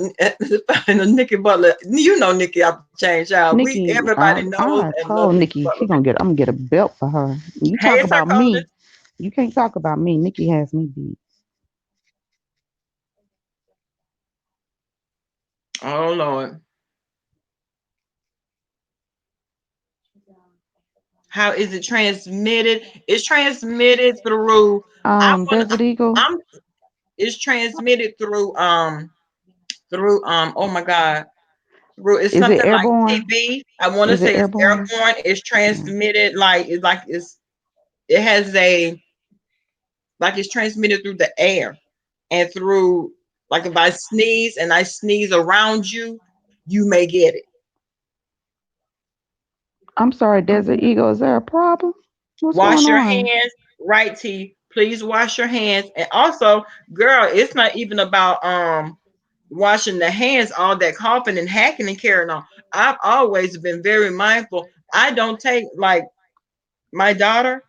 Nikki Butler, you know Nikki off the chain, child. We Nikki, everybody knows I and love told Nikki Nikki Butler. she gonna get. I'm gonna get a belt for her. You Hey, talk about Sarkozy. me. You can't talk about me. Nikki has me beat. Oh Lord, how is it transmitted? It's transmitted through. I want. Desert Eagle. I'm. It's transmitted through. Oh my God. Through. It's Is it something like airborne? TB. I want to Is it say it's airborne? airborne. It's Yeah. transmitted like it's. It has a like it's transmitted through the air and through like if I sneeze and I sneeze around you, you may get it. I'm sorry, Desert Eagle. Is there a problem? What's Wash going your on? hands, right, T. Please wash your hands. And also, girl, it's not even about washing the hands, all that coughing and hacking and carrying on. I've always been very mindful. I don't take like my daughter,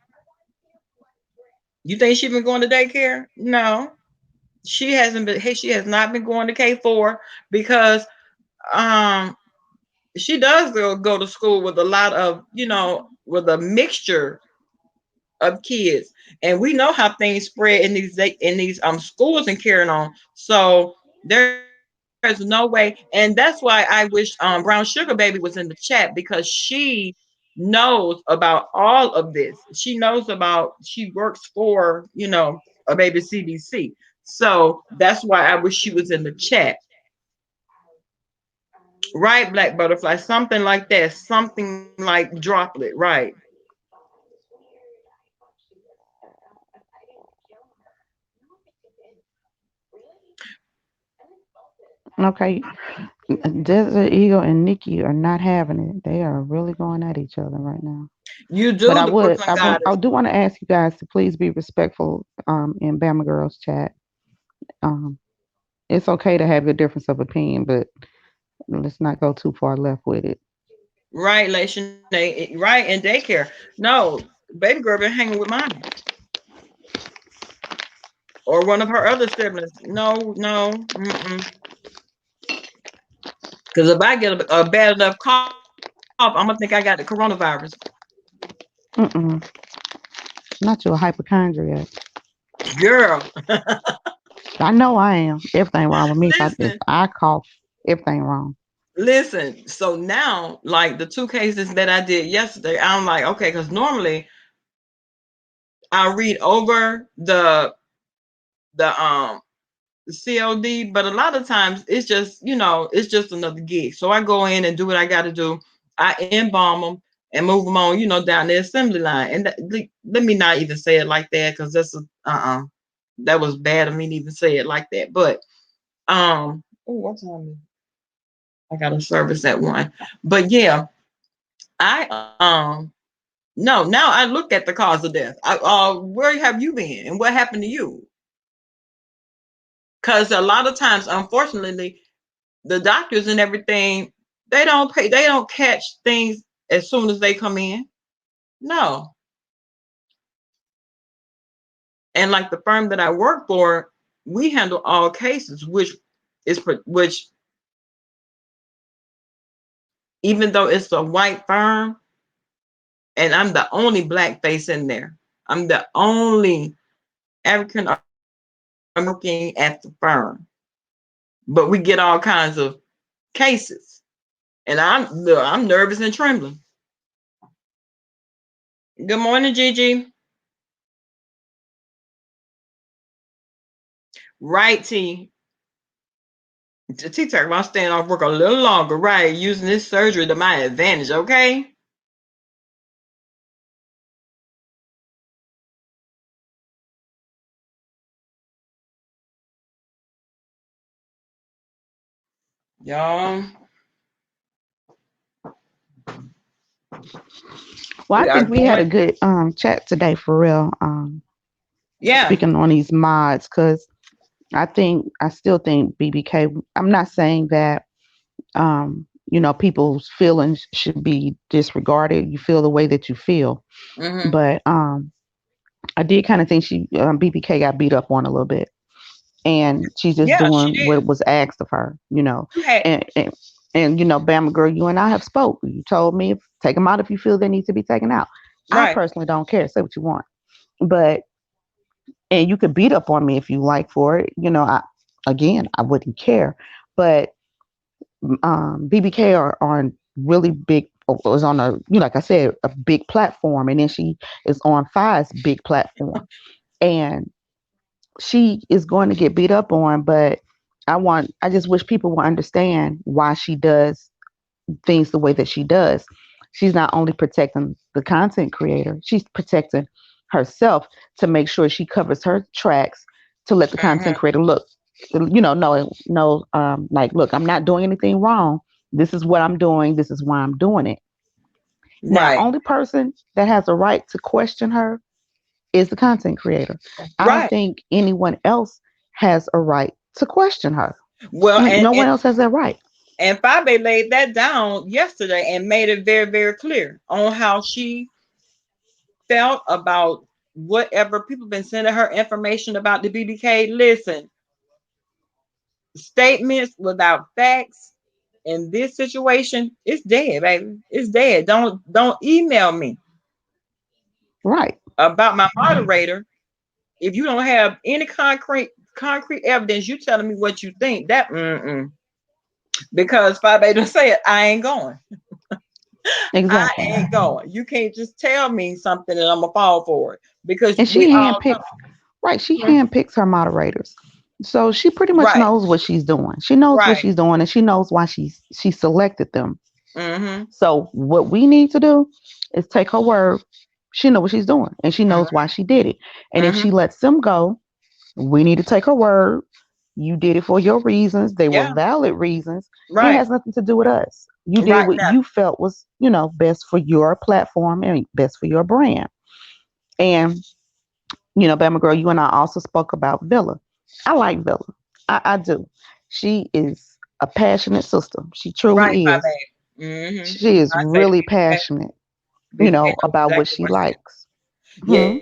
You think she been going to daycare? No, she hasn't been. Hey, she has not been going to K4 because um she does go to school with a lot of, with a mixture of kids, and we know how things spread in these schools and carrying on. So there's no way, and that's why I wish Brown Sugar Baby was in the chat, because she knows about all of this. She knows about, she works for, a baby CDC. So that's why I wish she was in the chat. Right, Black Butterfly, something like that, something like Droplet, right? Okay, Desert Eagle and Nikki are not having it. They are really going at each other right now. You But do the Brooklyn I Goddess. do want to ask you guys to please be respectful in Bama Girls chat. Um, it's okay to have your difference of opinion, but let's not go too far left with it. Right, right, in daycare. No, baby girl been hanging with mommy or one of her other siblings. No, no, because if I get a bad enough cough, I'm gonna think I got the coronavirus. Mm-mm. Not you a hypochondriac. Girl, I know I am. Everything wrong with me. If listen, I cough, everything wrong. listen. So now, like the two cases that I did yesterday, I'm like, okay, because normally I read over the COD, but a lot of times it's just, it's just another gig. So I go in and do what I got to do. I embalm them and move them on, down the assembly line. And let me not even say it like that, because that was bad of me to even say it like that. But what time is I got a service at 1? But yeah, I no, now I look at the cause of death. Where have you been and what happened to you? Because a lot of times, unfortunately, the doctors and everything, they don't catch things as soon as they come in. No. And like the firm that I work for, we handle all cases, which even though it's a white firm and I'm the only black face in there, I'm the only African American working at the firm, but we get all kinds of cases, and I'm nervous and trembling. Good morning, Gigi. Right, T. T-Tech, I'm staying off work a little longer, right? Using this surgery to my advantage, okay? Y'all, Well, I we are think we had going. a good chat today for real. Yeah. Speaking on these mods, because I still think BBK. I'm not saying that people's feelings should be disregarded. You feel the way that you feel, Mm-hmm. but I did kind of think BBK got beat up on a little bit, and she's just Yeah, she doing did. what was asked of her, You had and Bama girl, you and I have spoke. You told me take them out if you feel they need to be taken out. I right, personally don't care. Say what you want, but and you could beat up on me if you like for it. I wouldn't care, but BBK are on really big was on a like I said a big platform, and then she is on Fi's big platform, and she is going to get beat up on. But I just wish people will understand why she does things the way that she does. She's not only protecting the content creator, she's protecting herself to make sure she covers her tracks to let the content mm-hmm. creator look, no, like, look, I'm not doing anything wrong. This is what I'm doing. This is why I'm doing it. Now, Right, only person that has a right to question her is the content creator. I don't right. think anyone else has a right to question her. Well, No one else has that right. and Fabe laid that down yesterday and made it very, very clear on how she felt about whatever people been sending her information about the BBK. Listen, statements without facts in this situation, it's dead, baby. It's dead. Don't email me Right. about my moderator if you don't have any concrete evidence. You telling me what you think that because 5A don't say it, I ain't going. I Exactly. ain't going. You can't just tell me something and I'm gonna fall for it because And we she all handpicks, right? She know. handpicks her moderators. So she pretty much Right, knows what she's doing. She knows what right. she's doing and she knows why she selected them. Mm-hmm. So what we need to do is take her word. She knows what she's doing and she knows why she did it. And if Mm-hmm. she lets them go, we need to take her word. You did it for your reasons. They were Yeah, valid reasons. It right. has nothing to do with us. You did Right what now. you felt was, best for your platform and best for your brand. And, Bama Girl, you and I also spoke about Villa. I like Villa. I do. She is a passionate sister. She Right, truly is. 5A. Mm-hmm. She is I say really passionate, BBK knows about what exactly she what she likes. is. Hmm. Yeah.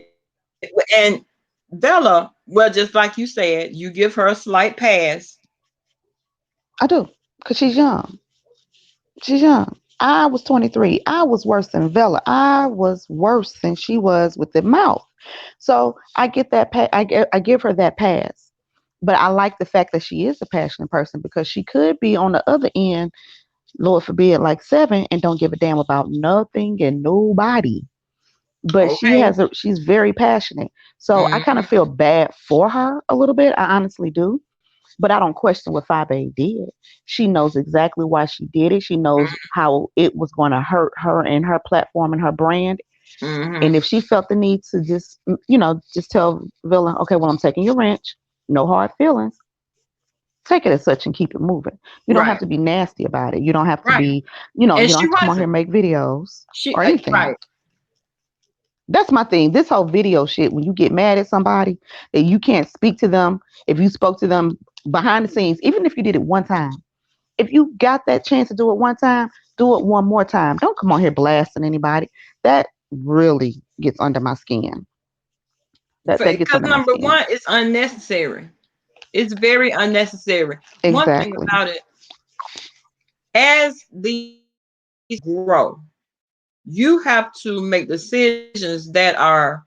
And Bella, well, just like you said, you give her a slight pass. I do. Because she's young. She's young. I was 23. I was worse than Vela. I was worse than she was with the mouth. So I get that. I give her that pass. But I like the fact that she is a passionate person because she could be on the other end, Lord forbid, like 7 and don't give a damn about nothing and nobody. But Okay. she's very passionate. So I kind of Mm-hmm. feel bad for her a little bit. I honestly do. But I don't question what 5A did. She knows exactly why she did it. She knows how it was going to hurt her and her platform and her brand. And Mm-hmm. if she felt the need to just tell Villa, okay, well, I'm taking your wrench, no hard feelings, take it as such and keep it moving. You don't have Right. to be nasty about it. You don't have to Right. be, And you don't she have to come on here wasn't. and make videos She or anything. right. That's my thing. This whole video shit, when you get mad at somebody and you can't speak to them, if you spoke to them behind the scenes, even if you did it one time, if you got that chance to do it one time, do it one more time. Don't come on here blasting anybody. That really gets under my skin. That gets Because under my number skin. one, it's unnecessary. It's very unnecessary. One thing Exactly. about it, as these grow, you have to make decisions that are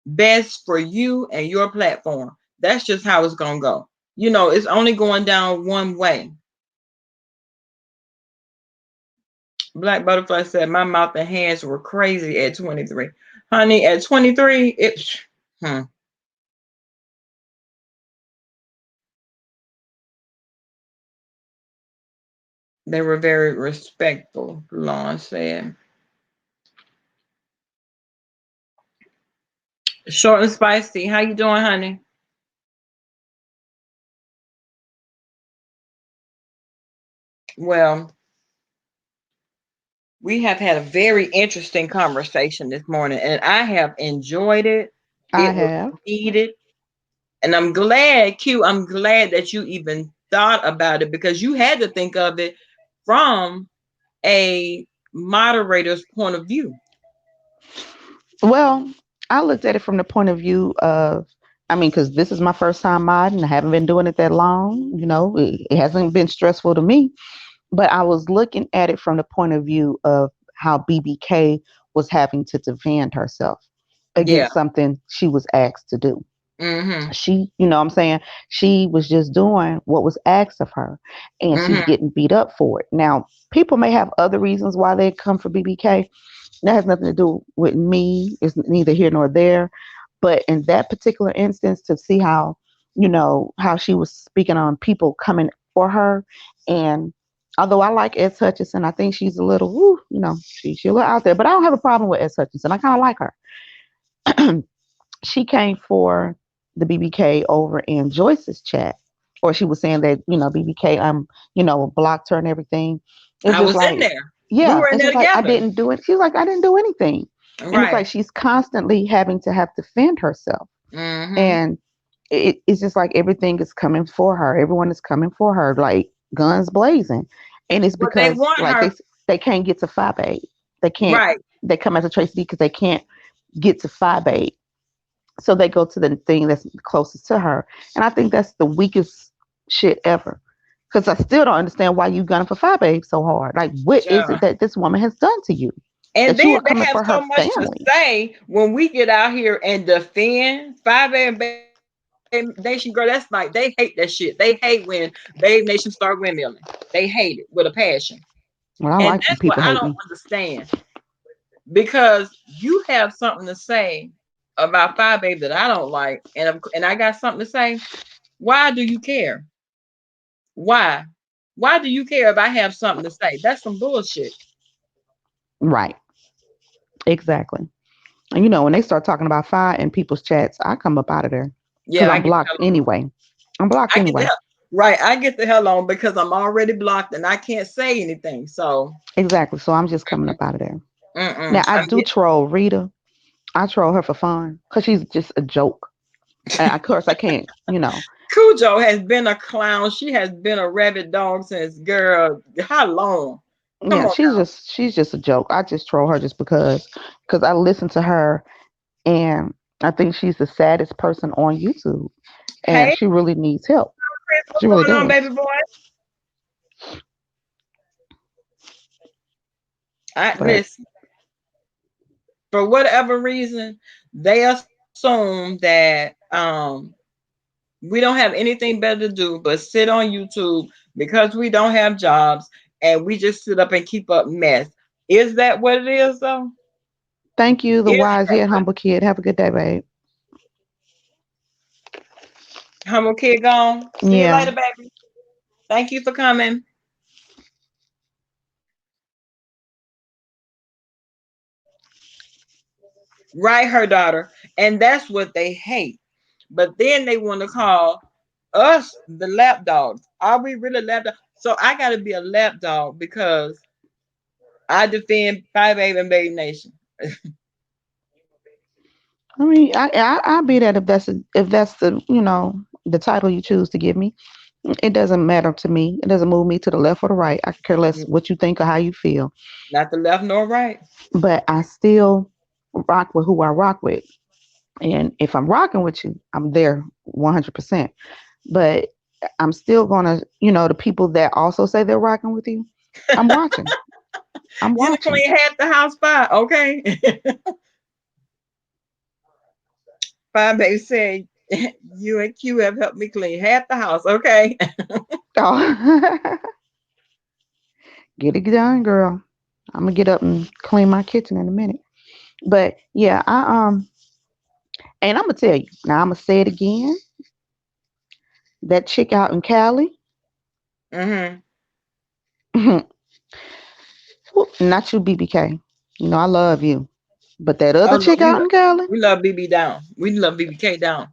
best for you and your platform. That's just how it's gonna go. It's only going down one way. Black Butterfly said, "My mouth and hands were crazy at 23, honey. At 23, hmm, they were very respectful." Lon said, "Short and spicy. How you doing, honey?" Well, we have had a very interesting conversation this morning, and I have enjoyed it. I It was have. needed. And I'm glad, Q, I'm glad that you even thought about it because you had to think of it from a moderator's point of view. Well, I looked at it from the point of view of, I mean, because this is my first time modding. I haven't been doing it that long. It hasn't been stressful to me. But I was looking at it from the point of view of how BBK was having to defend herself Yeah. against something she was asked to do. Mm-hmm. She, what I'm saying, she was just doing what was asked of her and she's Mm-hmm. getting beat up for it. Now, people may have other reasons why they come for BBK. That has nothing to do with me. It's neither here nor there. But in that particular instance, to see how she was speaking on people coming for her, and although I like S. Hutchinson, I think she's a little, she's a little out there. But I don't have a problem with S. Hutchinson. I kind of like her. She came for the BBK over in Joyce's chat, or she was saying that BBK blocked her and everything. It's I just was in like, there. We yeah, were in it's there just like I together. didn't do it. She's like, I didn't do anything, and it's like Right. she's constantly having to have defend herself, Mm-hmm. and it's just like everything is coming for her. Everyone is coming for her, like guns blazing, and it's But they because want like her. they can't get to 5A. They can't. Right. They come as a Tracy because they can't get to 5A. So they go to the thing that's closest to her. And I think that's the weakest shit ever. Because I still don't understand why you gunning for Fire Babe so hard. Like, what is it Child. that this woman has done to you? And That you then are they coming have for her so much to family. say when we get out here and defend Five A and Babe Nation, girl. That's like they hate that shit. They hate when Babe Nation start windmilling. They hate it with a passion. And Well, I that's like what when I people don't hate me. understand. Because you have something to say about Five Babe that I don't like, and I got something to say. Why do you care? Why? Why do you care if I have something to say? That's some bullshit. Right. Exactly. And you know, when they start talking about fire in people's chats, I come up out of there. Because Yeah, I I'm get the blocked hell on. anyway. I'm blocked I get the anyway. hell right. I get the hell on because I'm already blocked and I can't say anything. So, Exactly. So I'm just coming up out of there. Now, I I'm do troll Rita. I troll her for fun because she's just a joke. And of course, I can't, you know. Cujo has been a clown. She has been a rabid dog since girl. How long? Come Yeah, on she's just a joke. I just troll her just because I listen to her and I think she's the saddest person on YouTube now. and Hey, she really needs help. Chris, She what's really going on, does. baby boy? I But listen. For whatever reason, they assume that we don't have anything better to do but sit on YouTube because we don't have jobs and we just sit up and keep up mess. Is that what it is though? thank you, the Is wise that yet what humble kid. Have a good day, babe. Humble kid gone? See you Yeah. later, baby. Thank you for coming. Right, her daughter. And that's what they hate. But then they want to call us the lap dogs. Are we really lap dogs? So I got to be a lap dog because I defend Five A and Baby Nation. I mean, I'll be that if that's the the title you choose to give me. It doesn't matter to me. It doesn't move me to the left or the right. I could care less what you think or how you feel. Not the left nor right. But I still rock with who I rock with. And if I'm rocking with you, I'm there 100%. But I'm still gonna, the people that also say they're rocking with you, I'm watching. I'm You done watching. clean half the house by, okay? Five Baby said, you and Q have helped me clean half the house, okay? Oh, get it done, girl. I'm gonna get up and clean my kitchen in a minute. But yeah, and I'm gonna tell you now. I'm gonna say it again. That chick out in Cali, Mm-hmm. not you, BBK. You know I love you, but that other Oh no, chick out in Cali, we love BB down. We love BBK down.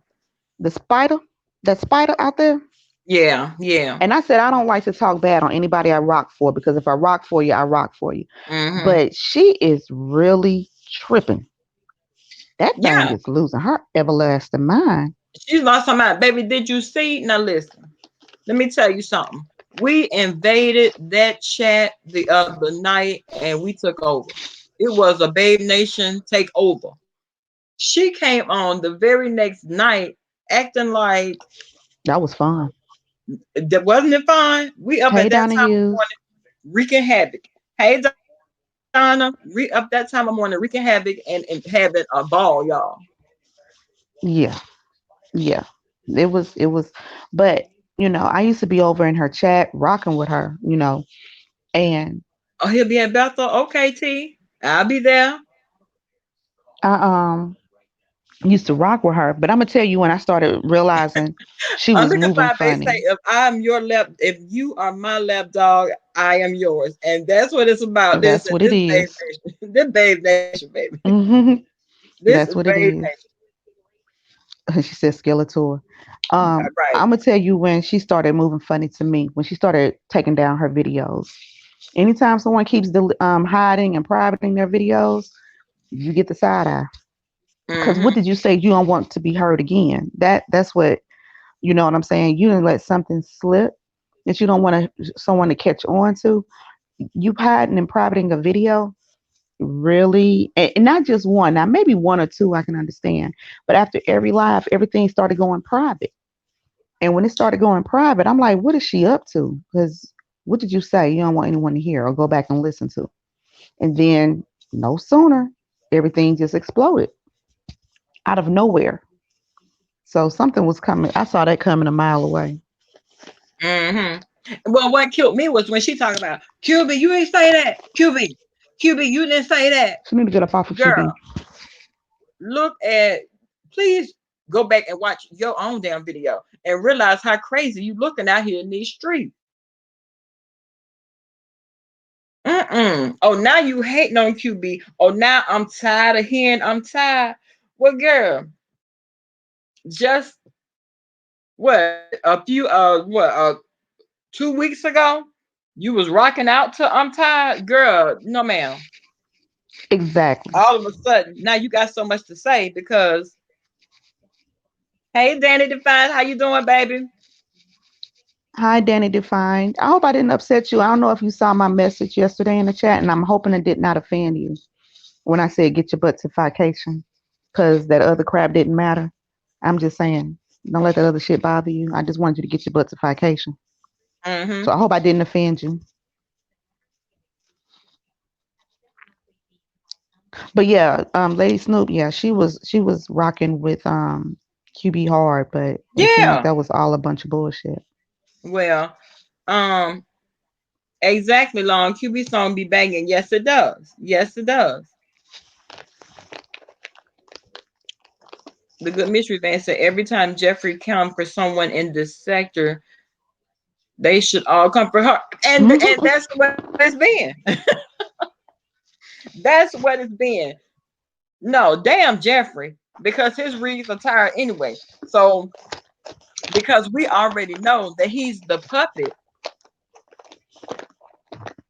the spider, that spider out there. Yeah, yeah. And I said I don't like to talk bad on anybody I rock for because if I rock for you, I rock for you. Mm-hmm. But she is really tripping. That thing Yeah. is losing her everlasting mind. She lost her mind. Baby, did you see? Now listen. Let me tell you something. We invaded that chat the other night and we took over. It was a Babe Nation takeover. She came on the very next night acting like That was fun. that wasn't it fine. We up Hey, at that Donna time of Hughes. morning wreaking havoc. Hey Donna, up that time of morning wreaking havoc and having a ball, y'all. Yeah, yeah. It was, but I used to be over in her chat rocking with her, and Oh, he'll be in Bethel. Okay, T. I'll be there. I used to rock with her. But I'm gonna tell you when I started realizing she was Look at moving five. They say funny. if you are my lap dog, I am yours, and that's what it's about. That's Listen, what it this Babe is. Nation, this Babe Nation, baby. This is That's what it Babe is. Nation. She said Skeletor. Right. I'm gonna tell you when she started moving funny to me. When she started taking down her videos. Anytime someone keeps hiding and privating their videos, you get the side eye. Because Mm-hmm. what did you say? You don't want to be heard again. That's what what I'm saying. You didn't let something slip that you don't want someone to catch on to. You hiding and privating a video. really, and not just one. Now maybe one or two I can understand, but after every live, everything started going private. And when it started going private, I'm like, what is she up to? Because what did you say? You don't want anyone to hear or go back and listen to. And then no sooner, everything just exploded out of nowhere. So something was coming. I saw that coming a mile away. Mm-hmm. Well, what killed me was when she talked about QB, you ain't say that. QB, you didn't say that. She need to get up off of Girl, QB. look at, please go back and watch your own damn video and realize how crazy you looking out here in these streets. Mm-mm. Oh, now you hating on QB. Oh, now I'm tired of hearing I'm tired. Well, girl, just what a few 2 weeks ago, you was rocking out to I'm tired, girl. No, ma'am. Exactly. All of a sudden, now you got so much to say because, hey, Danny Define, how you doing, baby? Hi, Danny Defined. I hope I didn't upset you. I don't know if you saw my message yesterday in the chat, and I'm hoping it did not offend you when I said get your butt to vacation because that other crap didn't matter. I'm just saying, don't let that other shit bother you. I just wanted you to get your butt to vacation. Mm-hmm. So I hope I didn't offend you. But yeah, Lady Snoop, yeah, she was rocking with QB hard, but it seemed like Yeah. that was all a bunch of bullshit. Well, um, exactly. Long QB song be banging. Yes, it does. Yes, it does. The good mystery man said every time Jeffrey come for someone in this sector, they should all come for her, and that's what it's been. That's what it's been. No, damn Jeffrey, because his reads are tired anyway. So because we already know that he's the puppet,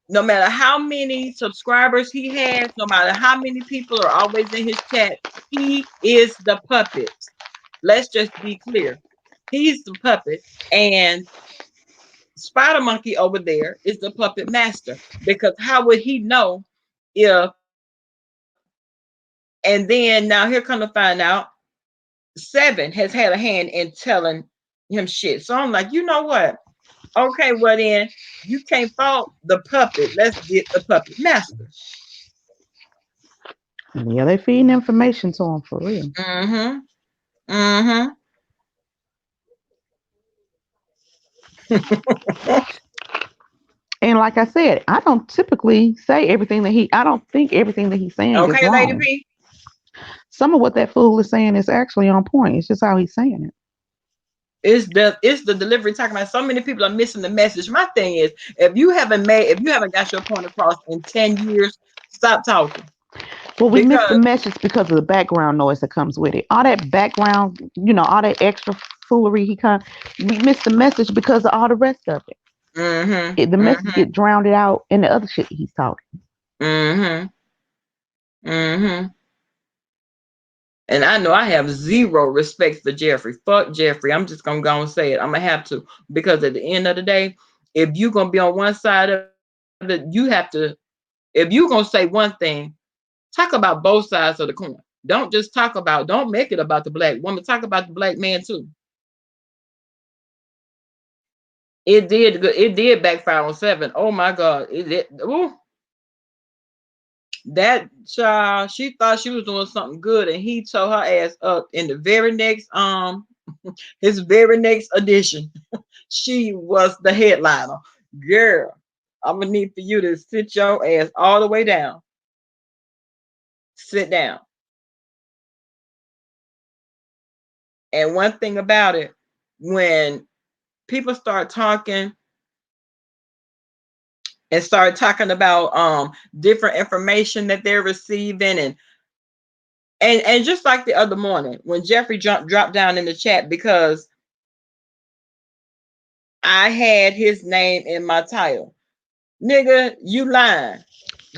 no matter how many subscribers he has, no matter how many people are always in his chat, he is the puppet. Let's just be clear. He's the puppet, and Spider Monkey over there is the puppet master. Because how would he know if, and then now here come to find out, Seven has had a hand in telling him shit. So I'm like, you know what? Okay, well then you can't fault the puppet. Let's get the puppet master. Yeah, they feeding information to him for real. Mm-hmm. Mm-hmm. And like I said, I don't typically say everything that he. I don't think everything that he's saying is Okay, Lady wrong. P. Some of what that fool is saying is actually on point. It's just how he's saying it. It's the delivery talking about so many people are missing the message. My thing is, if you haven't got your point across in 10 years, stop talking. Well, we miss the Because message because of the background noise that comes with it. All that background, all that extra foolery we miss the message because of all the rest of it. mm-hmm, The message mm-hmm, get drowned out in the other shit he's talking. mm-hmm, mm-hmm. And I know I have zero respect for Jeffrey. Fuck Jeffrey. I'm just gonna go and say it. I'm gonna have to, because at the end of the day, if you're gonna be on one side of it, you have to. If you're gonna say one thing, talk about both sides of the coin. Don't just talk about. Don't make it about the black woman. Talk about the black man too. It did backfire on Seven. Oh my God. It did. Ooh, that child. She thought she was doing something good, and he tore her ass up in the very next his very next edition. She was the headliner. Girl, I'm gonna need for you to sit your ass all the way down. Sit down. And one thing about it, when people start talking and start talking about different information that they're receiving, and just like the other morning when Jeffrey dropped down in the chat because I had his name in my title. Nigga, you lying.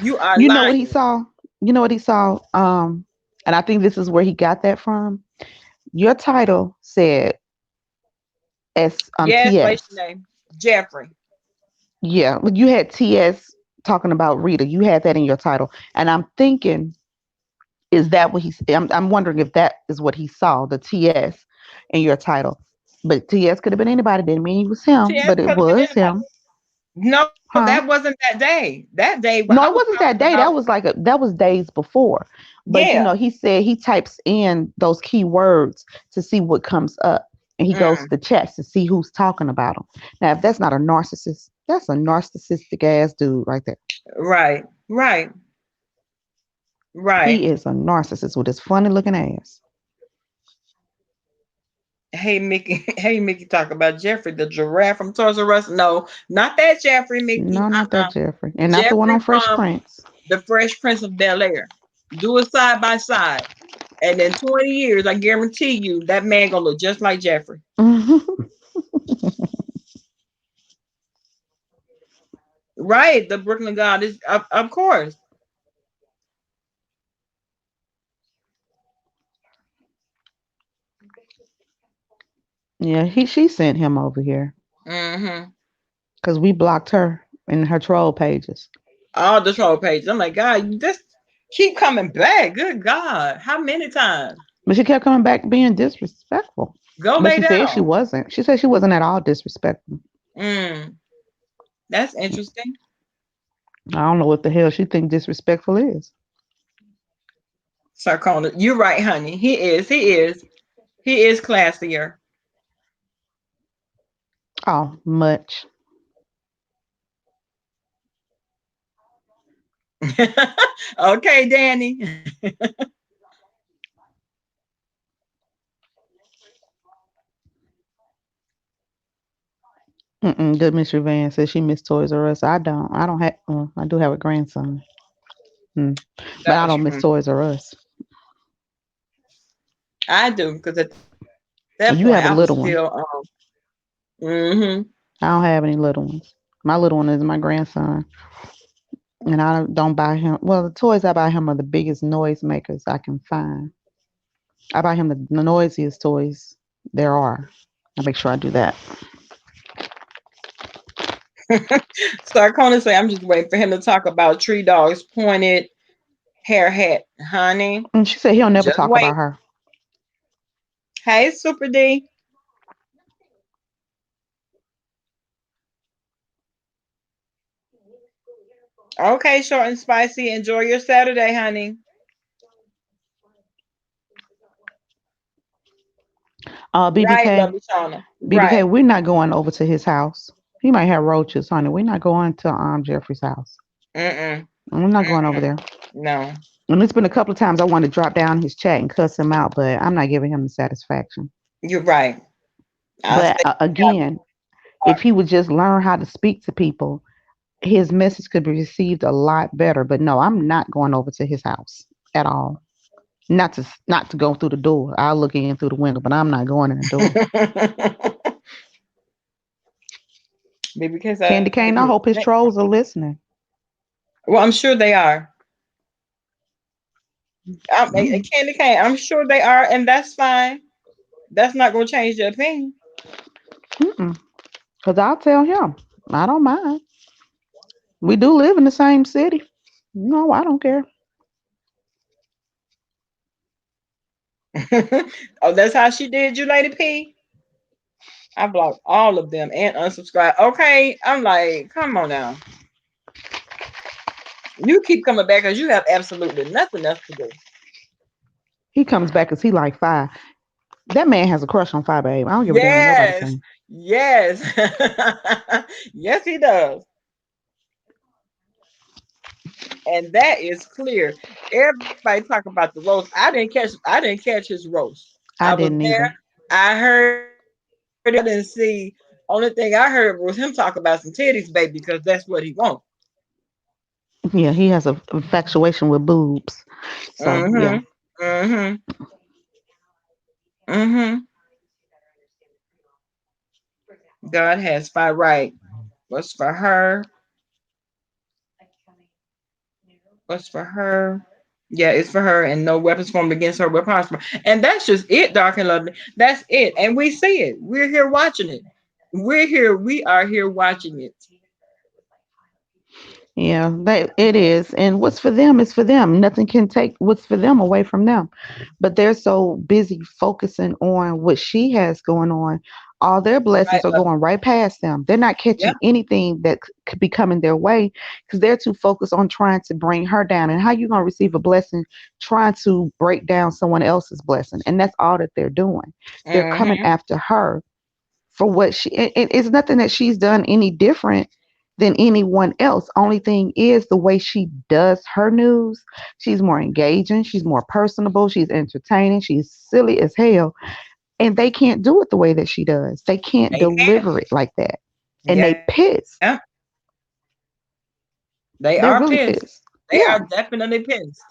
You are You know what he lying. saw? You know what he saw? And I think this is where he got that from. Your title said S Yes, what's TS. your name? Jeffrey. Yeah, but you had TS talking about Rita. You had that in your title, and I'm thinking, is that what he's? I'm wondering if that is what he saw, the TS in your title. But TS could have been anybody. Didn't mean it was him, TS but could it have been was anybody. him, No, that huh? wasn't that day. That day, I No, was it wasn't talking that day. about, That was that was days before. But yeah. he said he types in those keywords to see what comes up, and he goes to Mm, the chats to see who's talking about him. Now, if that's not a narcissist, that's a narcissistic ass dude right there. right, right, He right. is a narcissist with his funny looking ass. Hey Mickey, hey Mickey, talk about Jeffrey, the giraffe from Toys R Us. No, not that Jeffrey, Mickey. No, not that Jeffrey, and not the one Jeffrey on Fresh from Prince. the Fresh Prince of Bel Air. Do it side by side, and in 20 years, I guarantee you that man gonna look just like Jeffrey. Right, the Brooklyn God is, of course. Yeah, she sent him over here Mm-hmm. because we blocked her in her troll pages. All the troll pages. I'm like, God, you just keep coming back. Good God, how many times? But she kept coming back being disrespectful. Go But lay she said she down. wasn't. She said she wasn't at all disrespectful. Mm, that's interesting. I don't know what the hell she think disrespectful is. Sarcona, you're right, honey. He is. He is. He is classier. Oh, much. Okay, Danny. Good Miss Van says she missed Toys R Us. I don't. I don't have. Well, I do have a grandson, mm. But I That's don't miss true. Toys R Us. I do because at that point I was You still have a little one. mm-hmm. I don't have any little ones. My little one is my grandson, and I don't buy him. Well, the toys I buy him are the biggest noise makers I can find. I buy him the noisiest toys there are. I make sure I do that. Sarcona say I'm just waiting for him to talk about Tree Dog's pointed hair hat, honey. And she said he'll never Just talk wait. about her. Hey, Super D. Okay, short and spicy. Enjoy your Saturday, honey. Right, BBK, lovely Shauna. BBK, Right. we're not going over to his house. He might have roaches, honey. We're not going to Jeffrey's house. Mm-mm. We're not going over Mm-mm. there. No. And it's been a couple of times I wanted to drop down his chat and cuss him out, but I'm not giving him the satisfaction. You're right. I But stay again, if he would just learn how to speak to people, his message could be received a lot better. But no, I'm not going over to his house at all. Not to go through the door. I'll look in through the window, but I'm not going in the door. because Candy Cane, I hope his trolls are listening. well, I'm sure they are. Mm-mm. Candy cane. I'm sure they are, and that's fine. That's not going to change their opinion. Mm-mm. Because I'll tell him. I don't mind. We do live in the same city. No, I don't care. Oh, that's how she did you, Lady P. I blocked all of them and unsubscribed. Okay, I'm like, come on now. You keep coming back because you have absolutely nothing else to do. He comes back because he like five. That man has a crush on Five Babe. I don't give a damn what nobody Yes, saying. yes, yes, he does, and that is clear. Everybody talk about the roast. I didn't catch his roast. I I was didn't there. either. I heard it. I didn't see. Only thing I heard was him talk about some titties, baby, because that's what he wants. Yeah, he has a infatuation with boobs. So yeah. Mm-hmm. Mm-hmm. Mm-hmm. God has five right. What's for her? What's for her? Yeah, it's for her, and no weapons formed against her will prosper. And that's just it, dark and lovely. That's it. And we see it. We're here watching it. We're here. We are here watching it. Yeah, it is. And what's for them is for them. Nothing can take what's for them away from them. But they're so busy focusing on what she has going on. All their Right. blessings are going right past them. They're not Yeah. catching anything that could be coming their way because they're too focused on trying to bring her down. And how you going to receive a blessing trying to break down someone else's blessing? And that's all that they're doing. They're coming Mm-hmm. after her for what it's nothing that she's done any different than anyone else. Only thing is the way she does her news. She's more engaging, she's more personable, she's entertaining, she's silly as hell, and they can't do it the way that she does. They can't They can. deliver it like that, and they Yeah. pissed. They They're are really pissed. pissed. They Yeah. are definitely pissed.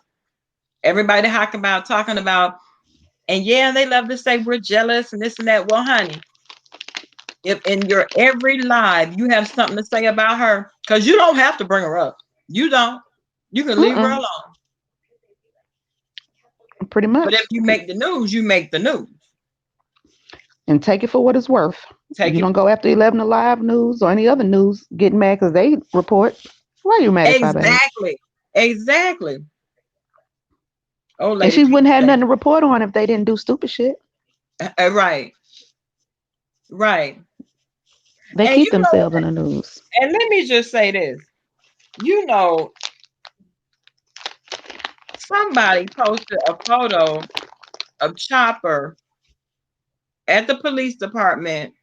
Everybody talking about, and yeah, they love to say we're jealous and this and that. Well, honey, if in your every live you have something to say about her, because you don't have to bring her up. You don't. You can leave her Mm-mm. alone. Pretty But if much. you make the news, you make the news. And take it for what it's worth. Take You it. don't go after 11 Alive News or any other news getting mad because they report. Why are you mad at 5 Exactly. Exactly. Old And lady she P wouldn't have say, nothing to report on if they didn't do stupid shit. right, right. They And keep you know, themselves in the news. and let me just say this. You know, somebody posted a photo of Chopper at the police department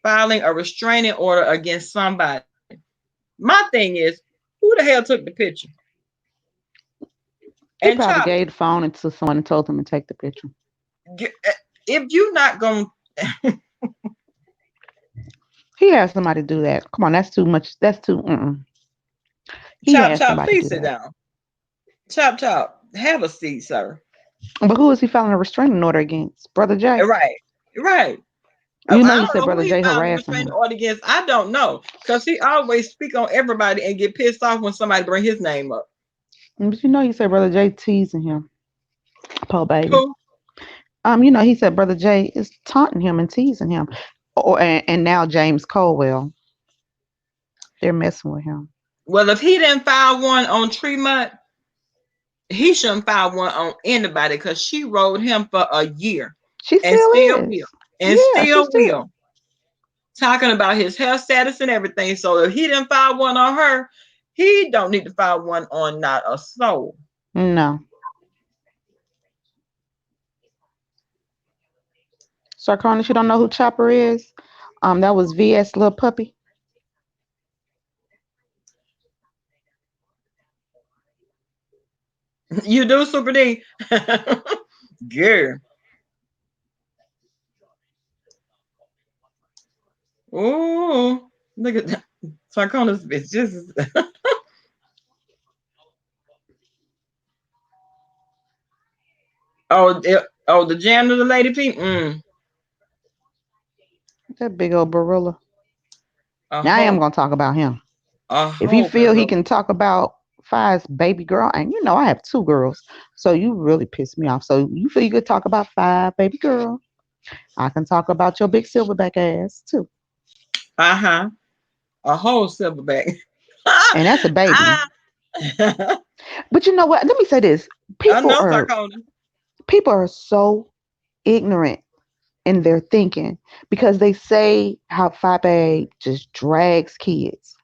filing a restraining order against somebody. My thing is, who the hell took the picture? He And probably Chopper, gave the phone to someone and told them to take the picture. if you not going to, He had somebody do that. Come on, that's too much. That's too. Mm-mm. He Chop had Chop, somebody do please sit that. down. Chop Chop, have a seat, sir. But who is he filing a restraining order against? Brother Jay. Right, right. You know, I he don't said know who Brother he Jay filed the harassing restraining him. order against. I don't know because he always speak on everybody and get pissed off when somebody bring his name up. But you know, he said Brother Jay teasing him. Poor baby. Who? He said Brother Jay is taunting him and teasing him. And now James Colwell, they're messing with him. Well, if he didn't file one on Tremont, he shouldn't file one on anybody because she rode him for a year She and still still will. is. And Yeah, she still still. will. Talking about his health status and everything. So if he didn't file one on her, he don't need to file one on not a soul. No. Sarkonis, you don't know who Chopper is? That was VS little puppy. You do, Super D? Yeah. Oh, look at that. Sarkonis is just. Oh, the janitor lady P. That big old gorilla. A Now I am whole, gonna talk about him. a If he whole feel he gorilla. can talk about Five's baby girl, and you know I have two girls, so you really piss me off. So you feel you could talk about Five baby girl? I can talk about your big silverback ass too, Uh huh. A whole silverback. and that's a baby. I, But you know what? Let me say this: I people know are Sarkonis. people are so ignorant in their thinking because they say how Five A just drags kids.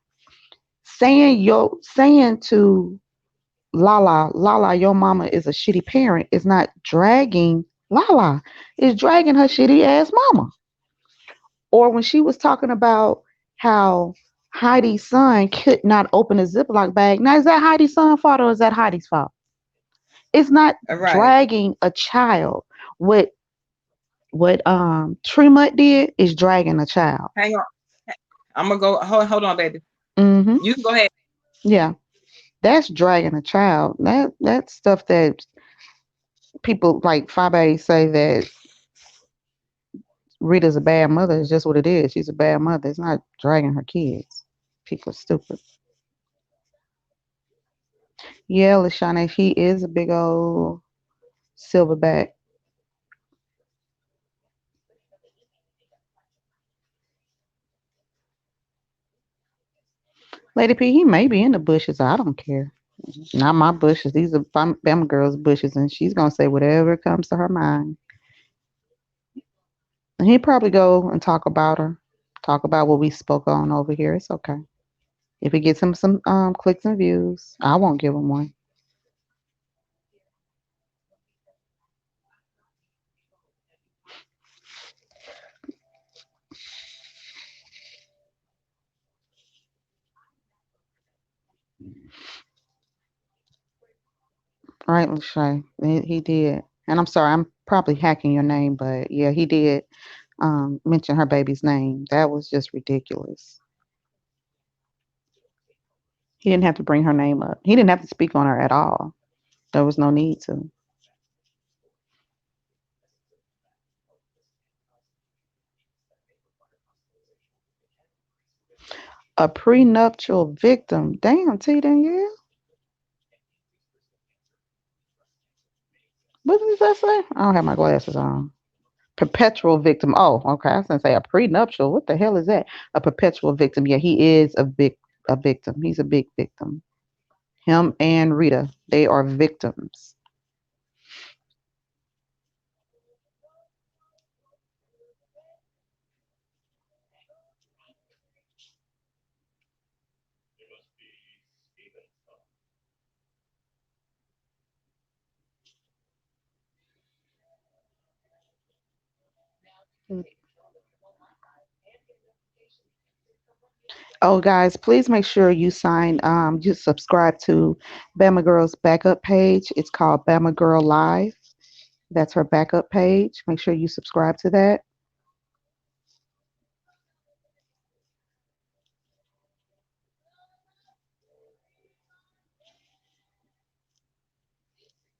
Saying to Lala, your mama is a shitty parent is not dragging Lala. It's dragging her shitty ass mama. Or when she was talking about how Heidi's son could not open a Ziploc bag. Now, is that Heidi's son's fault or is that Heidi's fault? It's not Right. dragging a child. What Tremont did is dragging a child. Hang on. I'm gonna go. Hold on, baby. Mm-hmm. You can go ahead. Yeah, that's dragging a child. That's stuff that people like Fabe say that Rita's a bad mother. It's just what it is. She's a bad mother. It's not dragging her kids. People are stupid. Yeah, Lashana, he is a big old silverback. Lady P, he may be in the bushes. I don't care. Not my bushes. These are Bama girl's bushes, and she's gonna say whatever comes to her mind. And he'd probably go and talk about her, talk about what we spoke on over here. It's okay. If it gets him some clicks and views, I won't give him one. Right, Lachey? He did. And I'm sorry, I'm probably hacking your name, but yeah, he did mention her baby's name. That was just ridiculous. He didn't have to bring her name up. He didn't have to speak on her at all. There was no need to. A prenuptial victim. Damn, T Danielle. What does that say? I don't have my glasses on. Perpetual victim. Oh, okay. I was gonna say a prenuptial. What the hell is that? A perpetual victim. Yeah, he is a victim. He's a big victim. Him and Rita, they are victims. Oh, guys, please make sure you subscribe to Bama Girl's backup page. It's called Bama Girl Live. That's her backup page. Make sure you subscribe to that.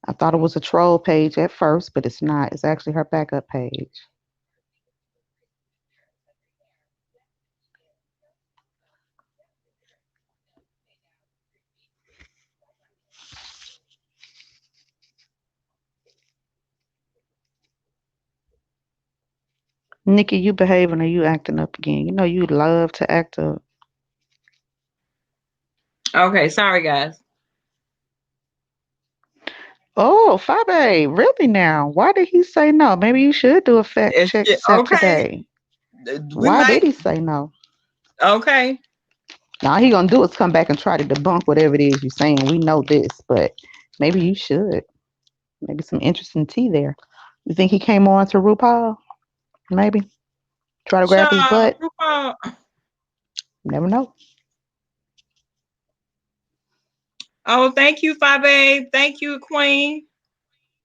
I thought it was a troll page at first, but it's not. It's actually her backup page. Nikki, you behaving or you acting up again? You know you love to act up. Okay, sorry guys. Oh, Fabe, really now? Why did he say no? Maybe you should do a fact It's check set okay. today. We Why did might. he say no? Okay. Now he gonna do is come back and try to debunk whatever it is you're saying. We know this, but maybe you should. Maybe some interesting tea there. You think he came on to RuPaul? Maybe try to grab his Shaw, butt. RuPaul. Never know. Oh, thank you, Fabe. Thank you, Queen.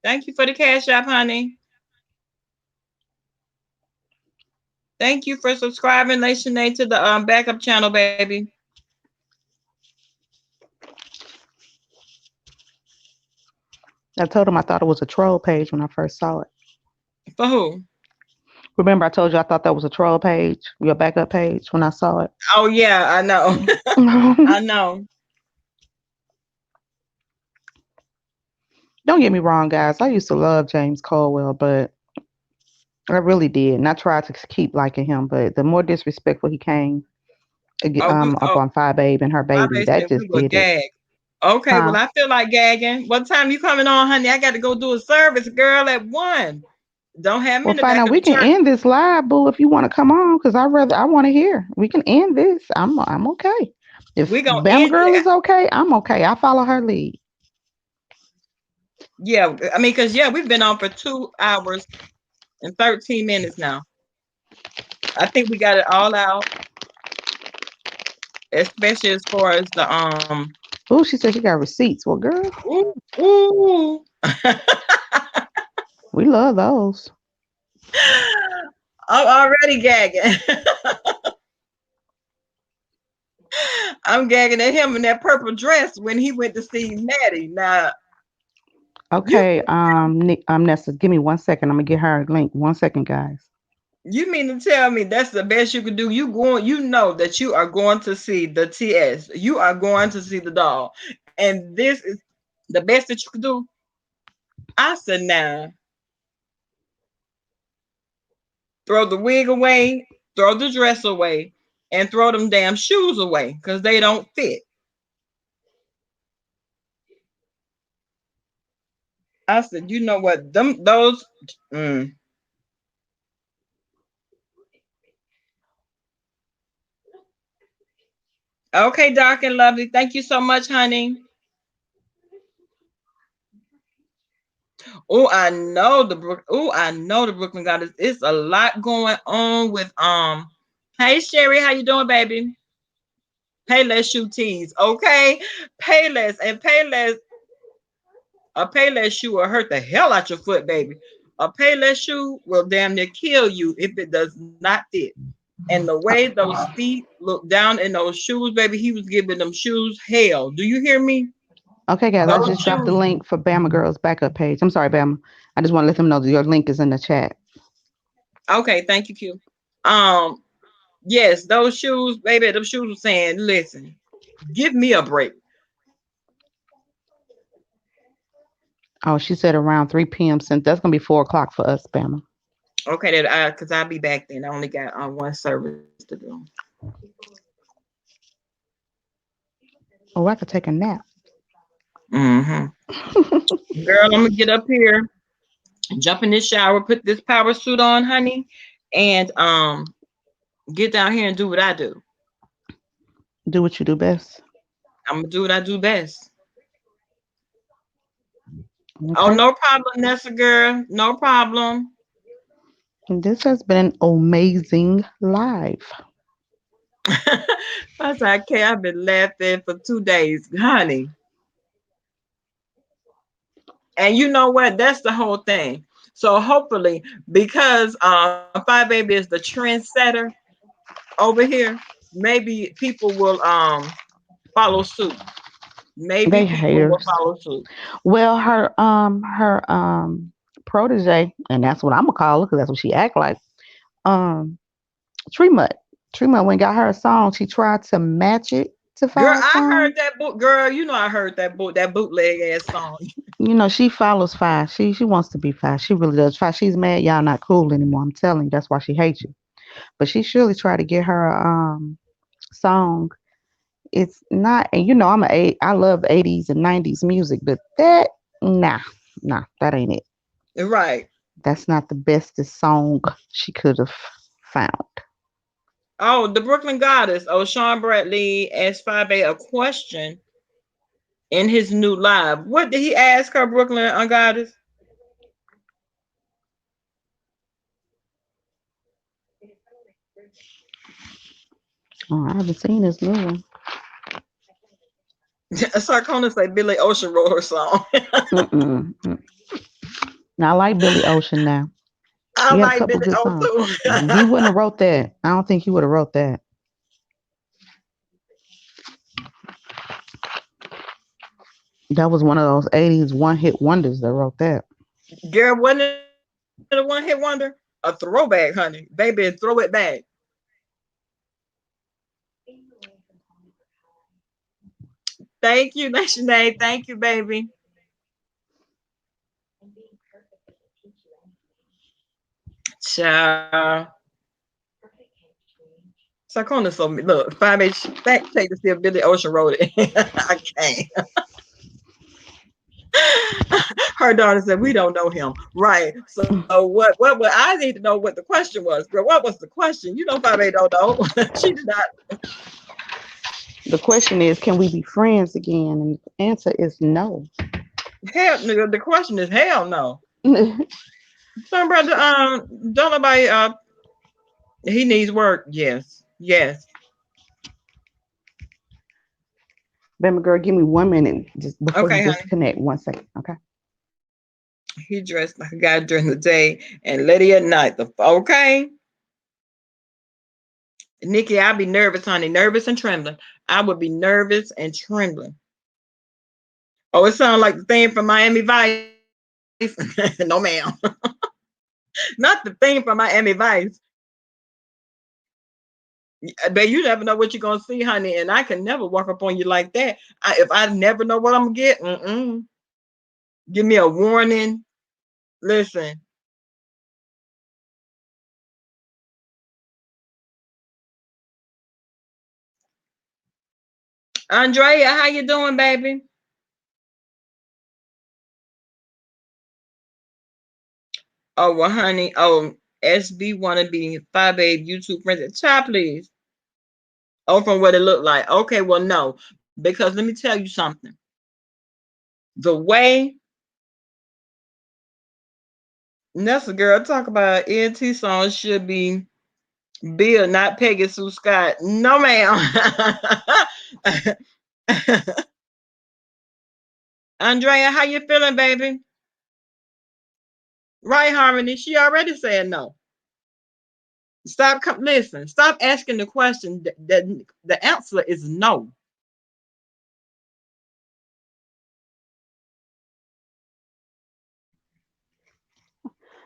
Thank you for the cash app, honey. Thank you for subscribing, Lashanae, to the backup channel, baby. I told him I thought it was a troll page when I first saw it. For who? Remember, I told you I thought that was a troll page, your backup page, when I saw it. Oh yeah, I know. I know. Don't get me wrong, guys. I used to love James Caldwell, but I really did, and I tried to keep liking him. But the more disrespectful he came, up Oh, on Five Babe and her baby, Fabe that said we just will did it, gag. Okay, well huh? I feel like gagging. What time you coming on, honey? I got to go do a service, girl, at 1. Don't have me Well, in the fine. back Now of we the can church. end this live, boo, if you want to come on, because I want to hear. We can end this. I'm okay. If We gonna Bam end Girl it. is okay, I'm okay. I follow her lead. Yeah, I mean, cause yeah, we've been on for 2 hours and 13 minutes now. I think we got it all out, especially as far as the Oh, she said she got receipts. Well, girl, ooh, ooh. we love those. I'm already gagging. I'm gagging at him in that purple dress when he went to see Maddie. Now you Okay, Nick, Nessa, give me 1 second. I'm gonna get her a link. 1 second, guys. you mean to tell me that's the best you could do? You know that you are going to see the TS. You are going to see the doll. And this is the best that you could do. I said, now throw the wig away, throw the dress away, and throw them damn shoes away because they don't fit. I said, you know what? Them those. Mm. Okay, dark and lovely. Thank you so much, honey. Oh, I know the Brook. Oh, I know the Brooklyn Goddess. It's a lot going on with Hey Sherry, how you doing, baby? Payless shoe tees, okay? Payless and Payless. A Payless shoe will hurt the hell out your foot, baby. A Payless shoe will damn near kill you if it does not fit. And the way those feet look down in those shoes, baby, he was giving them shoes hell. Do you hear me? Okay, guys, I Those just dropped the shoes. link for Bama Girl's backup page. I'm sorry, Bama. I just want to let them know that your link is in the chat. Okay, thank you, Q. Um, yes, those shoes, baby, those shoes were saying, listen, give me a break. Oh, she said around 3 p.m. Since that's gonna be 4 o'clock for us, Bama. Okay, that I because I'll be back then. I only got one service to do. Oh, I could take a nap. Mm-hmm. Girl, I'm gonna get up here, jump in this shower, put this power suit on, honey, and get down here and do what I do. Do what you do best. I'm gonna do what I do best. Oh, Okay. no problem, Nessa girl. No problem. This has been an amazing live. That's okay. I've been laughing for 2 days, honey. And you know what? That's the whole thing. So hopefully, because Five Baby is the trendsetter over here, maybe people will follow suit. Maybe They people will haters. follow suit. Well, her protege, and that's what I'm gonna call her because that's what she act like. Um, Tree Mut. Tree Mut when got her a song, she tried to match it to Girl, Five's I song. heard that book. Girl, you know I heard that book, that bootleg ass song. You know, she follows Five. She wants to be Five. She really does. Five. She's mad y'all not cool anymore. I'm telling you, that's why she hates you. But she surely tried to get her song. It's not, and you know, I love 80s and 90s music, but that nah, that ain't it. Right. That's not the bestest song she could have found. Oh, the Brooklyn Goddess. Oh, Sean Bradley asked Five A a question in his new live. What did he ask her, Brooklyn Goddess? Oh, I haven't seen this new one. Sarcona say Billy Ocean wrote her song. Mm-mm. Now, I like Billy Ocean now. I He had a like couple Billy good O songs. too. He wouldn't have wrote that. I don't think he would have wrote that. That was one of those 80s one hit wonders that wrote that. Girl, wasn't it a one hit wonder? A throwback, honey. Baby, throw it back. Thank you, Nation. Thank you, baby. Ciao. Sarcona so look, 5H fact check to see if Billy Ocean wrote it. I can't. Her daughter said, "We don't know him." Right. So what I need to know what the question was, girl. What was the question? You know 5A don't know. She did not. The question is, can we be friends again? And the answer is no. Hell, nigga, the question is hell no. Son brother, don't nobody he needs work. Yes. Yes. Baby girl, give me 1 minute just before you Okay, honey. disconnect. 1 second, okay? He dressed like a guy during the day and Letty at night. Okay. Nikki, I'd be nervous, honey. Nervous and trembling. I would be nervous and trembling. Oh, it sounds like the thing from Miami Vice. No, ma'am. Not the thing from Miami Vice. But you never know what you're gonna see, honey, and I can never walk up on you like that. If I never know what I'm gonna get, give me a warning. Listen, Andrea, how you doing, baby? Oh, well, honey. Oh, SB wanna be 5 babe YouTube friends. Child, please. Oh, from what it looked like. Okay, well, no. Because let me tell you something. The way Nessa girl talk about ENT songs should be Bill, not Peggy Sue Scott. No, ma'am. Andrea, how you feeling, baby? Right, Harmony. She already said no. Listen. Stop asking the question. The answer is no.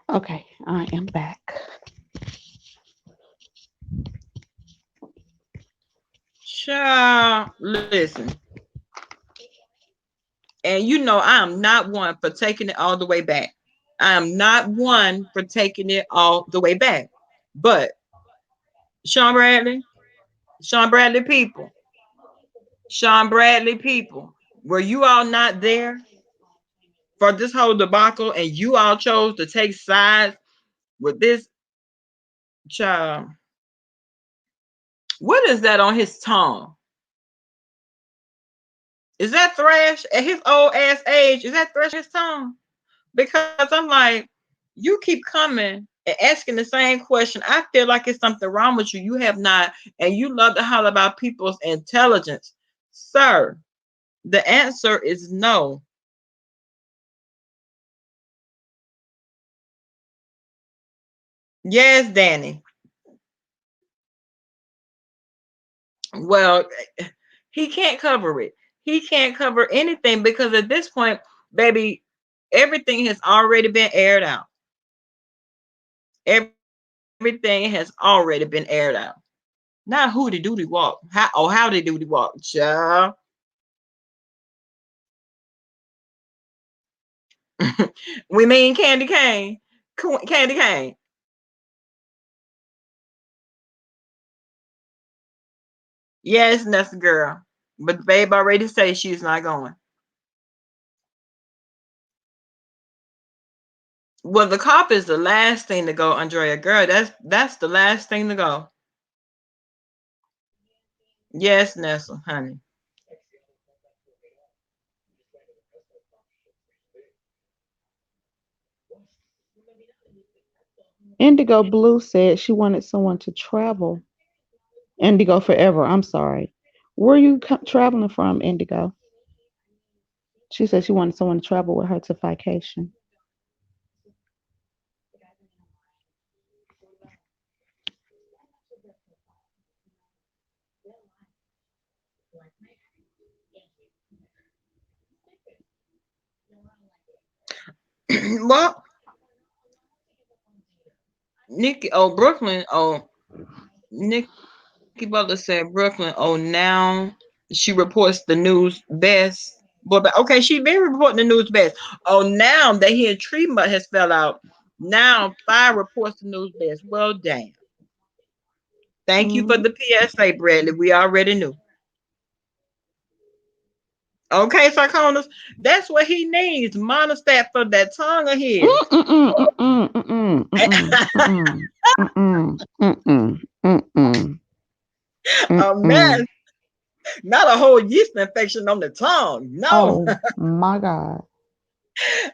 Okay, I am back. Child, listen. And you know, I am not one for taking it all the way back. I am not one for taking it all the way back. But Sean Bradley, Sean Bradley people, Sean Bradley people, were you all not there for this whole debacle and you all chose to take sides with this child? What is that on his tongue? Is that thrash at his old ass age? Is that thrash on his tongue? Because I'm like, you keep coming and asking the same question. I feel like it's something wrong with you. You have not, and you love to holler about people's intelligence. Sir, the answer is no. Yes, Danny. Well, he can't cover it. He can't cover anything because at this point, baby, everything has already been aired out. Everything has already been aired out. Not who the duty walk. How they duty walk. Child. We mean Candy Cane. Candy Cane. Yes, that's the girl. But the babe already says she's not going. Well, the cop is the last thing to go, Andrea. Girl, that's the last thing to go. Yes, Nessa, honey. Indigo Blue said she wanted someone to travel. Indigo Forever, I'm sorry. Where are you traveling from, Indigo? She said she wanted someone to travel with her to vacation. Well, Nikki, oh Brooklyn, oh Nikki Butler said Brooklyn. Oh, now she reports the news best. But okay, she been reporting the news best. Oh, now that he and Tremont has fell out. Now Fire reports the news best. Well, damn. Thank you for Mm-hmm. the PSA, Bradley. We already knew. Okay, Sarkonis, that's what he needs. Monostat for that tongue of his. Mm-mm, mm-mm, mm-mm, mm-mm, mm-mm, mm-mm, mm-mm, mm-mm, A mm-mm. mess, not a whole yeast infection on the tongue. No. Oh my God.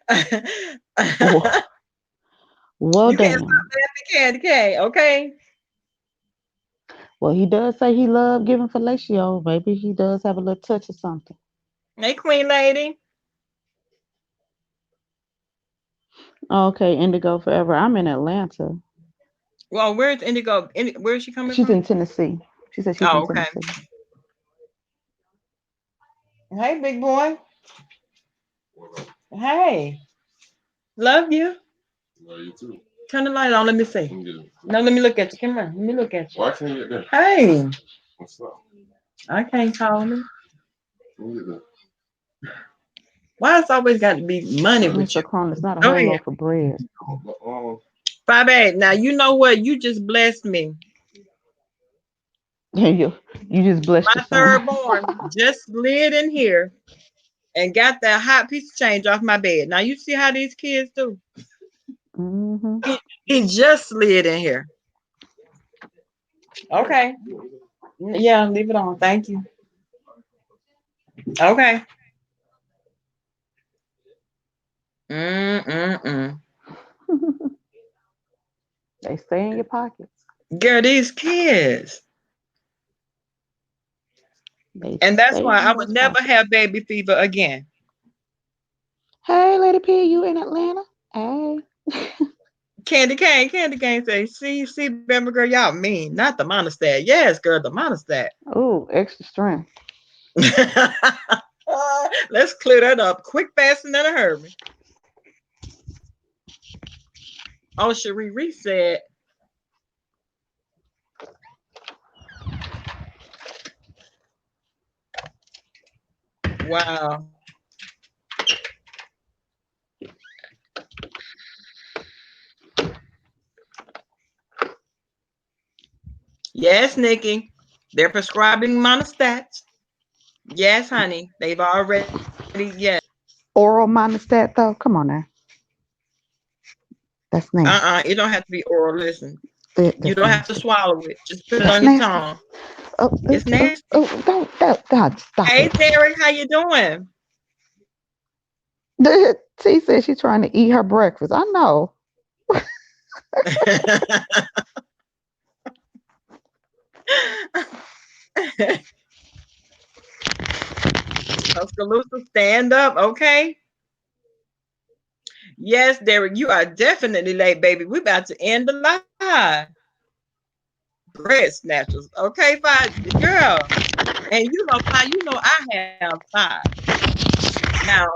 You Oh, well, can't stop damn. laughing, Candy K, okay? Well, he does say he loved giving fellatio. Maybe he does have a little touch of something. Hey, Queen Lady. Okay, Indigo Forever. I'm in Atlanta. Well, where's Indigo? Where is she coming She's from? in Tennessee. She said she's in Oh, okay. Tennessee. Hey, big boy. Hey, love you. Love you too. Turn the light on. Let me see. No, let me look at you. Come on. Let me look at you. Why can't you get that? Hey. What's up? I can't call me. Why it's always got to be money with you? Mr. Crone, it's not a Go whole ahead. loaf of bread. 5 8. Now you know what? You just blessed me. You just blessed your My son. third born just slid in here and got that hot piece of change off my bed. Now you see how these kids do. Hmm. He just slid in here. Okay. Yeah, leave it on. Thank you. Okay. Mm-mm-mm. They stay in your pockets. Girl, these kids. They And that's stay why in I would those never pockets. have baby fever again. Hey, Lady P, you in Atlanta? Hey. Candy Cane say, see, baby girl, y'all mean, not the monostat. Yes, girl, the monostat. Ooh, extra strength. Let's clear that up quick, fast, and in a hurry. Oh, Cherie said, wow. Yes, Nikki. They're prescribing monostats. Yes, honey. They've already, yes. Oral monostat, though? Come on now. That's nasty. It don't have to be oral. Listen, you That's don't have to nasty. swallow it. Just put it That's on your nasty. tongue. Oh, It's nasty. don't stop Hey, it. Derek, how you doing? T said she's trying to eat her breakfast. I know. Tuscaloosa, stand up, okay? Yes, Derek, you are definitely late, baby. We about to end the live. Bread snatchers, okay, five girl. And I have five. Now,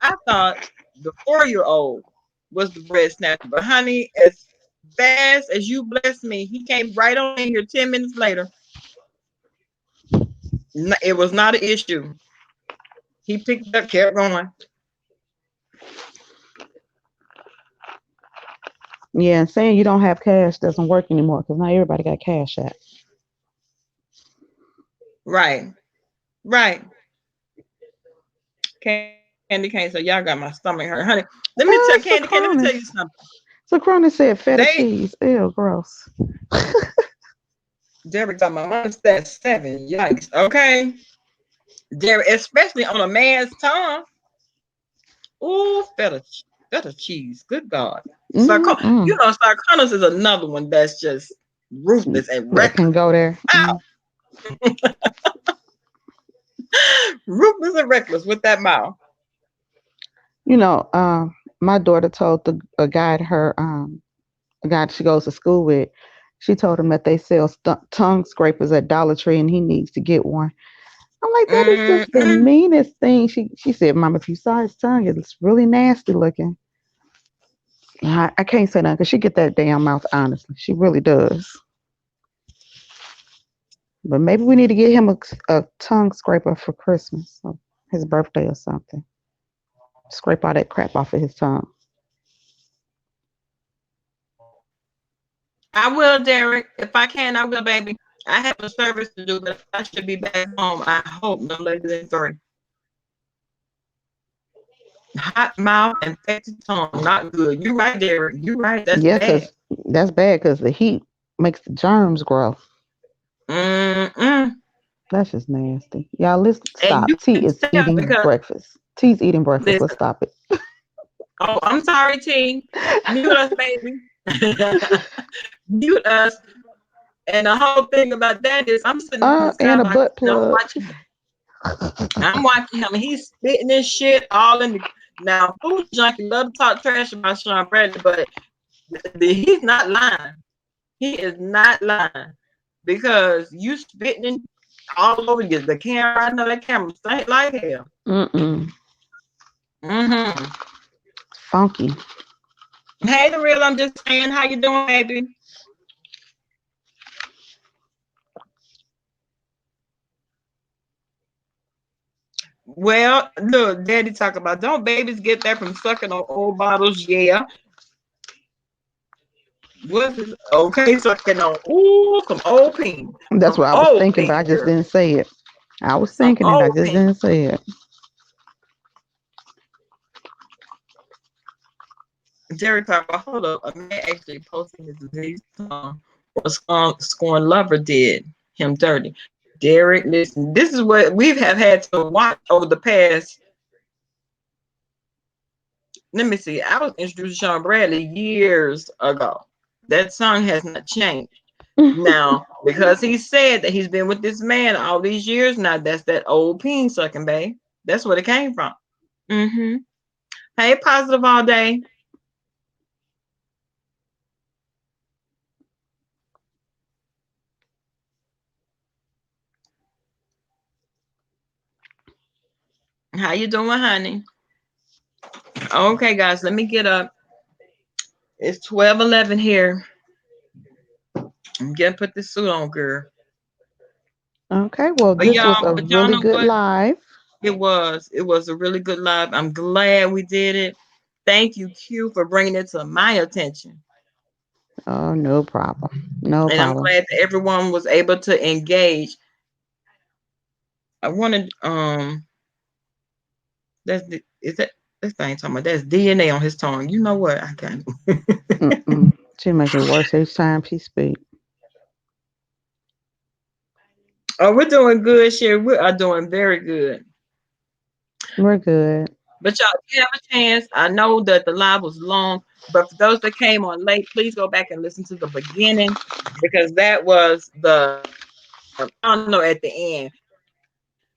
I thought the 4-year-old was the bread snatcher, but honey, as fast as you blessed me, he came right on in here 10 minutes later. It was not an issue. He picked it up, kept going. Yeah, and saying you don't have cash doesn't work anymore because now everybody got cash app. Right, right. Candy cane, so y'all got my stomach hurt, honey. Let me tell Candy cane. Let me tell you Socorronis. something. Socorronis said feta They cheese. Ew, gross. Derek got my money at 7. Yikes. Okay, Derek, especially on a man's tongue. Ooh, feta cheese. Good God. Mm-mm. Sarconis is another one that's just ruthless and That can reckless. go there. Ow. Ruthless and reckless with that mouth. You know, my daughter told a guy at her a guy she goes to school with. She told him that they sell tongue scrapers at Dollar Tree and he needs to get one. I'm like, that is just the Mm-mm. meanest thing. She said, Mom, if you saw his tongue, it's really nasty looking. I can't say that because she get that damn mouth, honestly. She really does. But maybe we need to get him a tongue scraper for Christmas or his birthday or something. Scrape all that crap off of his tongue. I will, Derek. If I can, I will, baby. I have a service to do, but I should be back home. I hope no later than 3. Hot mouth, infected tongue, not good. You're right, Derek. You're right. That's Yeah, bad. because that's bad because the heat makes the germs grow. Mm-mm. That's just nasty. Y'all, let's And stop. you T can is tell eating because breakfast. T's eating breakfast. Let's listen. stop it. Oh, I'm sorry, T. Mute us, baby. Mute us. And the whole thing about that is, I'm sitting on the And a sideline butt and I'm plug. watching him. I'm watching him. He's spitting this shit all in the. Now, food junkie love to talk trash about Sean Bradley, but he's not lying. He is not lying because you spitting all over the camera. I know that camera stank like hell. Mm-mm. Mm-hmm. Funky. Hey, the real. I'm just saying, how you doing, baby? Well, look, Daddy talk about don't babies get that from sucking on old bottles? Yeah, What's this? Okay, sucking on. Ooh, some old peen. That's Some what I was old thinking, but I peen, just girl. didn't say it. I was Some thinking it, I old just peen. didn't say it. Jerry talk about, hold up. A man actually posted his diseased tongue or scorn lover did him dirty. Derek, listen, this is what we have had to watch over the past. Let me see. I was introduced to Sean Bradley years ago. That song has not changed. Now, because he said that he's been with this man all these years now, that's that old peen sucking, babe. That's where it came from. Mm-hmm. Hey, positive all day. How you doing, honey? Okay, guys, let me get up. It's 12:11 here. I'm gonna put this suit on, girl. Okay, well, this was a But y'all really know good what? live. It was a really good live. I'm glad we did it. Thank you, Q, for bringing it to my attention. Oh, no problem. No And I'm problem. glad that everyone was able to engage. I wanted is that this thing talking about that's DNA on his tongue. You know what? I can't. Mm-mm. She make it worse each time she speak. Oh, we're doing good, Sherry. We are doing very good. We're good. But y'all, if you have a chance, I know that the live was long, but for those that came on late, please go back and listen to the beginning because that was the I don't know at the end.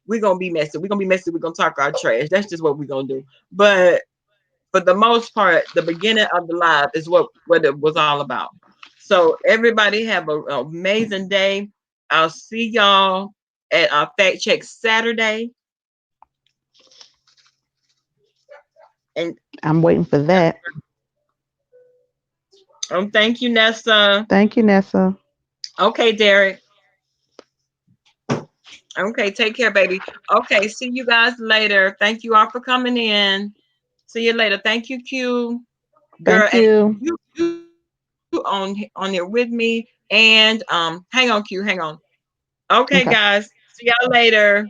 We're gonna be messy. We're gonna be messy. We're gonna talk our trash. That's just what we're gonna do. But for the most part, the beginning of the live is what it was all about. So everybody have an amazing day. I'll see y'all at our fact check Saturday. And I'm waiting for that. thank you, Nessa. Thank you, Nessa. Okay, Derek. Okay, take care, baby. Okay, see you guys later. Thank you all for coming in. See you later. Thank you, Q. Girl, Thank and you. you on there with me. And hang on, Q, hang on. Okay, Okay. guys. See y'all later.